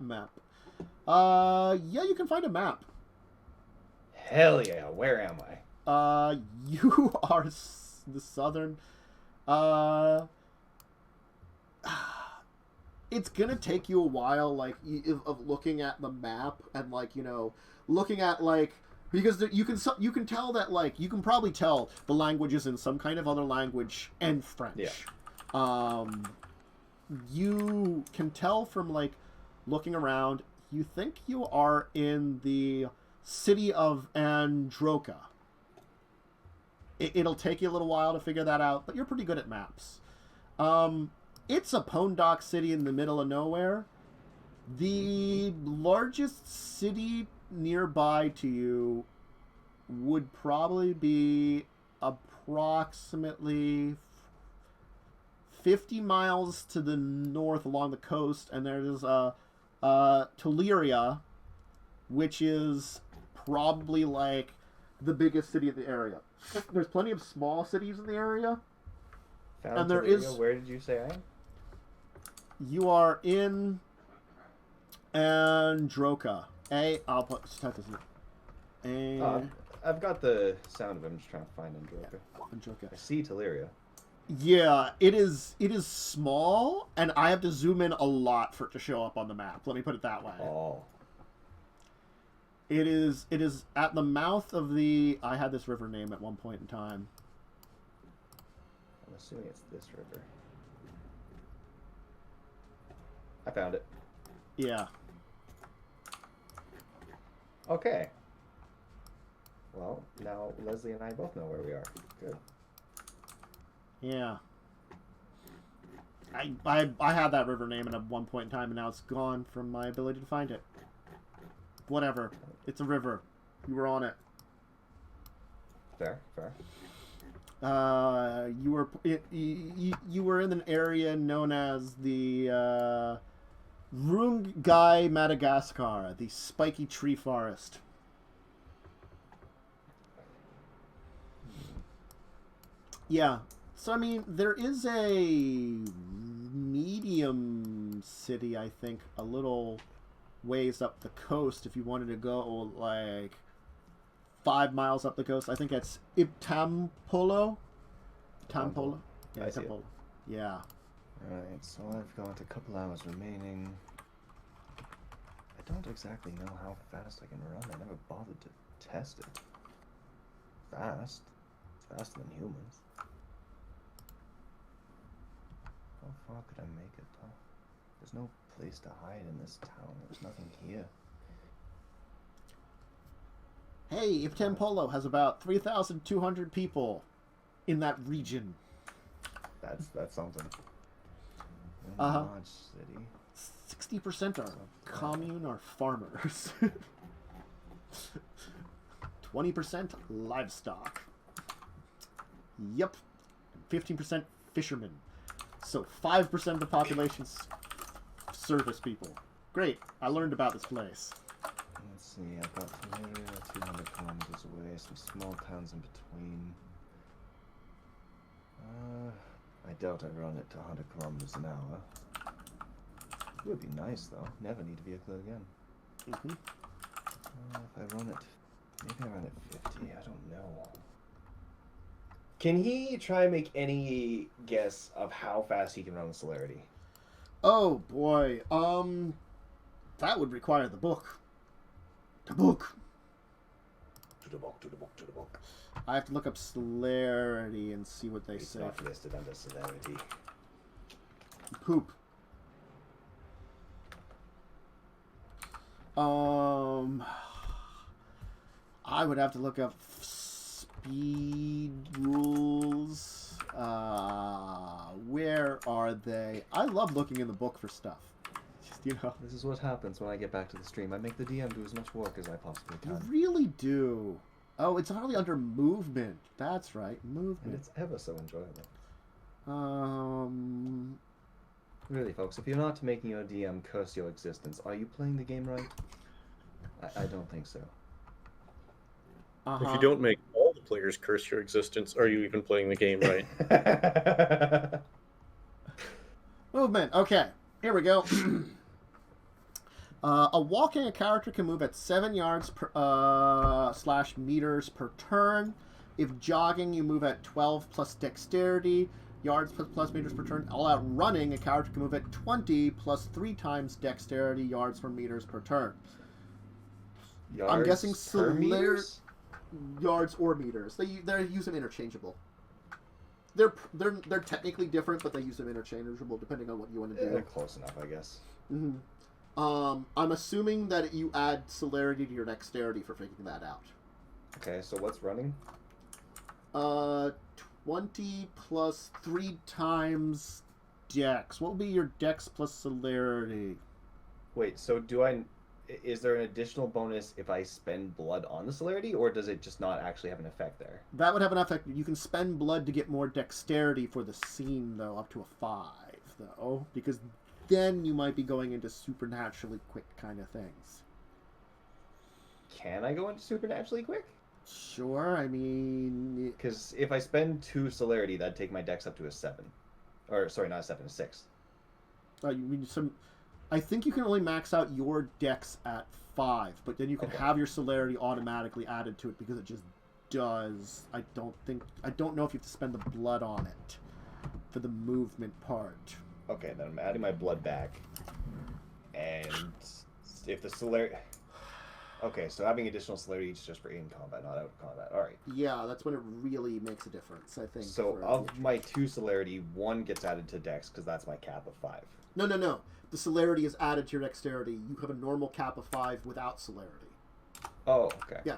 Yeah, you can find a map. Hell yeah! Where am I? You are the southern. It's gonna take you a while, like, of looking at the map and, like, you know, looking at, like, because you can tell that, like, you can probably tell the language is in some kind of other language and French. Yeah. You can tell from, like, looking around, you think you are in the city of Androka. It'll take you a little while to figure that out, but you're pretty good at maps. It's a Pondock city in the middle of nowhere. The largest city nearby to you would probably be approximately 50 miles to the north along the coast, and there's Tuliria, which is probably like the biggest city in the area. There's plenty of small cities in the area. And there is. Where did you say I am? You are in Androka. I'll type this in. I've got the sound of it. I'm just trying to find Androka. Yeah, Androka. I see Tuliria. Yeah, it is small, and I have to zoom in a lot for it to show up on the map. Let me put it that way. Oh. It is at the mouth of the... I had this river name at one point in time. I'm assuming it's this river. I found it. Yeah. Okay. Well, now Leslie and I both know where we are. Good. Yeah. I had that river name at one point in time, and now it's gone from my ability to find it. Whatever. It's a river. You were on it. Fair, fair. You were in an area known as the Rungai Madagascar, the spiky tree forest. Yeah. So, I mean, there is a medium city, I think, a little ways up the coast if you wanted to go, like, 5 miles up the coast. I think that's Iptampolo. Tampolo? Yeah, I see it. Tampolo. Yeah. Alright, so I've got a couple hours remaining. I don't exactly know how fast I can run. I never bothered to test it. Fast. It's faster than humans. How far could I make it, though? There's no place to hide in this town. There's nothing here. Hey, Iptampolo has about 3,200 people in that region. That's something. Uh-huh. Large city. 60% are commune or farmers. 20% livestock. Yep. 15% fishermen. So 5% of the population's service people. Great. I learned about this place. Let's see, I've got Valeria 200 kilometers away, some small towns in between. I doubt I'd run it to 100 kilometers an hour. It would be nice, though. Never need a vehicle again. Mm-hmm. If I run it... Maybe I run it 50, I don't know. Can he try and make any guess of how fast he can run with celerity? Oh, boy. That would require the book. The book. To the book, to the book, to the book. I have to look up celerity and see what they It's say. not listed under celerity. Poop. I would have to look up speed rules. Where are they? I love looking in the book for stuff. Just, you know. This is what happens when I get back to the stream. I make the DM do as much work as I possibly You can. really do. Oh, it's hardly under movement. That's right, And movement. it's ever so enjoyable. Really, folks, if you're not making your DM curse your existence, are you playing the game right? I don't think so. If you don't make all the players curse your existence, are you even playing the game right? Movement. Okay, here we go. A walking a character can move at 7 yards per, / meters per turn. If jogging, you move at 12 plus dexterity yards plus meters per turn. All out running, a character can move at 20 plus 3 times dexterity yards per meters per turn. Yards I'm guessing per meters? yards or meters. They use them interchangeable. They're technically different, but they use them interchangeable depending on what you want to do. They're close enough, I guess. Mm-hmm. I'm assuming that you add celerity to your dexterity for figuring that out. Okay, so what's running? 20 plus 3 times dex. What would be your dex plus celerity? Wait, so is there an additional bonus if I spend blood on the celerity, or does it just not actually have an effect there? That would have an effect. You can spend blood to get more dexterity for the scene, though, up to a 5, though, because then you might be going into supernaturally quick kind of things. Can I go into supernaturally quick? Sure, I mean... Because if I spend 2 celerity, that'd take my dex up to a 7. Or, sorry, not a 7, a 6. You mean some... I think you can only max out your dex at 5, but then you can have your celerity automatically added to it because it just does. I don't know if you have to spend the blood on it for the movement part. Okay, then I'm adding my blood back. And if the celerity... Okay, so having additional celerity is just for in combat, not out of combat. All right. Yeah, that's when it really makes a difference, I think. So for of the- my 2 celerity, 1 gets added to Dex because that's my cap of 5. No. The celerity is added to your dexterity. You have a normal cap of 5 without celerity. Oh, okay. Yeah.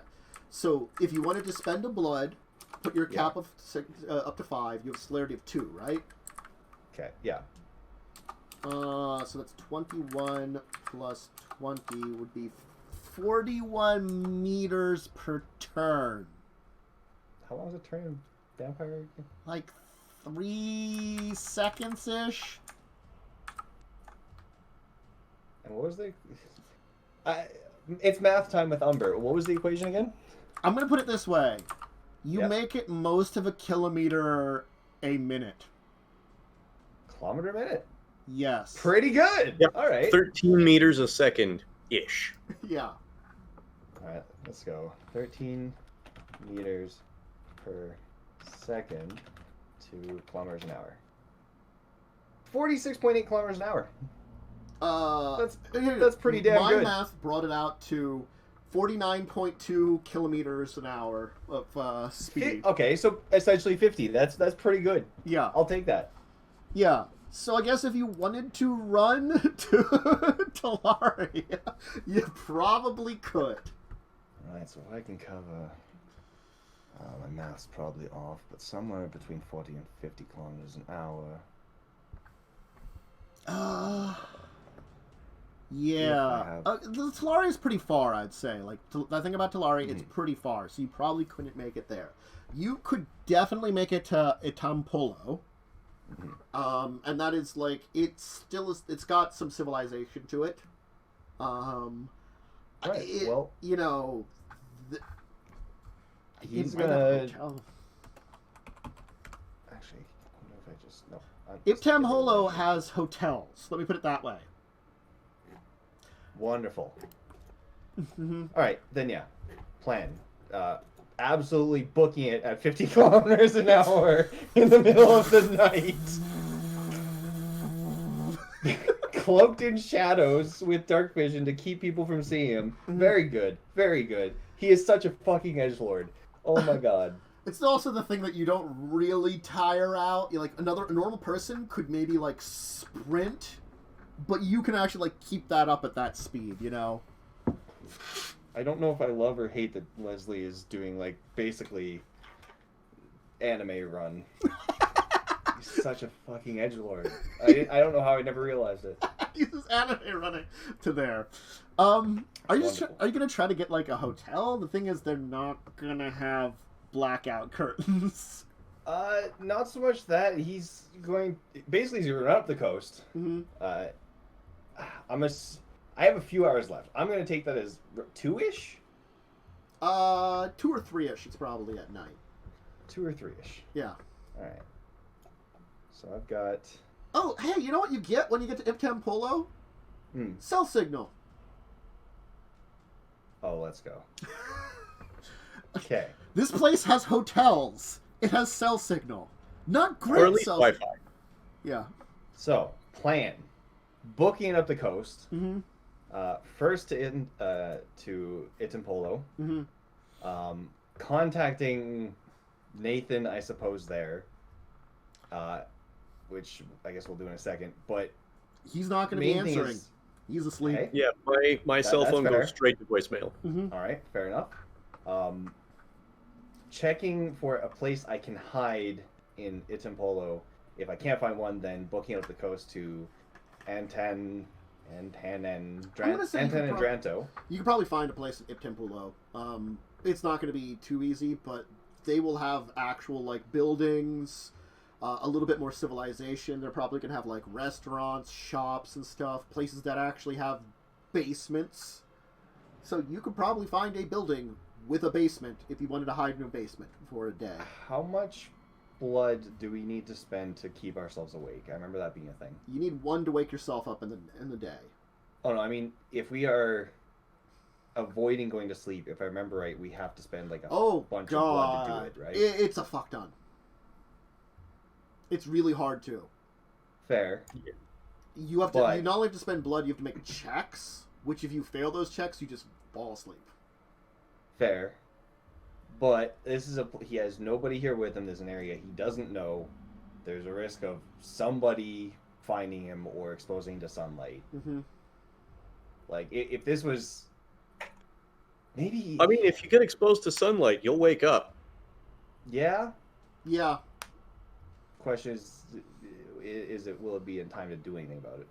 So if you wanted to spend a blood, put your cap of up to 5. You have celerity of 2, right? Okay. Yeah. So that's 21 plus 20 would be 41 meters per turn. How long is a turn in vampire? Like 3 seconds-ish. And what was the? It's math time with Umber. What was the equation again? I'm going to put it this way. You Yep. make it most of a kilometer a minute. Kilometer a minute. Yes. Pretty good. Yep. All right. 13 meters a second ish. Yeah. All right. Let's go. 13 meters per second to kilometers an hour. 46.8 kilometers an hour. That's pretty damn My good. math brought it out to 49.2 kilometers an hour of speed. Okay, so essentially 50. That's pretty good. Yeah. I'll take that. Yeah. So I guess if you wanted to run to Talaria, you probably could. Alright, so if I can cover... my math's probably off, but somewhere between 40 and 50 kilometers an hour. Yeah. If I The Talaria is pretty far, I'd say. Like, the thing about Talaria, it's pretty far, so you probably couldn't make it there. You could definitely make it to Itampolo. And that is like it's got some civilization to it. Right, well, you know, he's it might have gonna... hotel. Actually, I wonder if I just... No. Iptam Holo has hotels. Let me put it that way. Wonderful. Alright, then yeah. Plan. Absolutely booking it at 50 kilometers an hour in the middle of the night. Cloaked in shadows with dark vision to keep people from seeing him. Very good. Very good. He is such a fucking edgelord. Oh my god. It's also the thing that you don't really tire out. Like a normal person could maybe like sprint, but you can actually like keep that up at that speed, you know? I don't know if I love or hate that Leslie is doing like basically anime run. He's such a fucking edgelord. I don't know how I never realized it. He's just anime running to there. Are you gonna try to get like a hotel? The thing is, they're not gonna have blackout curtains. Not so much that he's going. Basically, he's gonna run up the coast. I have a few hours left. I'm gonna take that as 2-ish. 2 or 3-ish. It's probably at night. 2 or 3-ish. Yeah. All right. So I've got. Oh, hey, you know what you get when you get to Iptam Polo? Cell signal. Oh, let's go. Okay. This place has hotels. It has cell signal. Not Or great at least cell Wi-Fi. signal. Yeah. So plan. Booking up the coast. First to Itampolo. Contacting Nathan, I suppose there. Which I guess we'll do in a second. But He's not going to be answering. He's asleep. Okay. Yeah, my cell that's phone fair. goes straight to voicemail. All right, fair enough. Checking for a place I can hide in Itampolo. If I can't find one, then booking up the coast to Antan and Dranto. You could probably find a place in Iptam Polo. It's not going to be too easy, but they will have actual like buildings, a little bit more civilization. They're probably going to have like restaurants, shops and stuff, places that actually have basements. So you could probably find a building with a basement if you wanted to hide in a basement for a day. How much blood do we need to spend to keep ourselves awake? I remember that being a thing. You need 1 to wake yourself up in the day. Oh no, I mean if we are avoiding going to sleep, if I remember right, we have to spend like a bunch of blood to do it, right? It's a fuck ton. It's really hard to. Fair. You have to. You not only have to spend blood, you have to make checks which if you fail those checks, you just fall asleep. Fair. But this is he has nobody here with him. There's an area he doesn't know. There's a risk of somebody finding him or exposing him to sunlight. Mm-hmm. Like, if this was... Maybe... I mean, if you get exposed to sunlight, you'll wake up. Yeah? Yeah. Question is it will it be in time to do anything about it?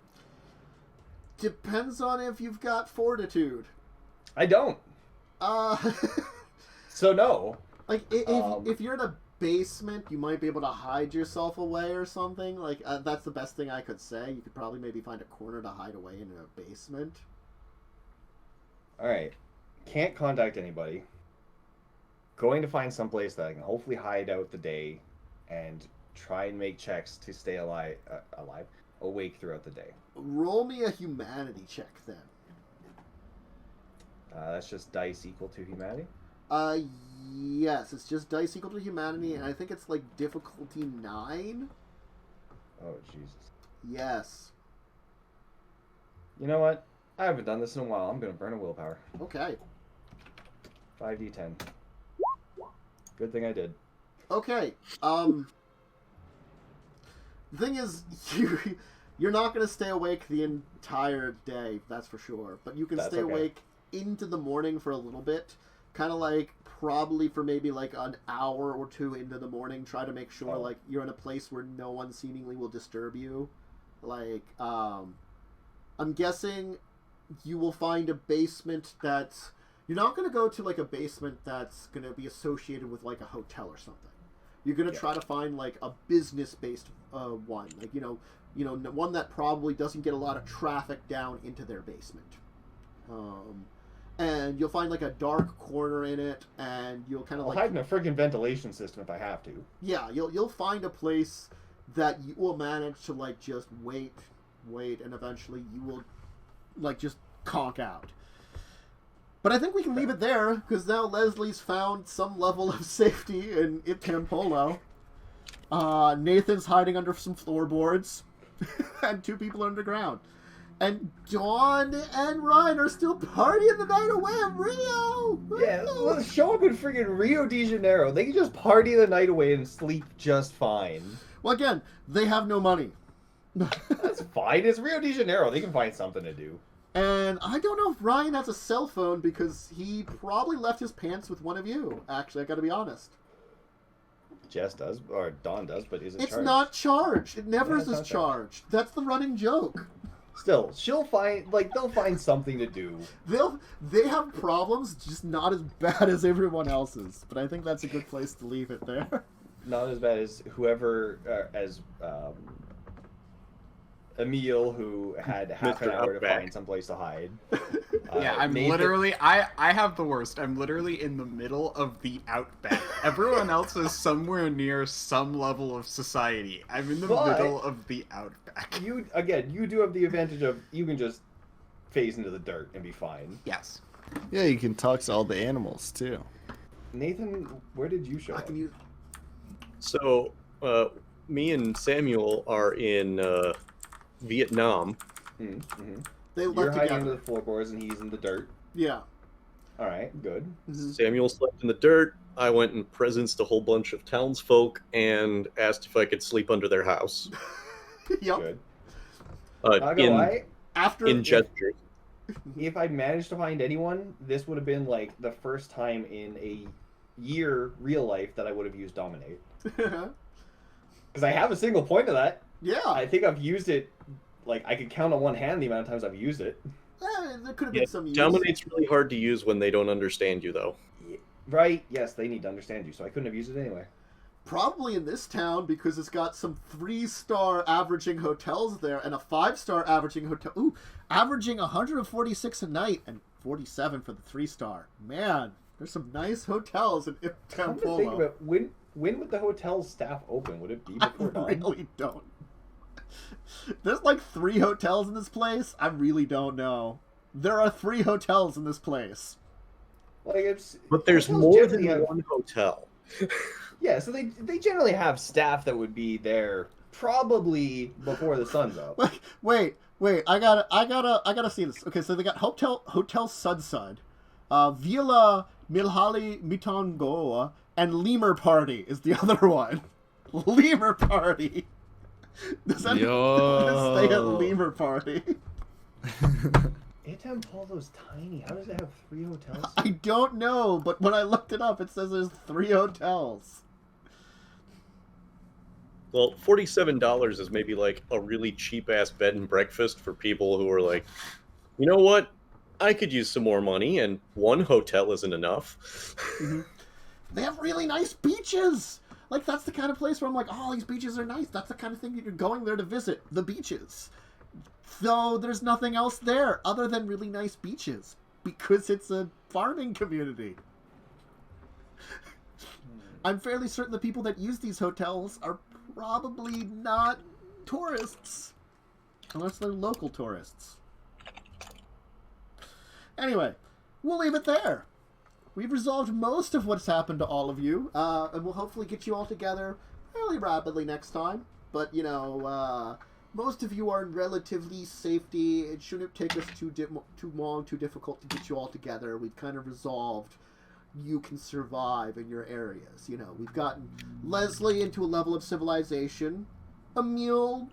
Depends on if you've got fortitude. I don't. So no. Like, if you're in a basement, you might be able to hide yourself away or something. Like, that's the best thing I could say. You could probably maybe find a corner to hide away in a basement. Alright. Can't contact anybody. Going to find someplace that I can hopefully hide out the day and try and make checks to stay awake throughout the day. Roll me a humanity check, then. That's just dice equal to humanity? Yes, it's just dice equal to humanity, and I think it's like difficulty 9. Oh, Jesus. Yes. You know what? I haven't done this in a while. I'm going to burn a willpower. Okay. 5d10. Good thing I did. Okay. The thing is, you're not going to stay awake the entire day, that's for sure. But you can That's stay okay. awake into the morning for a little bit. Kind of like, probably for maybe like an hour or 2 into the morning. Try to make sure, like, you're in a place where no one seemingly will disturb you. Like, I'm guessing you will find a basement that's... You're not going to go to, like, a basement that's going to be associated with, like, a hotel or something. You're going to try to find, like, a business-based one. Like, you know, one that probably doesn't get a lot of traffic down into their basement. And you'll find, like, a dark corner in it, and you'll kind of, I'll like... hide in a freaking ventilation system if I have to. Yeah, you'll find a place that you will manage to, like, just wait, and eventually you will, like, just conk out. But I think we can leave it there, because now Leslie's found some level of safety in Itampolo. Nathan's hiding under some floorboards, and 2 people underground. And Dawn and Ryan are still partying the night away in Rio! Yeah, well, show up in freaking Rio de Janeiro. They can just party the night away and sleep just fine. Well, again, they have no money. That's fine. It's Rio de Janeiro. They can find something to do. And I don't know if Ryan has a cell phone because he probably left his pants with one of you. Actually, I gotta be honest. Jess does, or Dawn does, but is it It's charged? not charged. It never Yeah, it's is not charged. That's the running joke. Still, she'll find, like, they'll find something to do. They have problems, just not as bad as everyone else's. But I think that's a good place to leave it there. Not as bad as whoever, Emil, who had half an Mr. hour to Outback. find someplace to hide. Yeah, I'm Nathan- literally, I have the worst. I'm literally in the middle of the outback. Everyone else is somewhere near some level of society. I'm in the But- middle of the outback. You do have the advantage of, you can just phase into the dirt and be fine. Yes. Yeah, you can talk to all the animals too. Nathan, where did you show I up? can use. So, me and Samuel are in Vietnam. Mm-hmm. They You're left hiding together. under the floorboards and he's in the dirt. Yeah. Alright, good. Mhm. Samuel slept in the dirt. I went and presenced a whole bunch of townsfolk and asked if I could sleep under their house. Yep. Good. Not gonna lie, After in gestures. if I'd managed to find anyone, this would have been like the first time in a year real life that I would have used Dominate. Because I have a single point of that. yeah. I think I've used it, like, I could count on one hand the amount of times I've used it. There could have Yeah, been some use. Dominate's really hard to use when they don't understand you, though. Right? Yes, they need to understand you, so I couldn't have used it anyway. Probably in this town because it's got some 3-star averaging hotels there and a 5-star averaging hotel. Ooh, averaging 146 a night and 47 for the 3-star. Man, there's some nice hotels in Come to think of Itampolo. it, when would the hotel's staff open? Would it be I before dawn? really don't. There's like 3 hotels in this place. I really don't know. There are 3 hotels in this place. Like, it's, But there's hotels more than generally have- one hotel. Yeah, so they generally have staff that would be there probably before the sun's up. Wait, Wait, I gotta see this. Okay, so they got Hotel Sudsud, Villa Milhali Mitongoa, and Lemur Party is the other one. Lemur Party. Does anyone want to stay at Lemur Party? VtM Polo's tiny. How does it have 3 hotels? I don't know, but when I looked it up, it says there's 3 hotels. Well, $47 is maybe like a really cheap-ass bed and breakfast for people who are like, you know what? I could use some more money, and 1 hotel isn't enough. Mm-hmm. They have really nice beaches! Like, that's the kind of place where I'm like, oh, these beaches are nice. That's the kind of thing that you're going there to visit, the beaches. Though there's nothing else there other than really nice beaches, because it's a farming community. I'm fairly certain the people that use these hotels are probably not tourists. Unless they're local tourists. Anyway, we'll leave it there. We've resolved most of what's happened to all of you, and we'll hopefully get you all together fairly rapidly next time. But, you know, most of you are in relatively safety. It shouldn't take us too long, too difficult to get you all together. We've kind of resolved you can survive in your areas. You know, we've gotten Leslie into a level of civilization. Emil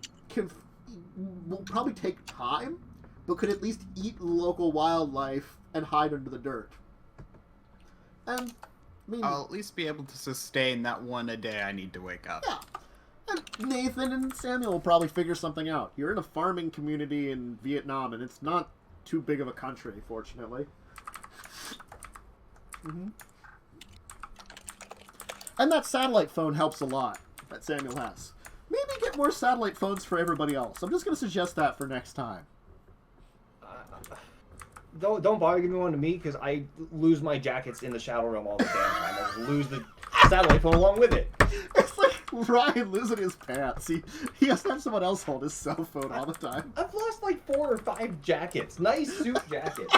will probably take time, but could at least eat local wildlife and hide under the dirt. And, I mean, I'll at least be able to sustain that one a day I need to wake up. yeah. And Nathan and Samuel will probably figure something out. You're in a farming community in Vietnam, and it's not too big of a country, fortunately. Mm-hmm. And that satellite phone helps a lot, that Samuel has. Maybe get more satellite phones for everybody else. I'm just going to suggest that for next time. Don't bother giving one to me, because I lose my jackets in the Shadow Realm all the damn time. I just lose the satellite phone along with it. It's like Ryan losing his pants. He has to have someone else hold his cell phone all the time. I've lost like 4 or 5 jackets. Nice suit jackets.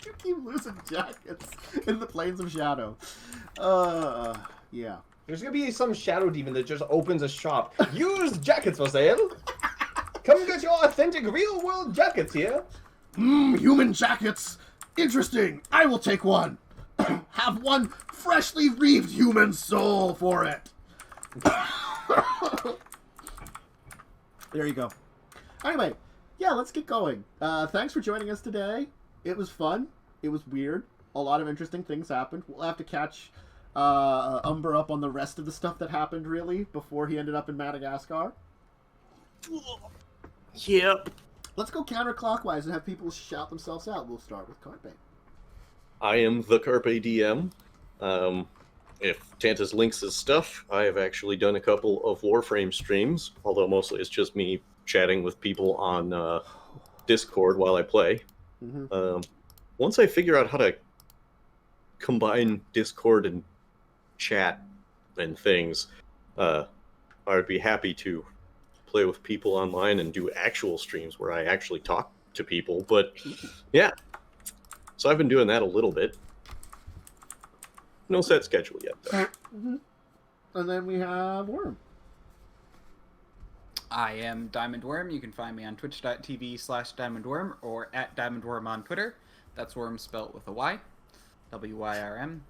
You keep losing jackets in the Plains of Shadow. Yeah. There's gonna be some shadow demon that just opens a shop. Used jackets for sale. Come get your authentic real world jackets here. Human jackets. Interesting. I will take one. Have one freshly reaved human soul for it. There you go. Anyway, yeah, let's get going. Thanks for joining us today. It was fun. It was weird. A lot of interesting things happened. We'll have to catch Umber up on the rest of the stuff that happened, really, before he ended up in Madagascar. Yep. Let's go counterclockwise and have people shout themselves out. We'll start with Carpe. I am the CarpeDM. If Tantus links his stuff, I have actually done a couple of Warframe streams, although mostly it's just me chatting with people on Discord while I play. Mm-hmm. Once I figure out how to combine Discord and chat and things, I would be happy to play with people online and do actual streams where I actually talk to people. But yeah, so I've been doing that a little bit. No set schedule yet, though. Mm-hmm. And then we have Worm. I am Diamondwyrm. You can find me on twitch.tv/Diamondwyrm or at Diamondwyrm on Twitter. That's Worm spelt with a Y. W-Y-R-M.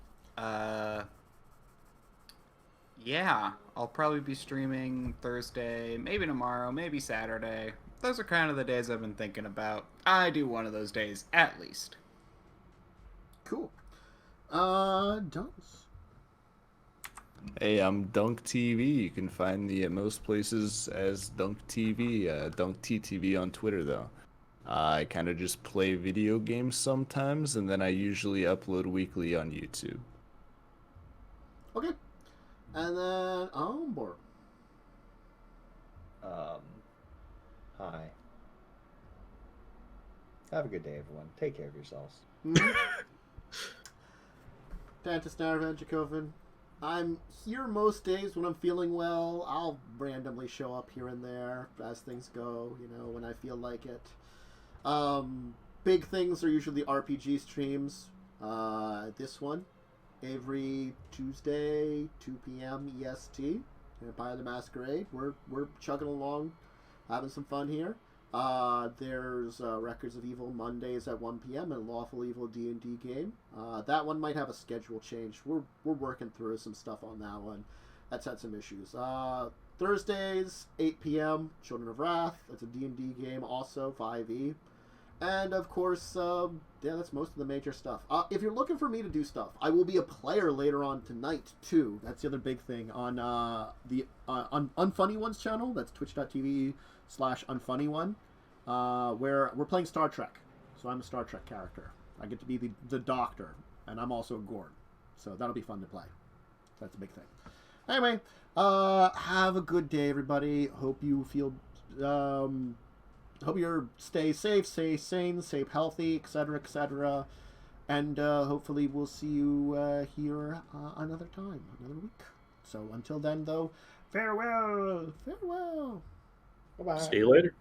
Yeah, I'll probably be streaming Thursday, maybe tomorrow, maybe Saturday. Those are kind of the days I've been thinking about. I do one of those days, at least. Cool. Dunce. Hey, I'm Dunk TV. You can find me at most places as Dunk TV. Dunk TTV on Twitter, though. I kind of just play video games sometimes, and then I usually upload weekly on YouTube. Okay. And then Umber. Hi. Have a good day, everyone. Take care of yourselves. Tantus Narvan, Dracovin. I'm here most days when I'm feeling well. I'll randomly show up here and there as things go, you know, when I feel like it. Big things are usually RPG streams. This one, every Tuesday, 2 p.m. EST. Empire the Masquerade. We're chugging along, having some fun here. There's Records of Evil Mondays at 1 p.m. and Lawful Evil D&D game. That one might have a schedule change. We're working through some stuff on that one. That's had some issues. Thursdays, 8 p.m. Children of Wrath. That's a D&D game also, 5e. And of course, yeah, that's most of the major stuff. If you're looking for me to do stuff, I will be a player later on tonight too. That's the other big thing on the Unfunny Ones channel. That's twitch.tv/unfunnyon, where we're playing Star Trek. So I'm a Star Trek character. I get to be the Doctor, and I'm also a Gorn. So that'll be fun to play. That's a big thing. Anyway, have a good day, everybody. Hope you feel. Hope you stay safe, stay sane, stay healthy, etc., etc. And hopefully we'll see you here another time, another week. So until then, though, farewell, farewell. Bye-bye. See you later.